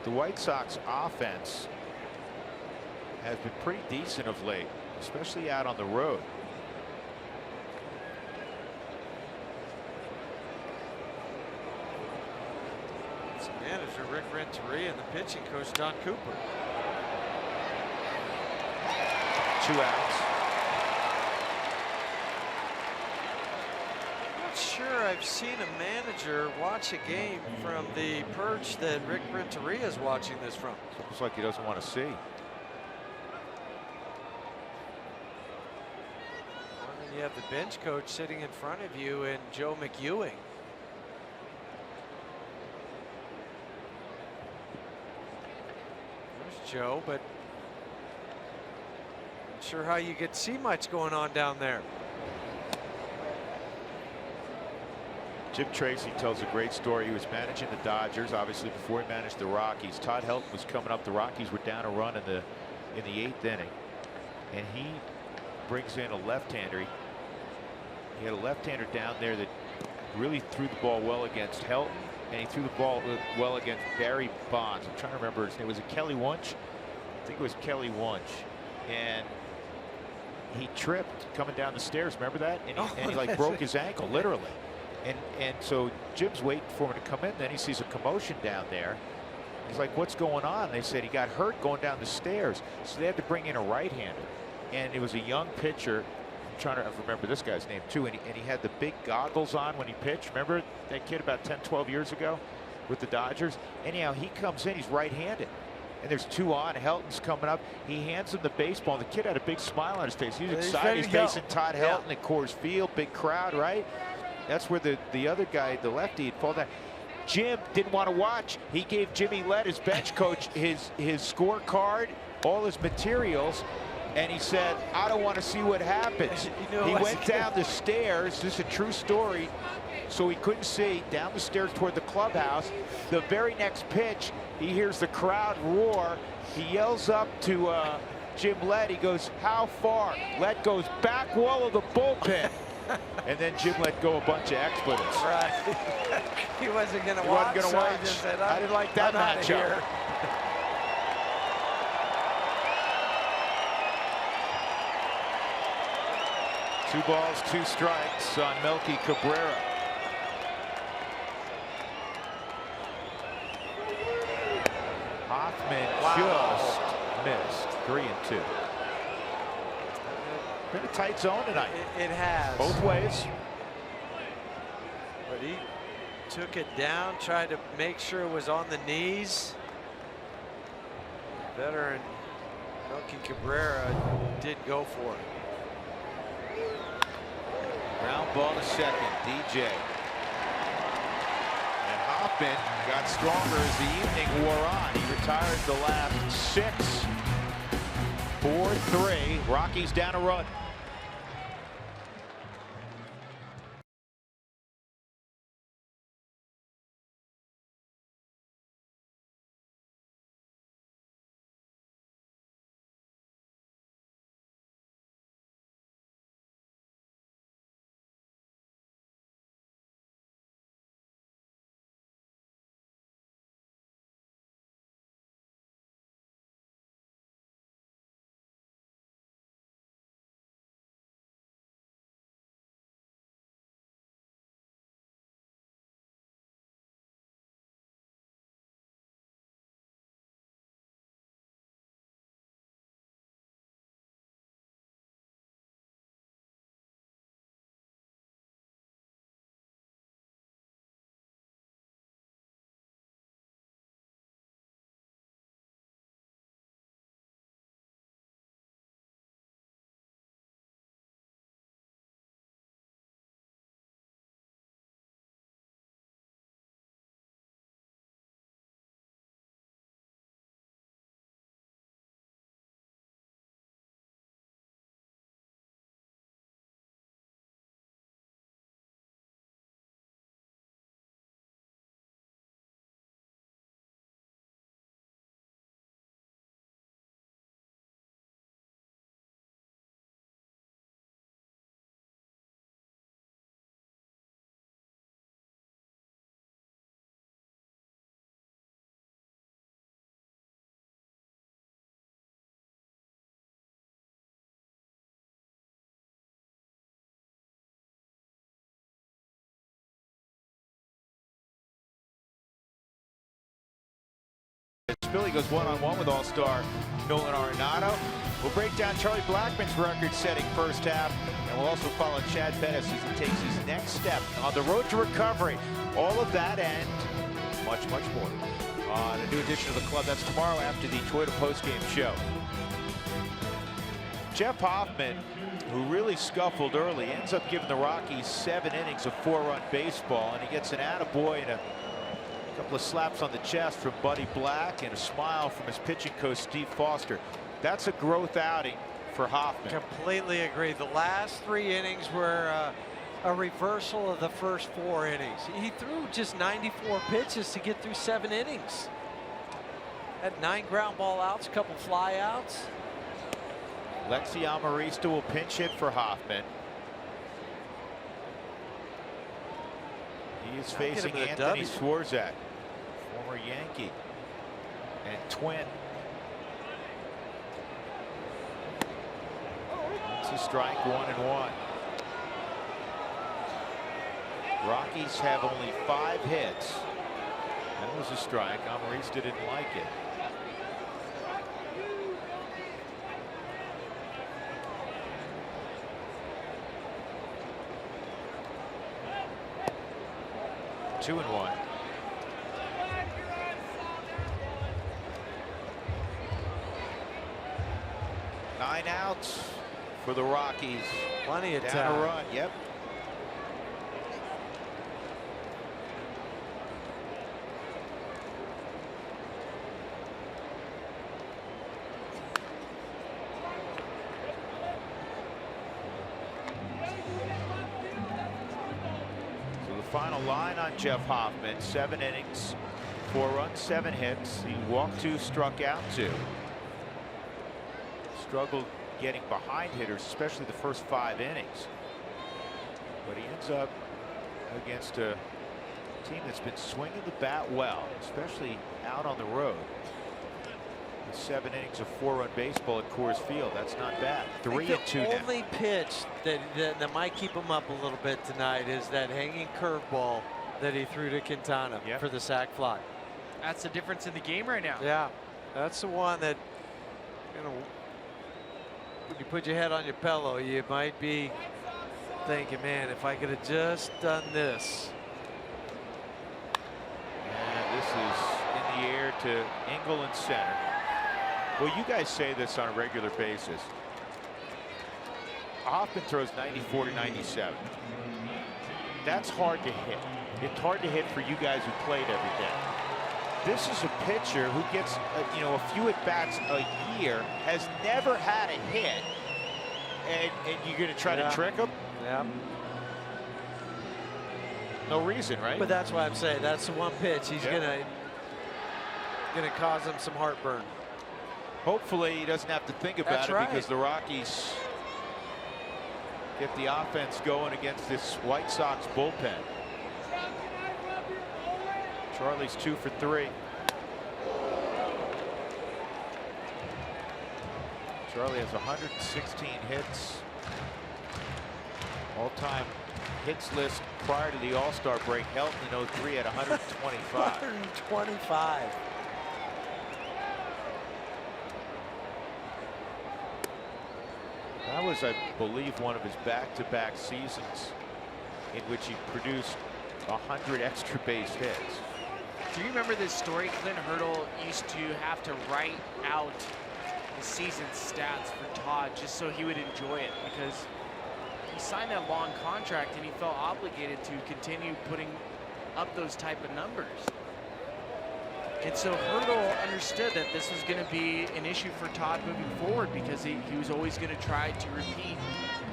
the White Sox offense has been pretty decent of late, especially out on the road.
It's manager Rick Renteria and the pitching coach Don Cooper.
2 outs.
I'm not sure I've seen a manager watch a game from the perch that Rick Renteria is watching this from.
Looks like he doesn't want to see.
You have the bench coach sitting in front of you and Joe McEwing. There's Joe, but not sure how you get to see much going on down there.
Jim Tracy tells a great story. He was managing the Dodgers, obviously, before he managed the Rockies. Todd Helton was coming up. The Rockies were down a run in the 8th inning, and he brings in a left-hander. He had a left-hander down there that really threw the ball well against Helton, and he threw the ball well against Barry Bonds. I'm trying to remember his name. Was it Kelly Wunsch? I think it was Kelly Wunsch. And he tripped coming down the stairs. Remember that? And he like broke his ankle, literally. And so Jim's waiting for him to come in. Then he sees a commotion down there. He's like, what's going on? They said he got hurt going down the stairs. So they had to bring in a right-hander. And it was a young pitcher. I'm trying to remember this guy's name too. And he had the big goggles on when he pitched. Remember that kid about 10, 12 years ago with the Dodgers? Anyhow, he comes in. He's right-handed. And there's 2 on. Helton's coming up. He hands him the baseball. The kid had a big smile on his face. He was excited. He's facing Todd Helton at Coors Field. Big crowd, right? That's where the other guy, the lefty, had fallen down. Jim didn't want to watch. He gave Jimmy Lett, his bench coach, his scorecard, all his materials, and he said, I don't want to see what happens. He went down the stairs. This is a true story. So he couldn't see down the stairs toward the clubhouse. The very next pitch, he hears the crowd roar. He yells up to Jim Lett. He goes, how far? Lett goes, back wall of the bullpen. And then Jim let go a bunch of expletives.
Right. He wasn't going to watch.
He said, I didn't like that matchup. 2 balls, 2 strikes on Melky Cabrera. Hoffman just missed. 3-2. Been a tight zone tonight.
It has.
Both ways.
But he took it down, tried to make sure it was on the knees. Veteran Melky Cabrera did go for it.
Ground ball to second, DJ. And Hoffman got stronger as the evening wore on. He retired the last 6. 4-3. Rockies down a run. Philly goes one-on-one with All-Star Nolan Arenado. We'll break down Charlie Blackmon's record-setting first half, and we'll also follow Chad Pettis as he takes his next step on the road to recovery. All of that and much, much more on a new edition of the club. That's tomorrow after the Toyota postgame show. Jeff Hoffman, who really scuffled early, ends up giving the Rockies 7 innings of 4-run baseball, and he gets an attaboy and a couple of slaps on the chest from Buddy Black and a smile from his pitching coach Steve Foster. That's a growth outing for Hoffman.
Completely agree. The last 3 innings were a reversal of the first 4 innings. He threw just 94 pitches to get through 7 innings. Had 9 ground ball outs, a couple fly outs.
Lexi Amarista will pinch hit for Hoffman. He is facing Anthony Swarzak, former Yankee and Twin. It's a strike, 1-1. Rockies have only 5 hits. That was a strike. Amarista didn't like it. Two and 1. Nine outs for the Rockies.
Plenty of
Down
time.
a run. Yep. Final line on Jeff Hoffman: 7 innings, 4 runs, 7 hits. He walked 2, struck out 2. Struggled getting behind hitters, especially the first 5 innings. But he ends up against a team that's been swinging the bat well, especially out on the road. With 7 innings of 4-run baseball at Coors Field, that's not bad. 3 and 2 now.
The only pitch that might keep him up a little bit tonight is that hanging curveball that he threw to Quintana for the sac fly.
That's the difference in the game right now.
Yeah, that's the one that, you know, when you put your head on your pillow, you might be thinking, man, if I could have just done this.
And this is in the air to Engel in center. Well, you guys say this on a regular basis. Hoffman throws 94 to 97. That's hard to hit. It's hard to hit for you guys who played every day. This is a pitcher who gets a few at bats a year, has never had a hit, and you're going to try to trick him?
Yeah.
No reason, right?
But that's why I'm saying that's the one pitch he's gonna cause him some heartburn.
Hopefully he doesn't have to think about it because the Rockies get the offense going against this White Sox bullpen. Charlie's 2 for 3. Charlie has 116 hits. All-time hits list prior to the All-Star break. Helton in 03 at 125.
125.
That was, I believe, one of his back-to-back seasons in which he produced 100 extra base hits.
Do you remember this story? Clint Hurdle used to have to write out the season stats for Todd just so he would enjoy it, because he signed that long contract and he felt obligated to continue putting up those type of numbers. And so Hurdle understood that this was going to be an issue for Todd moving forward, because he was always going to try to repeat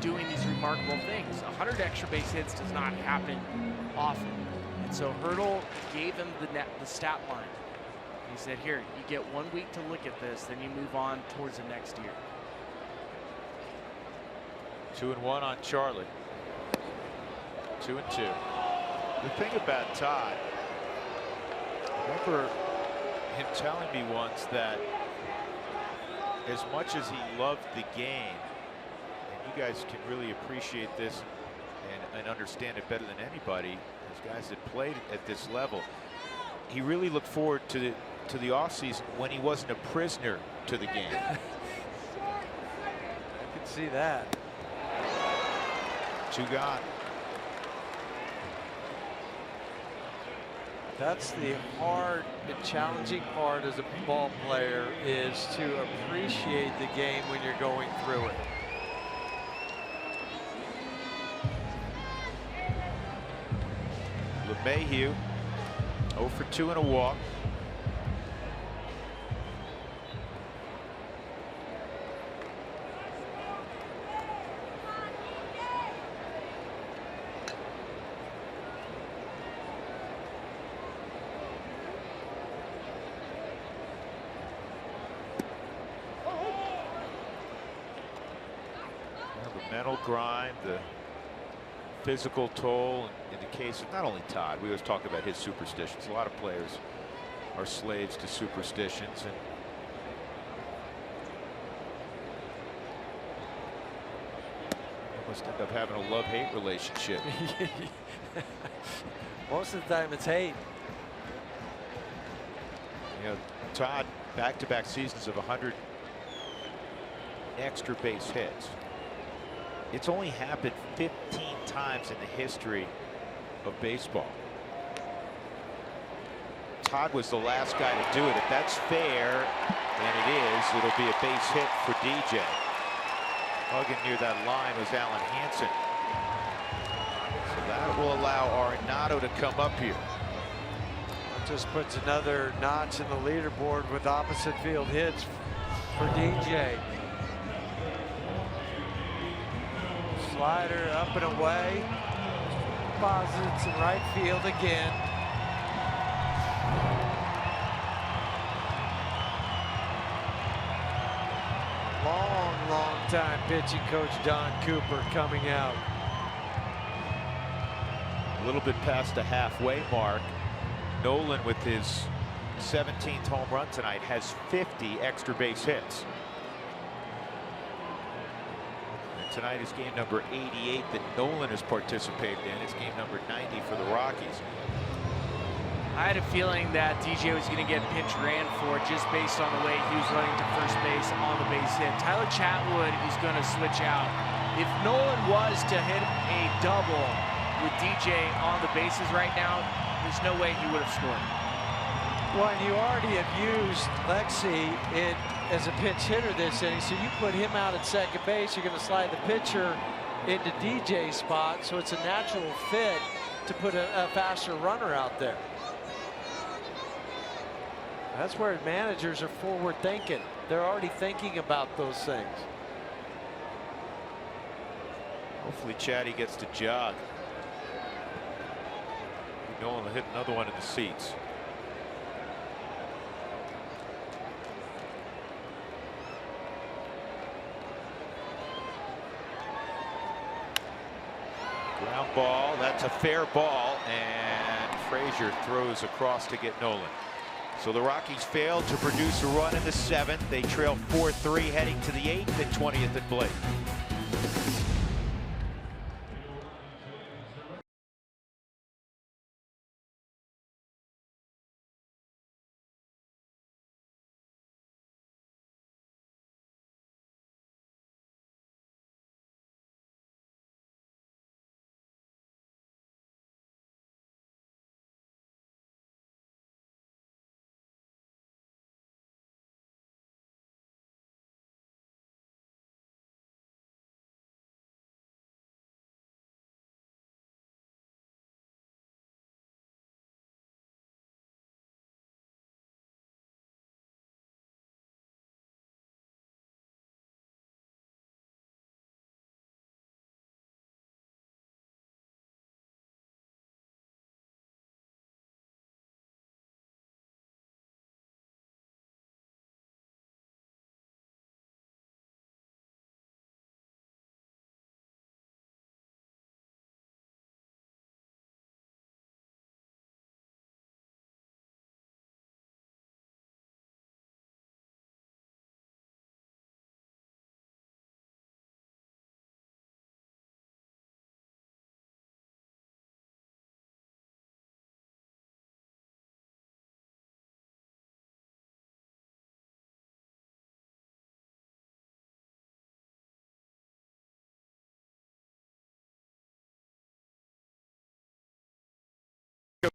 doing these remarkable things. 100 extra base hits does not happen often. And so Hurdle gave him the stat line. He said, here, you get 1 week to look at this, then you move on towards the next year.
2 and 1 on Charlie. 2 and 2. The thing about Todd, I remember him telling me once that as much as he loved the game, and you guys can really appreciate this and understand it better than anybody, as guys that played at this level, he really looked forward to the offseason when he wasn't a prisoner to the game.
I can see that.
2 gone.
That's the hard and challenging part as a ball player, is to appreciate the game when you're going through it.
LeMahieu 0 for 2 and a walk. mental grind, the physical toll in the case of not only Todd. We always talk about his superstitions. A lot of players are slaves to superstitions, and must end up having a love-hate relationship.
Most of the time it's hate.
You know, Todd, back-to-back seasons of 100 extra base hits. It's only happened 15 times in the history of baseball. Todd was the last guy to do it. If that's fair, and it is, it'll be a base hit for DJ. Hugging near that line was Alan Hansen. So that will allow Arenado to come up here.
Just puts another notch in the leaderboard with opposite field hits for DJ. Slider up and away. Posits in right field again. Long time pitching coach Don Cooper coming out.
A little bit past the halfway mark. Nolan, with his 17th home run tonight, has 50 extra base hits. And tonight is game number 88 that Nolan has participated in. It's game number 90 for the Rockies.
I had a feeling that DJ was going to get pinch ran for just based on the way he was running to first base on the base hit. Tyler Chatwood is going to switch out. If Nolan was to hit a double with DJ on the bases right now, there's no way he would have scored.
Well, and you already have used Lexi as a pinch hitter this inning, so you put him out at second base, you're going to slide the pitcher into DJ's spot, so it's a natural fit to put a faster runner out there. That's where managers are forward thinking. They're already thinking about those things.
Hopefully Chatty gets to jog. Nolan will hit another one in the seats. Ground ball. That's a fair ball, and Frazier throws across to get Nolan. So the Rockies failed to produce a run in the 7th. They trail 4-3 heading to the 8th and 20th at Blake.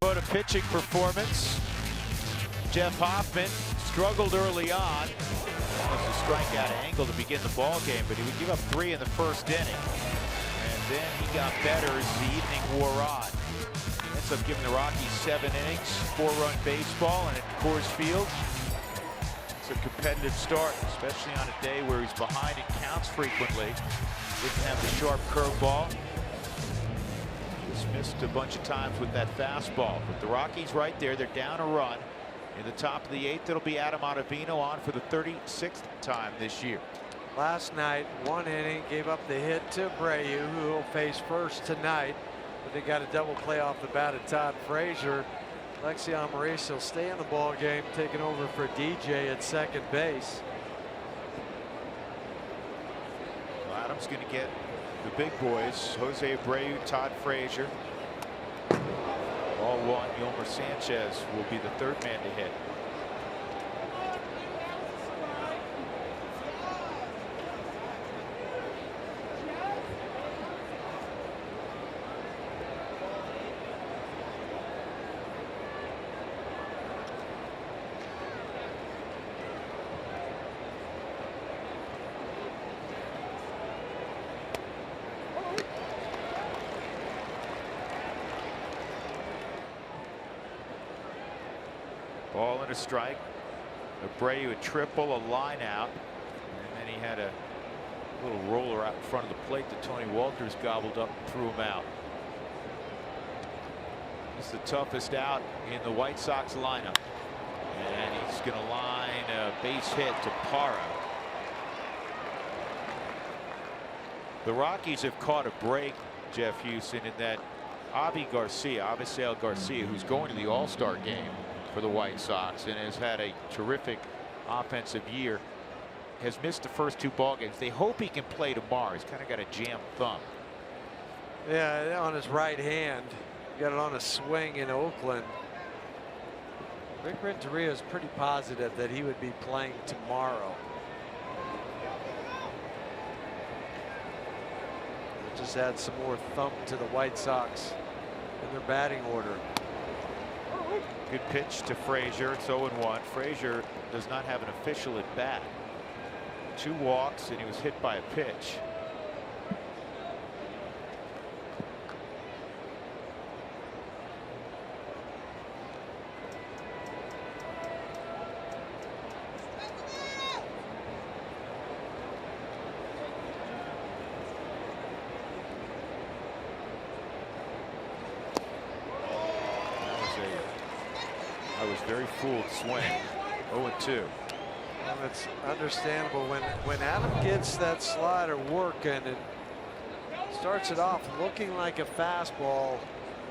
About a pitching performance. Jeff Hoffman struggled early on. Almost a strikeout angle to begin the ball game, but he would give up 3 in the first inning. And then he got better as the evening wore on. Ends up giving the Rockies 7 innings, 4-run baseball, and at Coors Field, it's a competitive start, especially on a day where he's behind in counts frequently. Didn't have the sharp curveball. Missed a bunch of times with that fastball, but the Rockies right there, they're down a run in the top of the 8th. It'll be Adam Ottavino on for the 36th time this year.
last night, 1 inning, gave up the hit to Abreu, who will face first tonight. But they got a double play off the bat of Todd Frazier. Lexion Maurice will stay in the ball game, taking over for DJ at second base.
Well, Adams going to get the big boys, Jose Abreu, Todd Frazier. Ball one, Yolmer Sanchez will be the third man to hit. Ball and a strike. Abreu a triple, a line out, and then he had a little roller out in front of the plate that Tony Walters gobbled up and threw him out. It's the toughest out in the White Sox lineup, and he's going to line a base hit to Parra. The Rockies have caught a break, Jeff Houston, in that Avisail Garcia, who's going to the All-Star game for the White Sox and has had a terrific offensive year, has missed the first 2 ball games. They hope he can play tomorrow. He's kind of got a jammed thumb.
Yeah, on his right hand. Got it on a swing in Oakland. Rick Renteria is pretty positive that he would be playing tomorrow. Just add some more thump to the White Sox in their batting order.
Good pitch to Frazier. It's 0-1. Frazier does not have an official at bat. 2 walks, and he was hit by a pitch. I was very fooled swing. 0-2.
Well, it's understandable when Adam gets that slider working and starts it off looking like a fastball,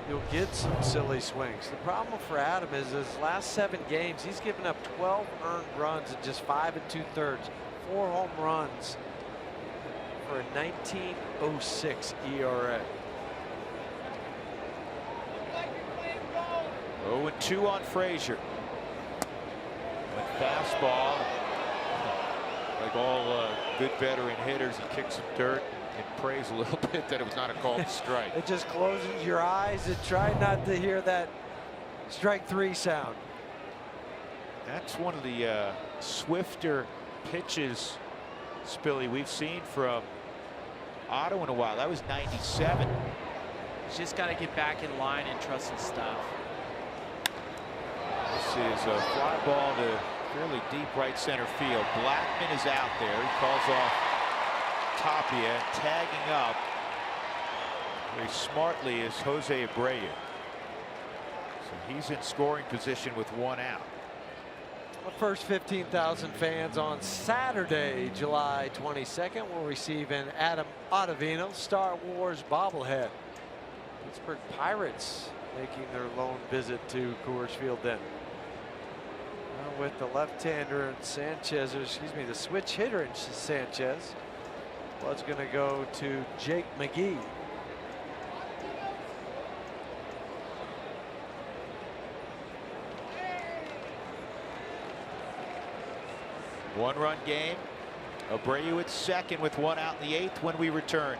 you'll get some silly swings. The problem for Adam is his last 7 games, he's given up 12 earned runs in just 5 2/3, 4 home runs for a 19.06 ERA.
0-2 on Frazier. With fastball, like all good veteran hitters, he kicks some dirt and prays a little bit that it was not a called strike.
It just closes your eyes and try not to hear that strike 3 sound.
That's one of the swifter pitches, Spilly, we've seen from Otto in a while. That was 97.
He's just got to get back in line and trust his stuff.
This is a fly ball to fairly deep right center field. Blackman is out there. He calls off Tapia. Tagging up very smartly is Jose Abreu. So he's in scoring position with 1 out.
The first 15,000 fans on Saturday, July 22nd, will receive an Adam Ottavino Star Wars bobblehead. Pittsburgh Pirates making their lone visit to Coors Field then. With the left-hander and Sanchez, or excuse me, the switch hitter in Sanchez, was going to go to Jake McGee.
One-run game. Abreu at second with 1 out in the 8th when we return.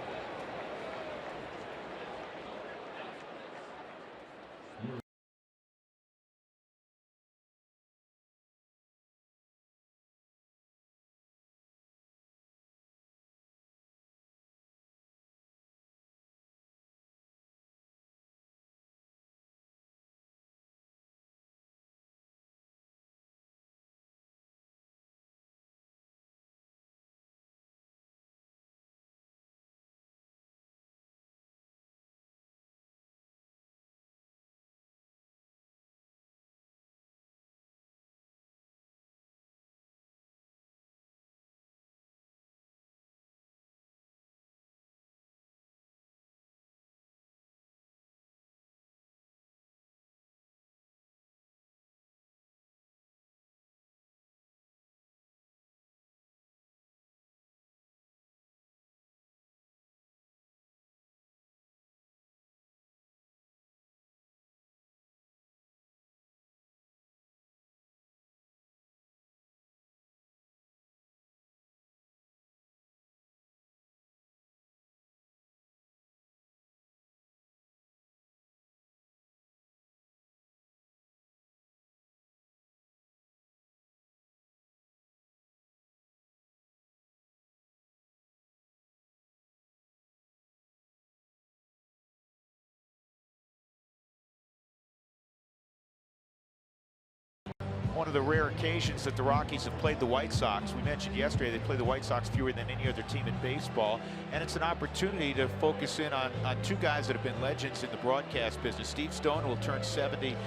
one of the rare occasions that the Rockies have played the White Sox. We mentioned yesterday they play the White Sox fewer than any other team in baseball, and it's an opportunity to focus in on two guys that have been legends in the broadcast business. Steve Stone will turn 70 in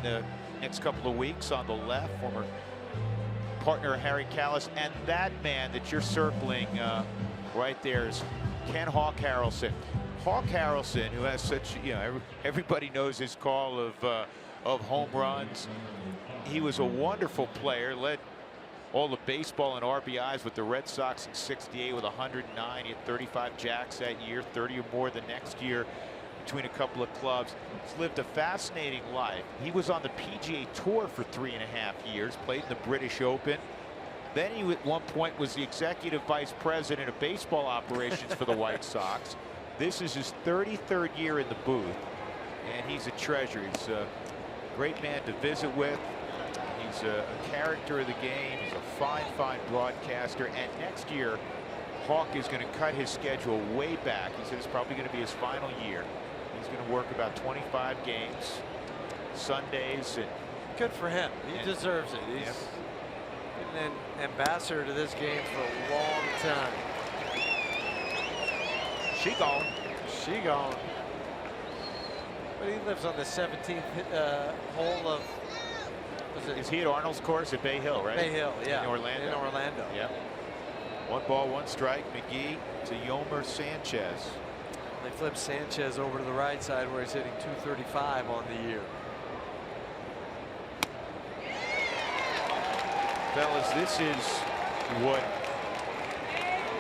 the next couple of weeks on the left, former partner Harry Callis, and that man that you're circling right there is Ken Hawk Harrelson. Hawk Harrelson, who has such, everybody knows his call of home runs. He was a wonderful player, led all the baseball and RBIs with the Red Sox in '68 with 109. He had 35 jacks that year, 30 or more the next year between a couple of clubs. He's lived a fascinating life. He was on the PGA Tour for 3.5 years, played in the British Open. Then he at one point was the executive vice president of baseball operations for the White Sox. This is his 33rd year in the booth, and he's a treasure. He's a great man to visit with. He's a character of the game. He's a fine broadcaster. And next year, Hawk is going to cut his schedule way back. He said it's probably going to be his final year. He's going to work about 25 games, Sundays. And
good for him. He deserves it. He's been an ambassador to this game for a long time.
She gone.
But he lives on the 17th hole of.
Is he at Arnold's course at Bay Hill, right?
Bay Hill, yeah.
In Orlando.
In Orlando.
Yep. 1 ball, 1 strike. McGee to Yomer Sanchez.
They flip Sanchez over to the right side where he's hitting .235 on the year.
Fellas, this is what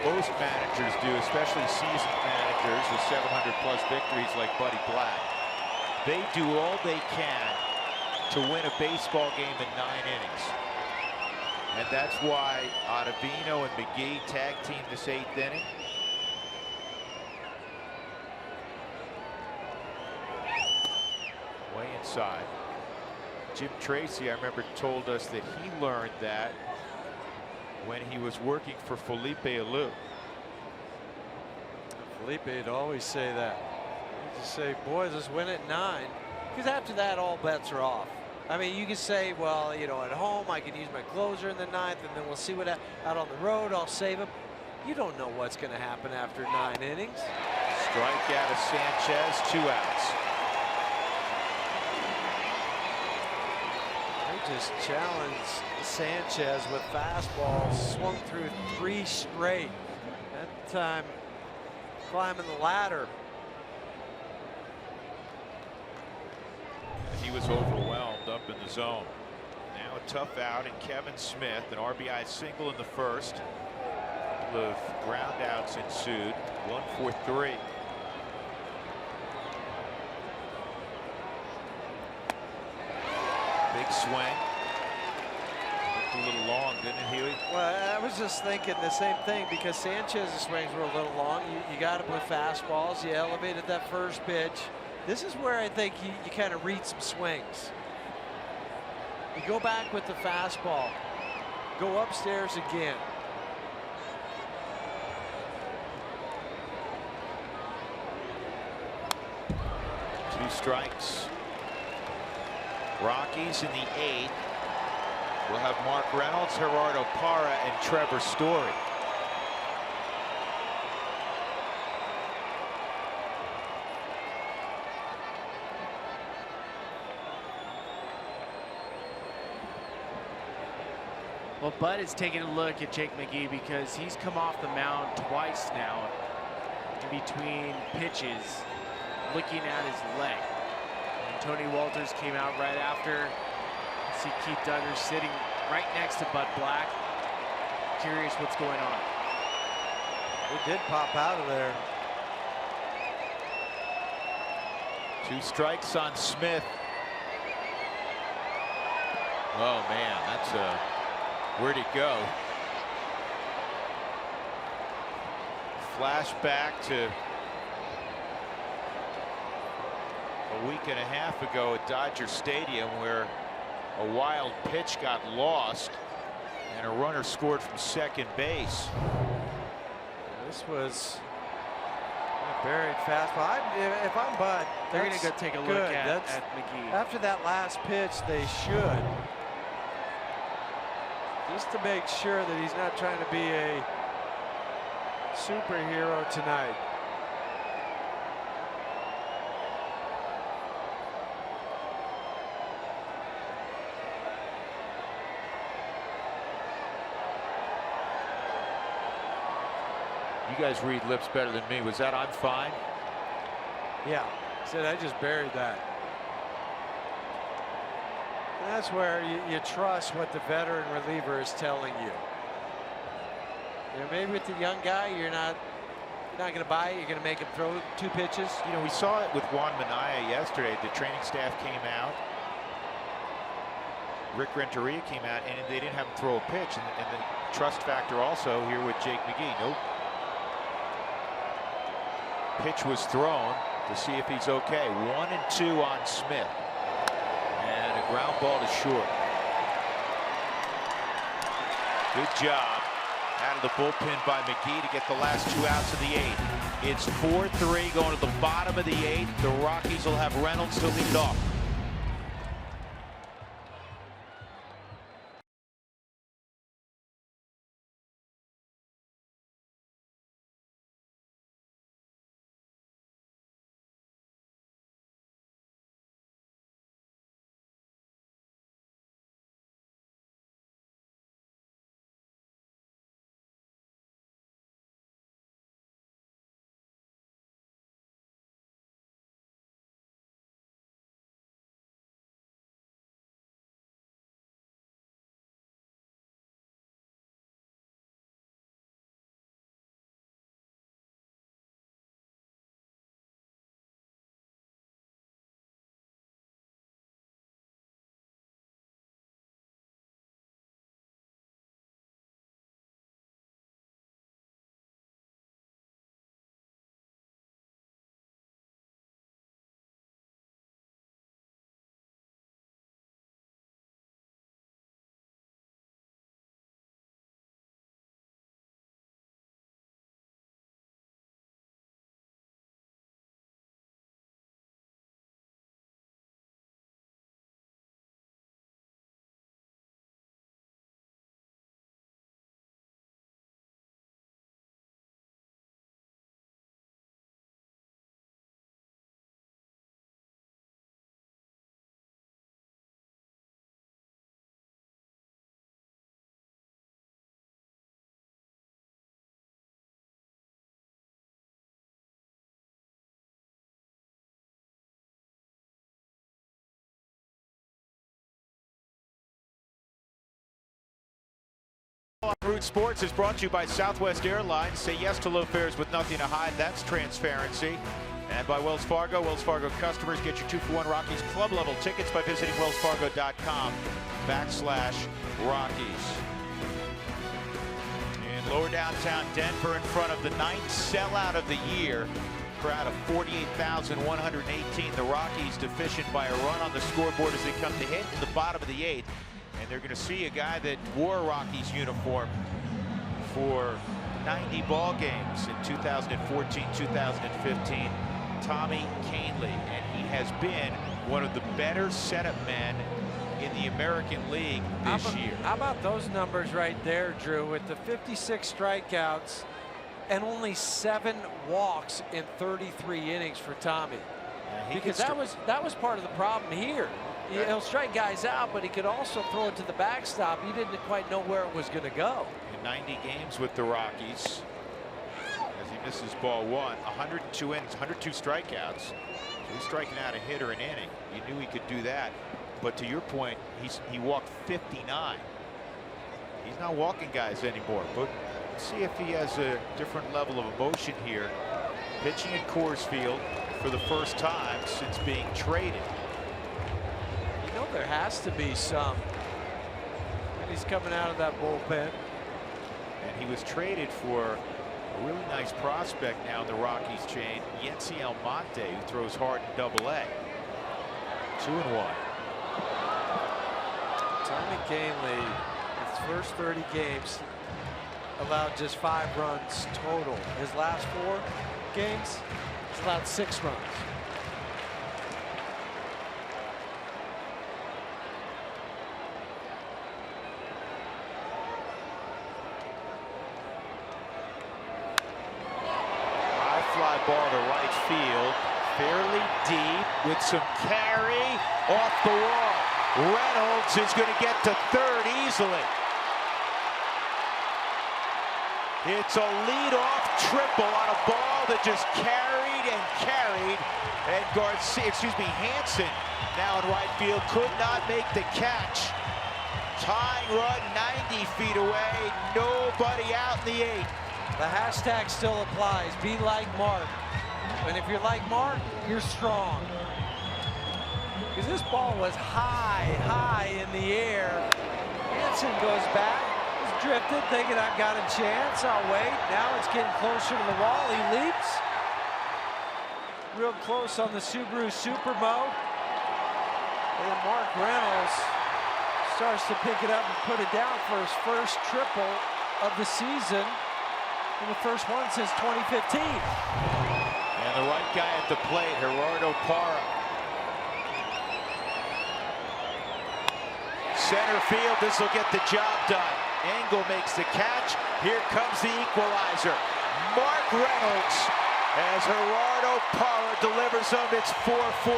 most managers do, especially seasoned managers with 700+ victories like Buddy Black. They do all they can to win a baseball game in 9 innings. And that's why Ottavino and McGee tag team this 8th inning. Way inside. Jim Tracy, I remember, told us that he learned that when he was working for Felipe Alou.
Felipe'd always say that. He'd just say, boys, let's win at 9. Because after that, all bets are off. I mean, you can say, well, at home, I can use my closer in the 9th, and then we'll see what out on the road, I'll save him. You don't know what's going to happen after 9 innings.
Strikeout of Sanchez, 2 outs.
They just challenged Sanchez with fastballs, swung through 3 straight. That time, climbing the ladder.
He was overwhelmed up in the zone. Now a tough out, and Kevin Smith, an RBI single in the first. A couple of ground outs ensued. 1 for 3. Big swing. Looked a little long, didn't it, Huey?
Well, I was just thinking the same thing, because Sanchez's swings were a little long. You got him with fastballs. You elevated that first pitch. This is where I think you kind of read some swings. You go back with the fastball. Go upstairs again.
Two strikes. Rockies in the 8th. We'll have Mark Reynolds, Gerardo Parra, and Trevor Story.
Well, Bud is taking a look at Jake McGee because he's come off the mound twice now in between pitches, looking at his leg. And Tony Walters came out right after. See Keith Duggar sitting right next to Bud Black. Curious what's going on.
He did pop out of there.
2 strikes on Smith. Oh man, that's a. Where'd it go? Flashback to a week and a half ago at Dodger Stadium, where a wild pitch got lost and a runner scored from second base.
This was a buried fastball. If I'm Bud,
they're going to go take a look at McGee.
After that last pitch, they should. Just to make sure that he's not trying to be a superhero tonight.
You guys read lips better than me. Was that "I'm fine"?
Yeah, said I just buried that. And that's where you trust what the veteran reliever is telling you. You know, maybe with the young guy, you're not going to buy it. You're going to make him throw 2 pitches.
You know, we saw it with Juan Minaya yesterday. The training staff came out. Rick Renteria came out, and they didn't have him throw a pitch. And the trust factor also here with Jake McGee. Nope. Pitch was thrown to see if he's okay. 1-2 on Smith. And a ground ball to short. Good job out of the bullpen by McGee to get the last 2 outs of the 8th. It's 4-3 going to the bottom of the 8th. The Rockies will have Reynolds to lead off. Root Sports is brought to you by Southwest Airlines. Say yes to low fares with nothing to hide. That's transparency. And by Wells Fargo. Wells Fargo customers get your 2-for-1 Rockies club level tickets by visiting wellsfargo.com/Rockies. In lower downtown Denver, in front of the 9th sellout of the year, crowd of 48,118. The Rockies deficient by a run on the scoreboard as they come to hit in the bottom of the 8th. And they're going to see a guy that wore a Rockies uniform for 90 ball games in 2014, 2015, Tommy Kahnle. And he has been one of the better setup men in the American League this year.
How about those numbers right there, Drew, with the 56 strikeouts and only 7 walks in 33 innings for Tommy. Because that was part of the problem here. He'll strike guys out, but he could also throw it to the backstop. He didn't quite know where it was going to go.
In 90 games with the Rockies, as he misses ball 1, 102 innings, 102 strikeouts. So he's striking out a hitter an inning. You knew he could do that. But to your point, he walked 59. He's not walking guys anymore. But let's see if he has a different level of emotion here. Pitching at Coors Field for the first time since being traded.
You know there has to be some. And he's coming out of that bullpen.
And he was traded for a really nice prospect now in the Rockies chain, Yency Almonte, who throws hard in Double-A. 2-1.
Tommy Kahnle, his first 30 games, allowed just 5 runs total. His last 4 games, he's allowed 6 runs.
ball to right field, fairly deep with some carry off the wall. Reynolds is going to get to third easily. It's a leadoff triple on a ball that just carried and carried. And Hansen now in right field could not make the catch. Tying run 90 feet away, nobody out in the 8th.
The hashtag still applies, be like Mark. And if you're like Mark, you're strong. Because this ball was high in the air. Hansen goes back, he's drifted, thinking I've got a chance, I'll wait. Now it's getting closer to the wall, he leaps. Real close on the Subaru Supermo. And then Mark Reynolds starts to pick it up and put it down for his first triple of the season. And the first one since 2015.
And the right guy at the plate, Gerardo Parra. Center field, this will get the job done. Engel makes the catch. Here comes the equalizer. Mark Reynolds, as Gerardo Parra delivers them, it's 4-4.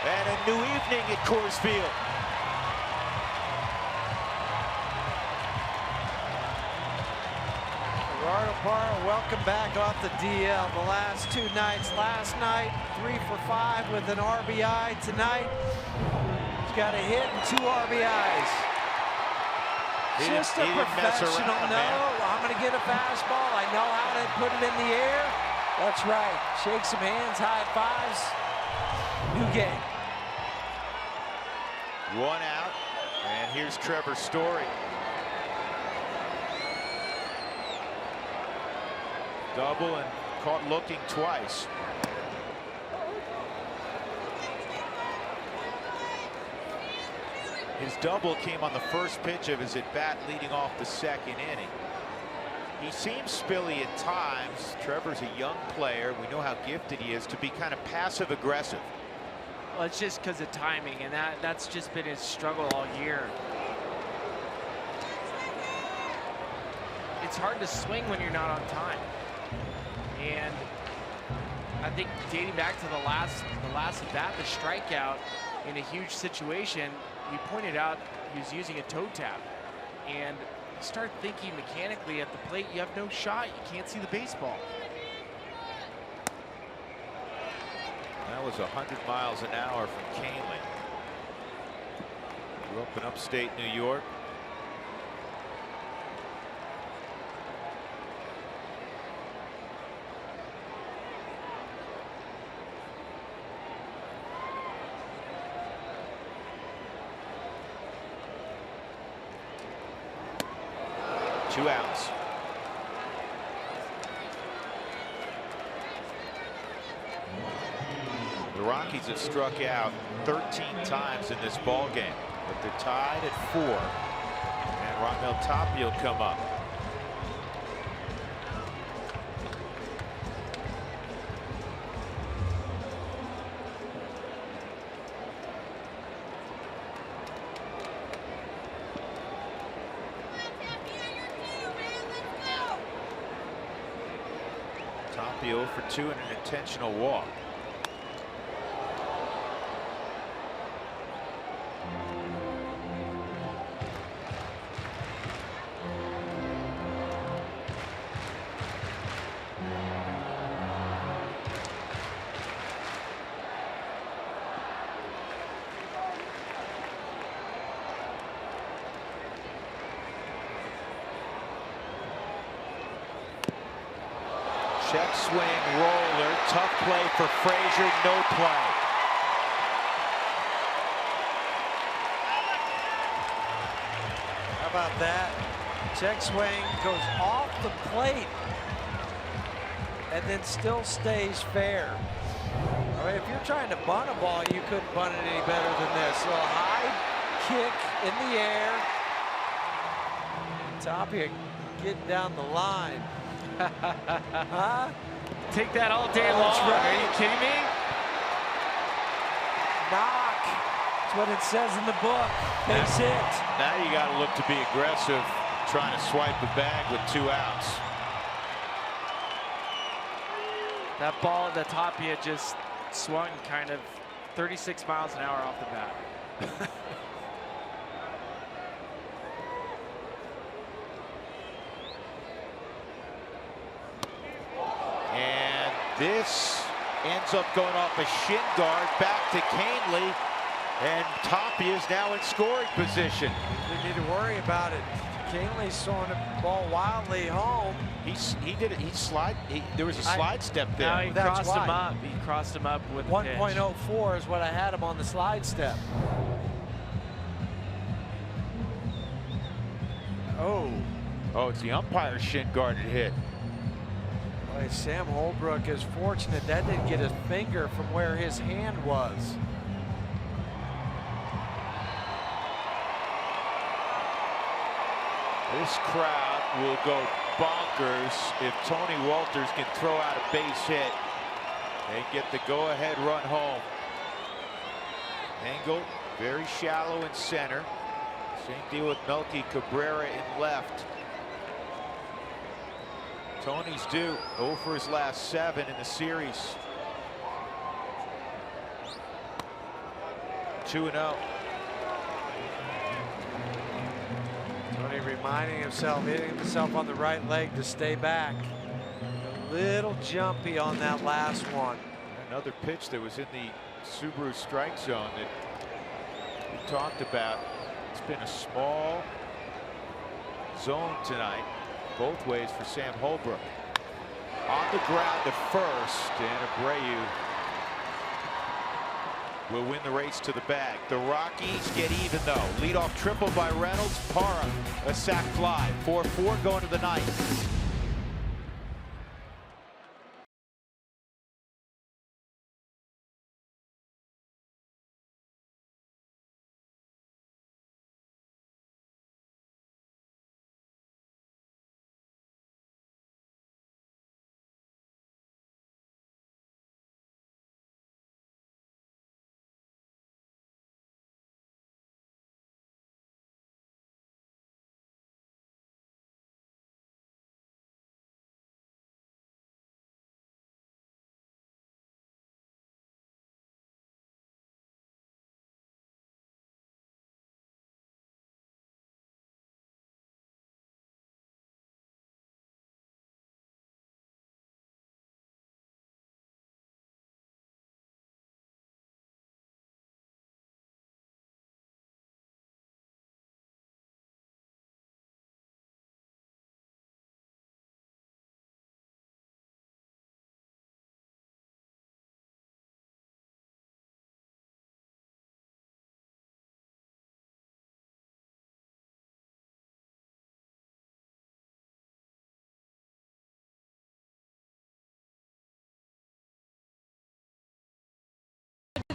And a new evening at Coors Field.
Gerardo Parra, welcome back off the DL the last 2 nights. Last night, 3 for 5 with an RBI. Tonight, he's got a hit and 2 RBIs. Just a professional. I'm going to get a fastball. I know how to put it in the air. That's right. Shake some hands, high fives. New game.
1 out, and here's Trevor Story. Double and caught looking twice. His double came on the first pitch of his at-bat leading off the 2nd inning. He seems spilly at times. Trevor's a young player. We know how gifted he is to be kind of passive-aggressive.
Well, it's just because of timing, and that's just been his struggle all year. It's hard to swing when you're not on time. And I think dating back to the last at bat, the strikeout in a huge situation, you pointed out he was using a toe tap. And you start thinking mechanically at the plate, you have no shot. You can't see the baseball.
That was 100 miles an hour from Canely. Grew up in upstate New York. Two outs. The Rockies have struck out 13 times in this ball game, but they're tied at 4. And Raimel Tapia will come up. Tapia for 2 and an intentional walk. Check swing, roller, tough play for Frazier, no play.
How about that? Check swing goes off the plate and then still stays fair. I mean, if you're trying to bunt a ball, you couldn't bunt it any better than this. So a high kick in the air. Tapia getting down the line. Huh?
Take that all day long.
Right.
Are you kidding me?
Knock. That's what it says in the book. Base hit.
Now you got to look to be aggressive, trying to swipe the bag with 2 outs.
That ball at the top, he had just swung kind of 36 miles an hour off the bat.
And this ends up going off a shin guard back to Canely, and Tapia is now in scoring position.
You need to worry about it. Canely's throwing the ball wildly home.
There was a slide step there.
Now he
That's
crossed him
why.
up. He crossed him up with the pitch.
1.04 is what I had him on the slide step.
Oh, it's the umpire's shin guard it hit.
Boy, Sam Holbrook is fortunate that didn't get his finger from where his hand was.
This crowd will go bonkers if Tony Walters can throw out a base hit and get the go-ahead run home. Angle very shallow in center. Same deal with Melky Cabrera in left. Tony's due 0 for his last 7 in the series. 2-0.
Tony reminding himself, hitting himself on the right leg to stay back. A little jumpy on that last one.
Another pitch that was in the Subaru strike zone that we talked about. It's been a small zone tonight, both ways for Sam Holbrook. On the ground to first, and Abreu will win the race to the bag. The Rockies get even though. Leadoff triple by Reynolds. Parra, a sac fly. 4-4 going to the ninth.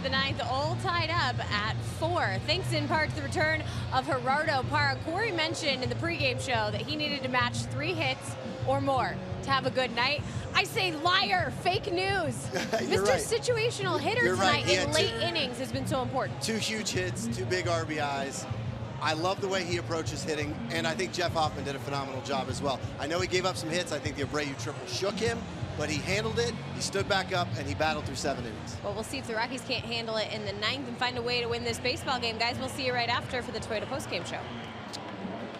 The ninth, all tied up at 4. Thanks in part to the return of Gerardo Parra. Corey mentioned in the pregame show that he needed to match 3 hits or more to have a good night. I say liar, fake news. Mr.
Right.
Situational hitter
You're
tonight
right.
in late innings has been so important.
2 huge hits, 2 big RBIs. I love the way he approaches hitting, and I think Jeff Hoffman did a phenomenal job as well. I know he gave up some hits. I think the Abreu triple shook him, but he handled it, he stood back up, and he battled through 7 innings.
Well, we'll see if the Rockies can't handle it in the 9th and find a way to win this baseball game. Guys, we'll see you right after for the Toyota postgame show.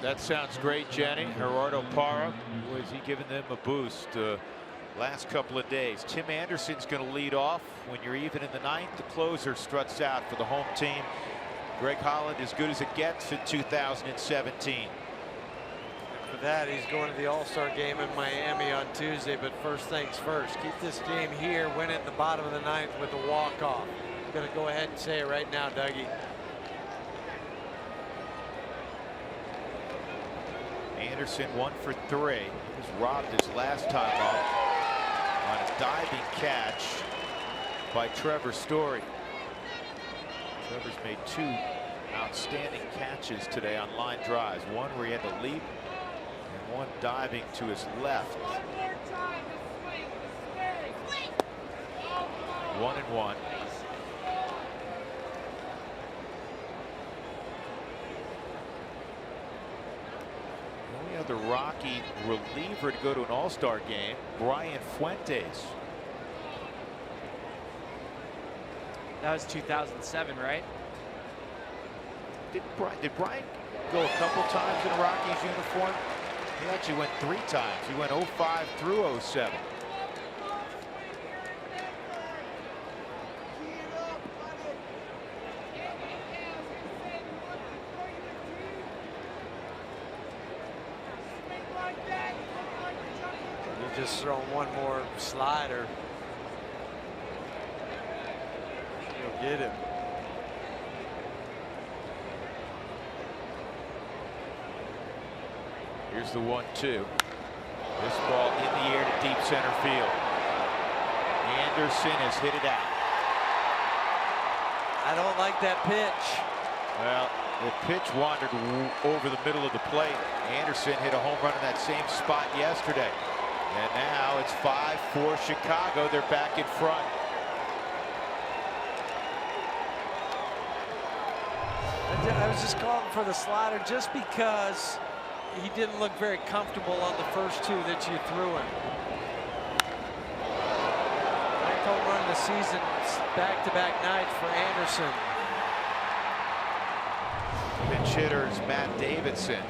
That sounds great, Jenny. Gerardo Parra, was he giving them a boost last couple of days? Tim Anderson's going to lead off. When you're even in the 9th, the closer struts out for the home team. Greg Holland, as good as it gets in 2017.
For that, he's going to the All-Star game in Miami on Tuesday, but first things first. Keep this game here, win it in the bottom of the 9th with a walk-off. I'm going to go ahead and say it right now, Dougie.
Anderson 1 for 3. He was robbed his last time up on a diving catch by Trevor Story. Trevor's made 2 outstanding catches today on line drives. One where he had to leap and one diving to his left. 1-1. We have the Rocky reliever to go to an All-Star game, Brian Fuentes.
That was 2007, right?
Did Brian go a couple times in a Rockies uniform? He actually went 3 times. He went 05 through 07.
You're just throwing one more slider. You'll get him.
Here's the 1-2. This ball in the air to deep center field. Anderson has hit it out.
I don't like that pitch.
Well, the pitch wandered over the middle of the plate. Anderson hit a home run in that same spot yesterday. And now it's 5-4 Chicago. They're back in front.
I was just calling for the slider just because he didn't look very comfortable on the first 2 that you threw him. 9th home run of the season, back-to-back nights for Anderson.
Pinch hitter is Matt Davidson.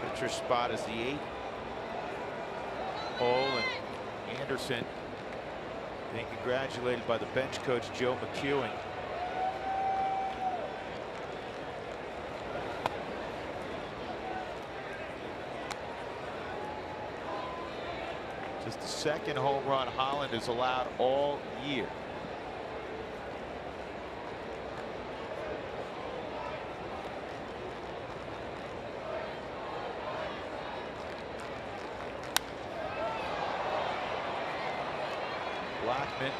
Pitcher spot is the 8th hole, and Anderson being congratulated by the bench coach Joe McEwing. Just the 2nd home run Holland has allowed all year. Blackman.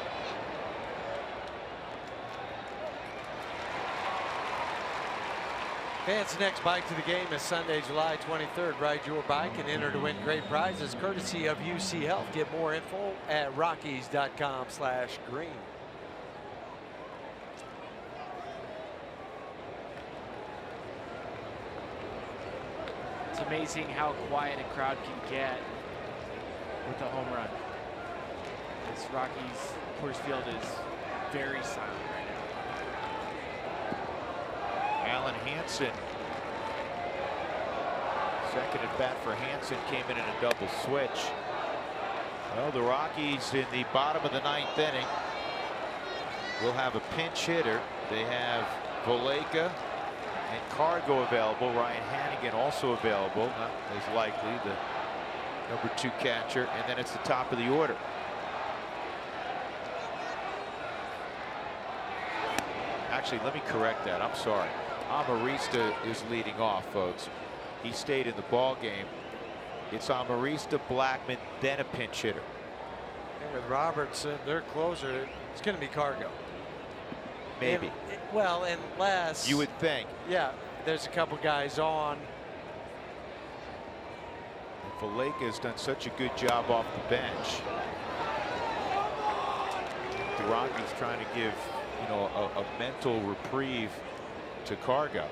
Fans' next bike to the game is Sunday, July 23rd. Ride your bike and enter to win great prizes courtesy of UC Health. Get more info at rockies.com/green.
It's amazing how quiet a crowd can get with a home run. This Rockies Coors Field is very silent right now.
Alan Hansen. Second at bat for Hansen came in a double switch. Well, the Rockies in the bottom of the 9th inning will have a pinch hitter. They have Voleka and Cargo available. Ryan Hannigan also available, not as likely, the number 2 catcher, and then it's the top of the order. Actually, let me correct that. I'm sorry. Amarista is leading off, folks. He stayed in the ball game. It's Amarista, Blackman, then a pinch hitter.
And with Robertson, their closer, it's going to be Cargo.
Maybe.
Well, unless
you would think.
Yeah, there's a couple guys on.
Voleka has done such a good job off the bench. The Rockies trying to give, you know, a mental reprieve to Cargo.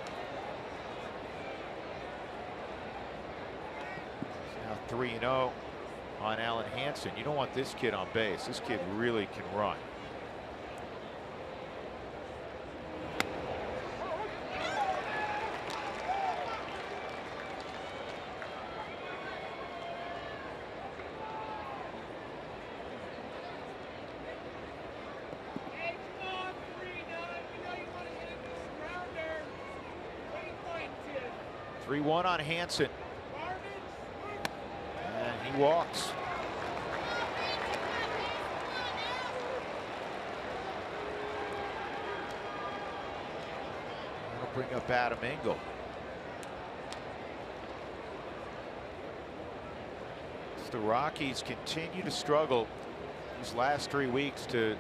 Now 3-0 on Alan Hansen. You don't want this kid on base. This kid really can run. One on Hansen, and he walks. That'll bring up Adam Engel. As the Rockies continue to struggle these last 3 weeks to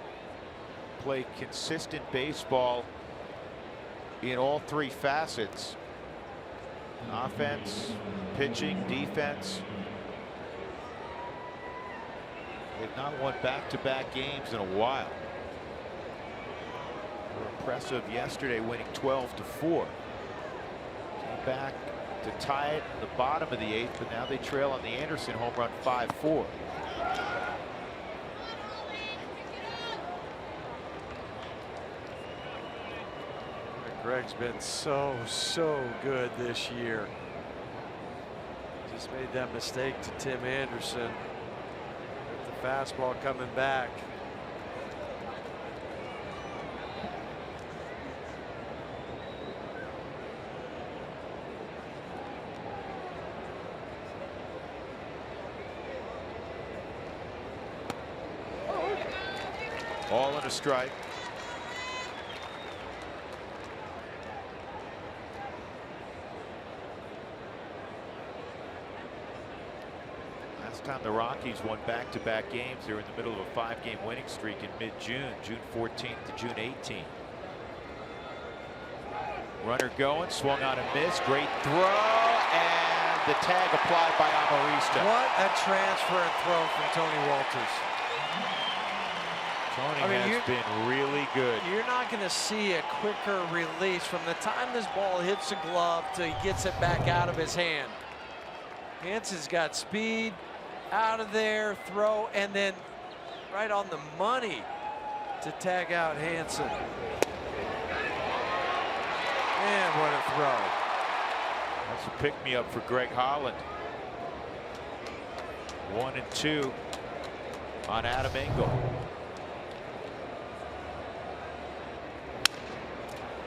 play consistent baseball in all 3 facets. Offense, pitching, defense. They've not won back-to-back games in a while. They were impressive yesterday, winning 12-4. Came back to tie it in the bottom of the 8th, but now they trail on the Anderson home run 5-4.
Greg's been so good this year. Just made that mistake to Tim Anderson. The fastball coming back.
All in a strike. Last time the Rockies won back-to-back games, they were in the middle of a 5-game winning streak in mid-June, June 14th to June 18th. Runner going, swung on a miss, great throw, and the tag applied by Amarista.
What a transfer and throw from Tony Walters.
Tony has been really good.
You're not going to see a quicker release from the time this ball hits the glove till he gets it back out of his hand. Hanson's got speed, out of there, throw, and then right on the money to tag out Hanson. And what a throw.
That's a pick-me-up for Greg Holland. 1-2 on Adam Engel.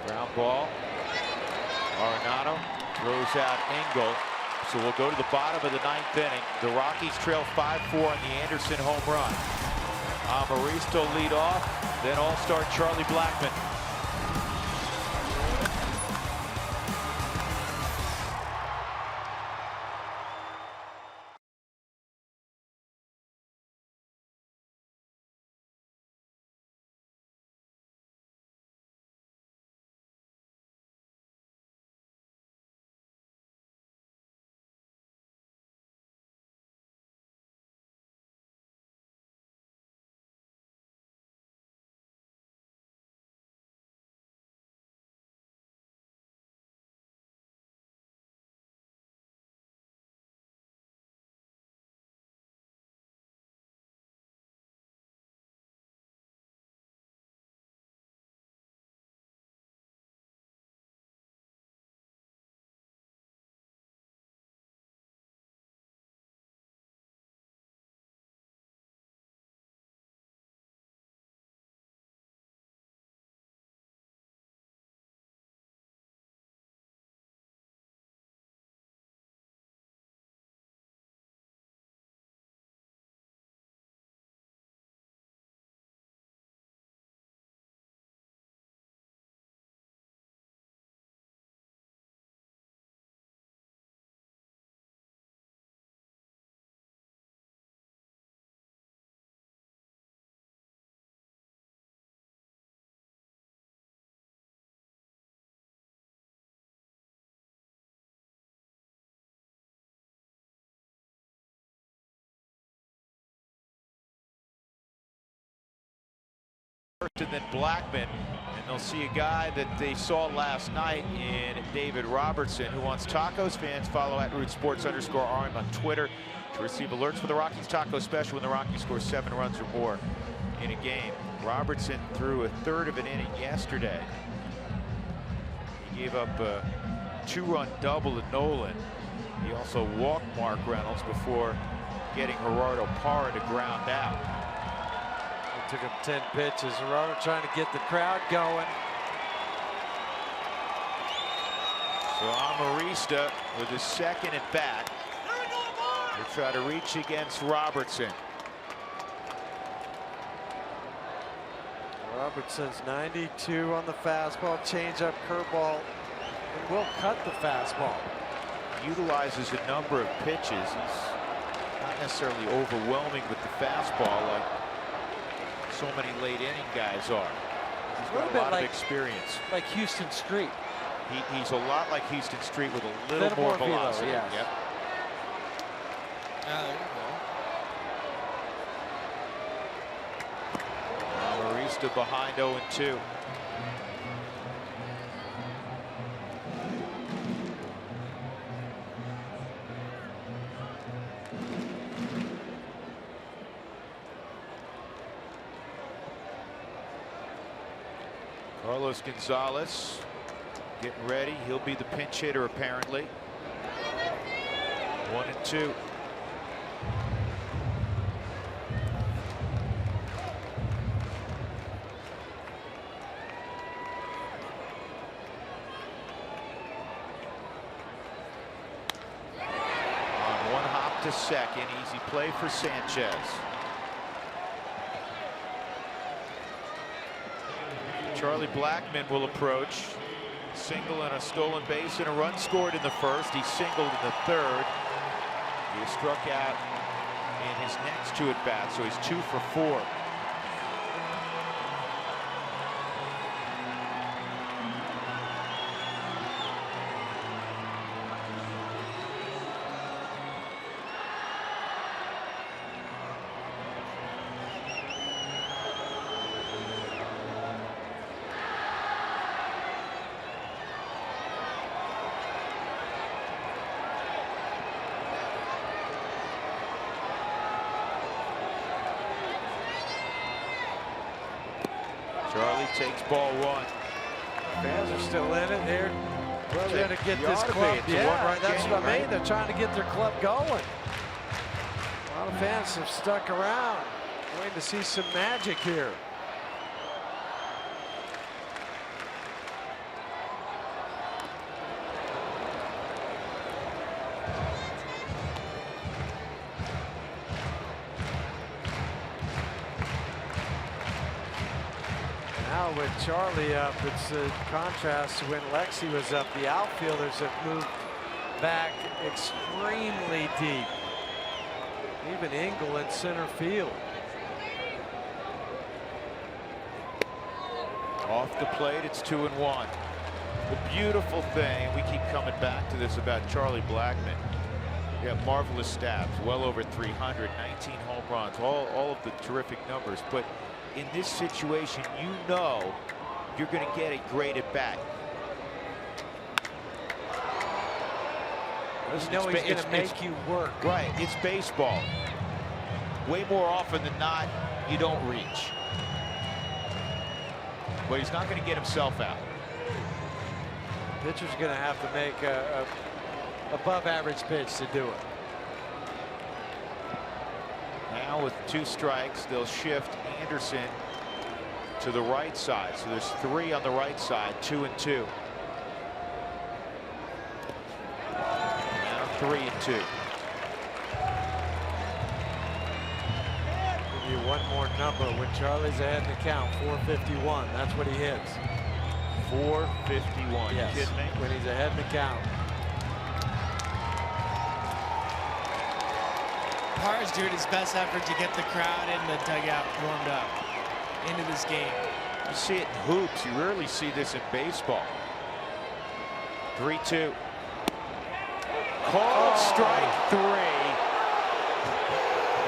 Ground ball. Arenado throws out Engel. So we'll go to the bottom of the 9th inning. The Rockies trail 5-4 on the Anderson home run. Amarista lead off, then all-star Charlie Blackmon. And then Blackmon, and they'll see a guy that they saw last night in David Robertson, who wants tacos. Fans follow @RootsSports_RM on Twitter to receive alerts for the Rockies Taco Special when the Rockies score 7 runs or more in a game. Robertson threw a third of an inning yesterday. He gave up a 2-run double to Nolan. He also walked Mark Reynolds before getting Gerardo Parra to ground out.
Took him 10 pitches. Gerardo trying to get the crowd going.
So Amarista with his second at bat to try to reach against Robertson.
Robertson's 92 on the fastball, changeup, curveball, and will cut the fastball.
Utilizes a number of pitches. He's not necessarily overwhelming with the fastball like so many late inning guys are. He's got a lot of experience.
Like Houston Street.
He's a lot like Houston Street with a little more velocity.
Yes.
Yep.
There you go.
Amarista behind 0-2. Carlos Gonzalez Getting ready. He'll be the pinch hitter apparently. 1-2. On one hop to second. Easy play for Sanchez. Charlie Blackmon will approach. Single and a stolen base and a run scored in the first. He singled in the third. He struck out in his next 2 at bats, so he's 2 for 4. Charlie takes ball 1.
Fans are still in it here.
Well,
Trying to get
you
this
ought to be.
club.
It's a
Yeah,
one-run
that's
game,
what I mean.
right?
They're trying to get their club going. A lot of fans have stuck around, waiting to see some magic here. Now with Charlie up, it's a contrast to when Lexi was up. The outfielders have moved back extremely deep. Even Engel in center field.
Off the plate, it's 2-1. The beautiful thing, we keep coming back to this about Charlie Blackmon. He had marvelous stats, well over 300, 19 home runs, all of the terrific numbers. But in this situation, you know you're going to get a great at bat.
You know he's going to make you work.
Right, it's baseball. Way more often than not, you don't reach. But he's not going to get himself out.
Pitcher's going to have to make a above average pitch to do it.
Now with 2 strikes, they'll shift Anderson to the right side. So there's 3 on the right side, 2-2. Now 3-2.
Give you one more number. When Charlie's ahead in the count, 451. That's what he hits.
451.
Yes.
You kidding me?
When he's ahead in the count.
Parr's doing his best effort to get the crowd in the dugout warmed up into this game.
You see it in hoops. You rarely see this in baseball. 3-2. Called strike 3.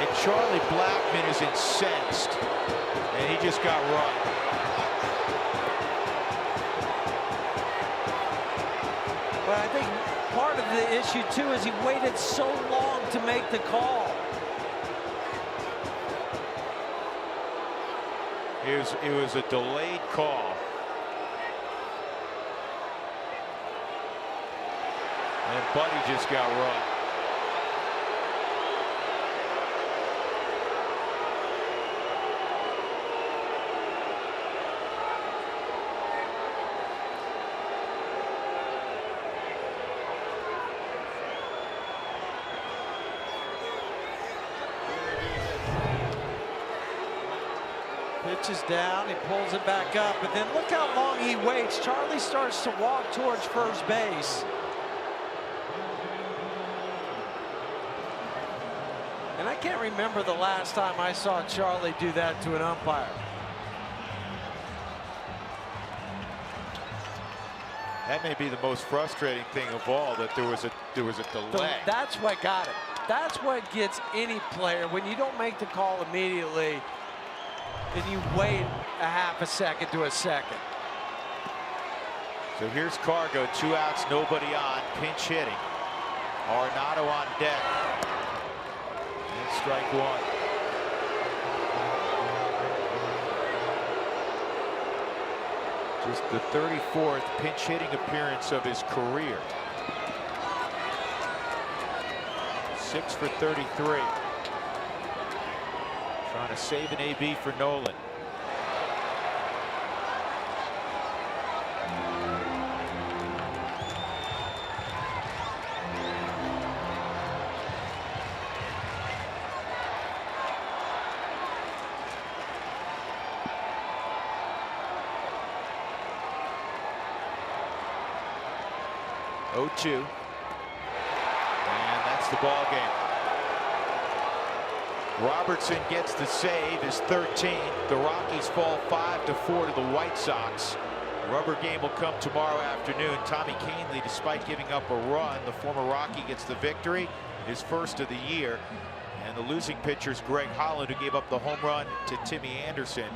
And Charlie Blackmon is incensed. And he just got run.
But I think part of the issue too is he waited so long to make the call.
It was a delayed call. And Buddy just got run.
Pitch is down, he pulls it back up, and then look how long he waits. Charlie starts to walk towards first base. And I can't remember the last time I saw Charlie do that to an umpire.
That may be the most frustrating thing of all, that there was a delay.
That's what got it. That's what gets any player when you don't make the call immediately. Then you wait a half a second to a second.
So here's Cargo, 2 outs, nobody on, pinch hitting. Arenado on deck. And strike 1. Just the 34th pinch hitting appearance of his career. 6 for 33. Trying to save an AB for Nolan. Oh, 2. And that's the ball game. Robertson gets the save, his 13th. The Rockies fall 5-4 to the White Sox. The rubber game will come tomorrow afternoon. Tommy Kahnle, despite giving up a run, the former Rocky gets the victory, his first of the year. And the losing pitcher is Greg Holland, who gave up the home run to Timmy Anderson.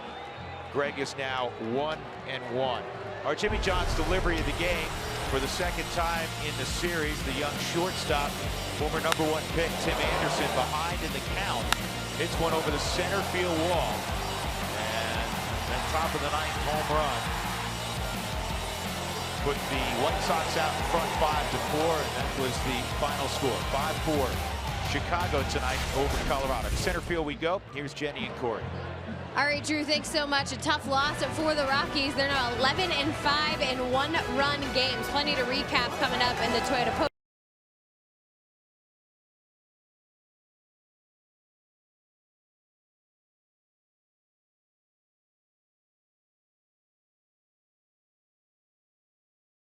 Greg is now 1-1. Our Jimmy John's delivery of the game for the second time in the series. The young shortstop, former #1 pick Tim Anderson, behind in the count, hits one over the center field wall, and then top of the 9th home run put the White Sox out in front 5-4, and that was the final score. 5-4 Chicago tonight over Colorado. To center field we go. Here's Jenny and Corey.
All right, Drew, thanks so much. A tough loss for the Rockies. They're now 11-5 in one-run games. Plenty to recap coming up in the Toyota Post.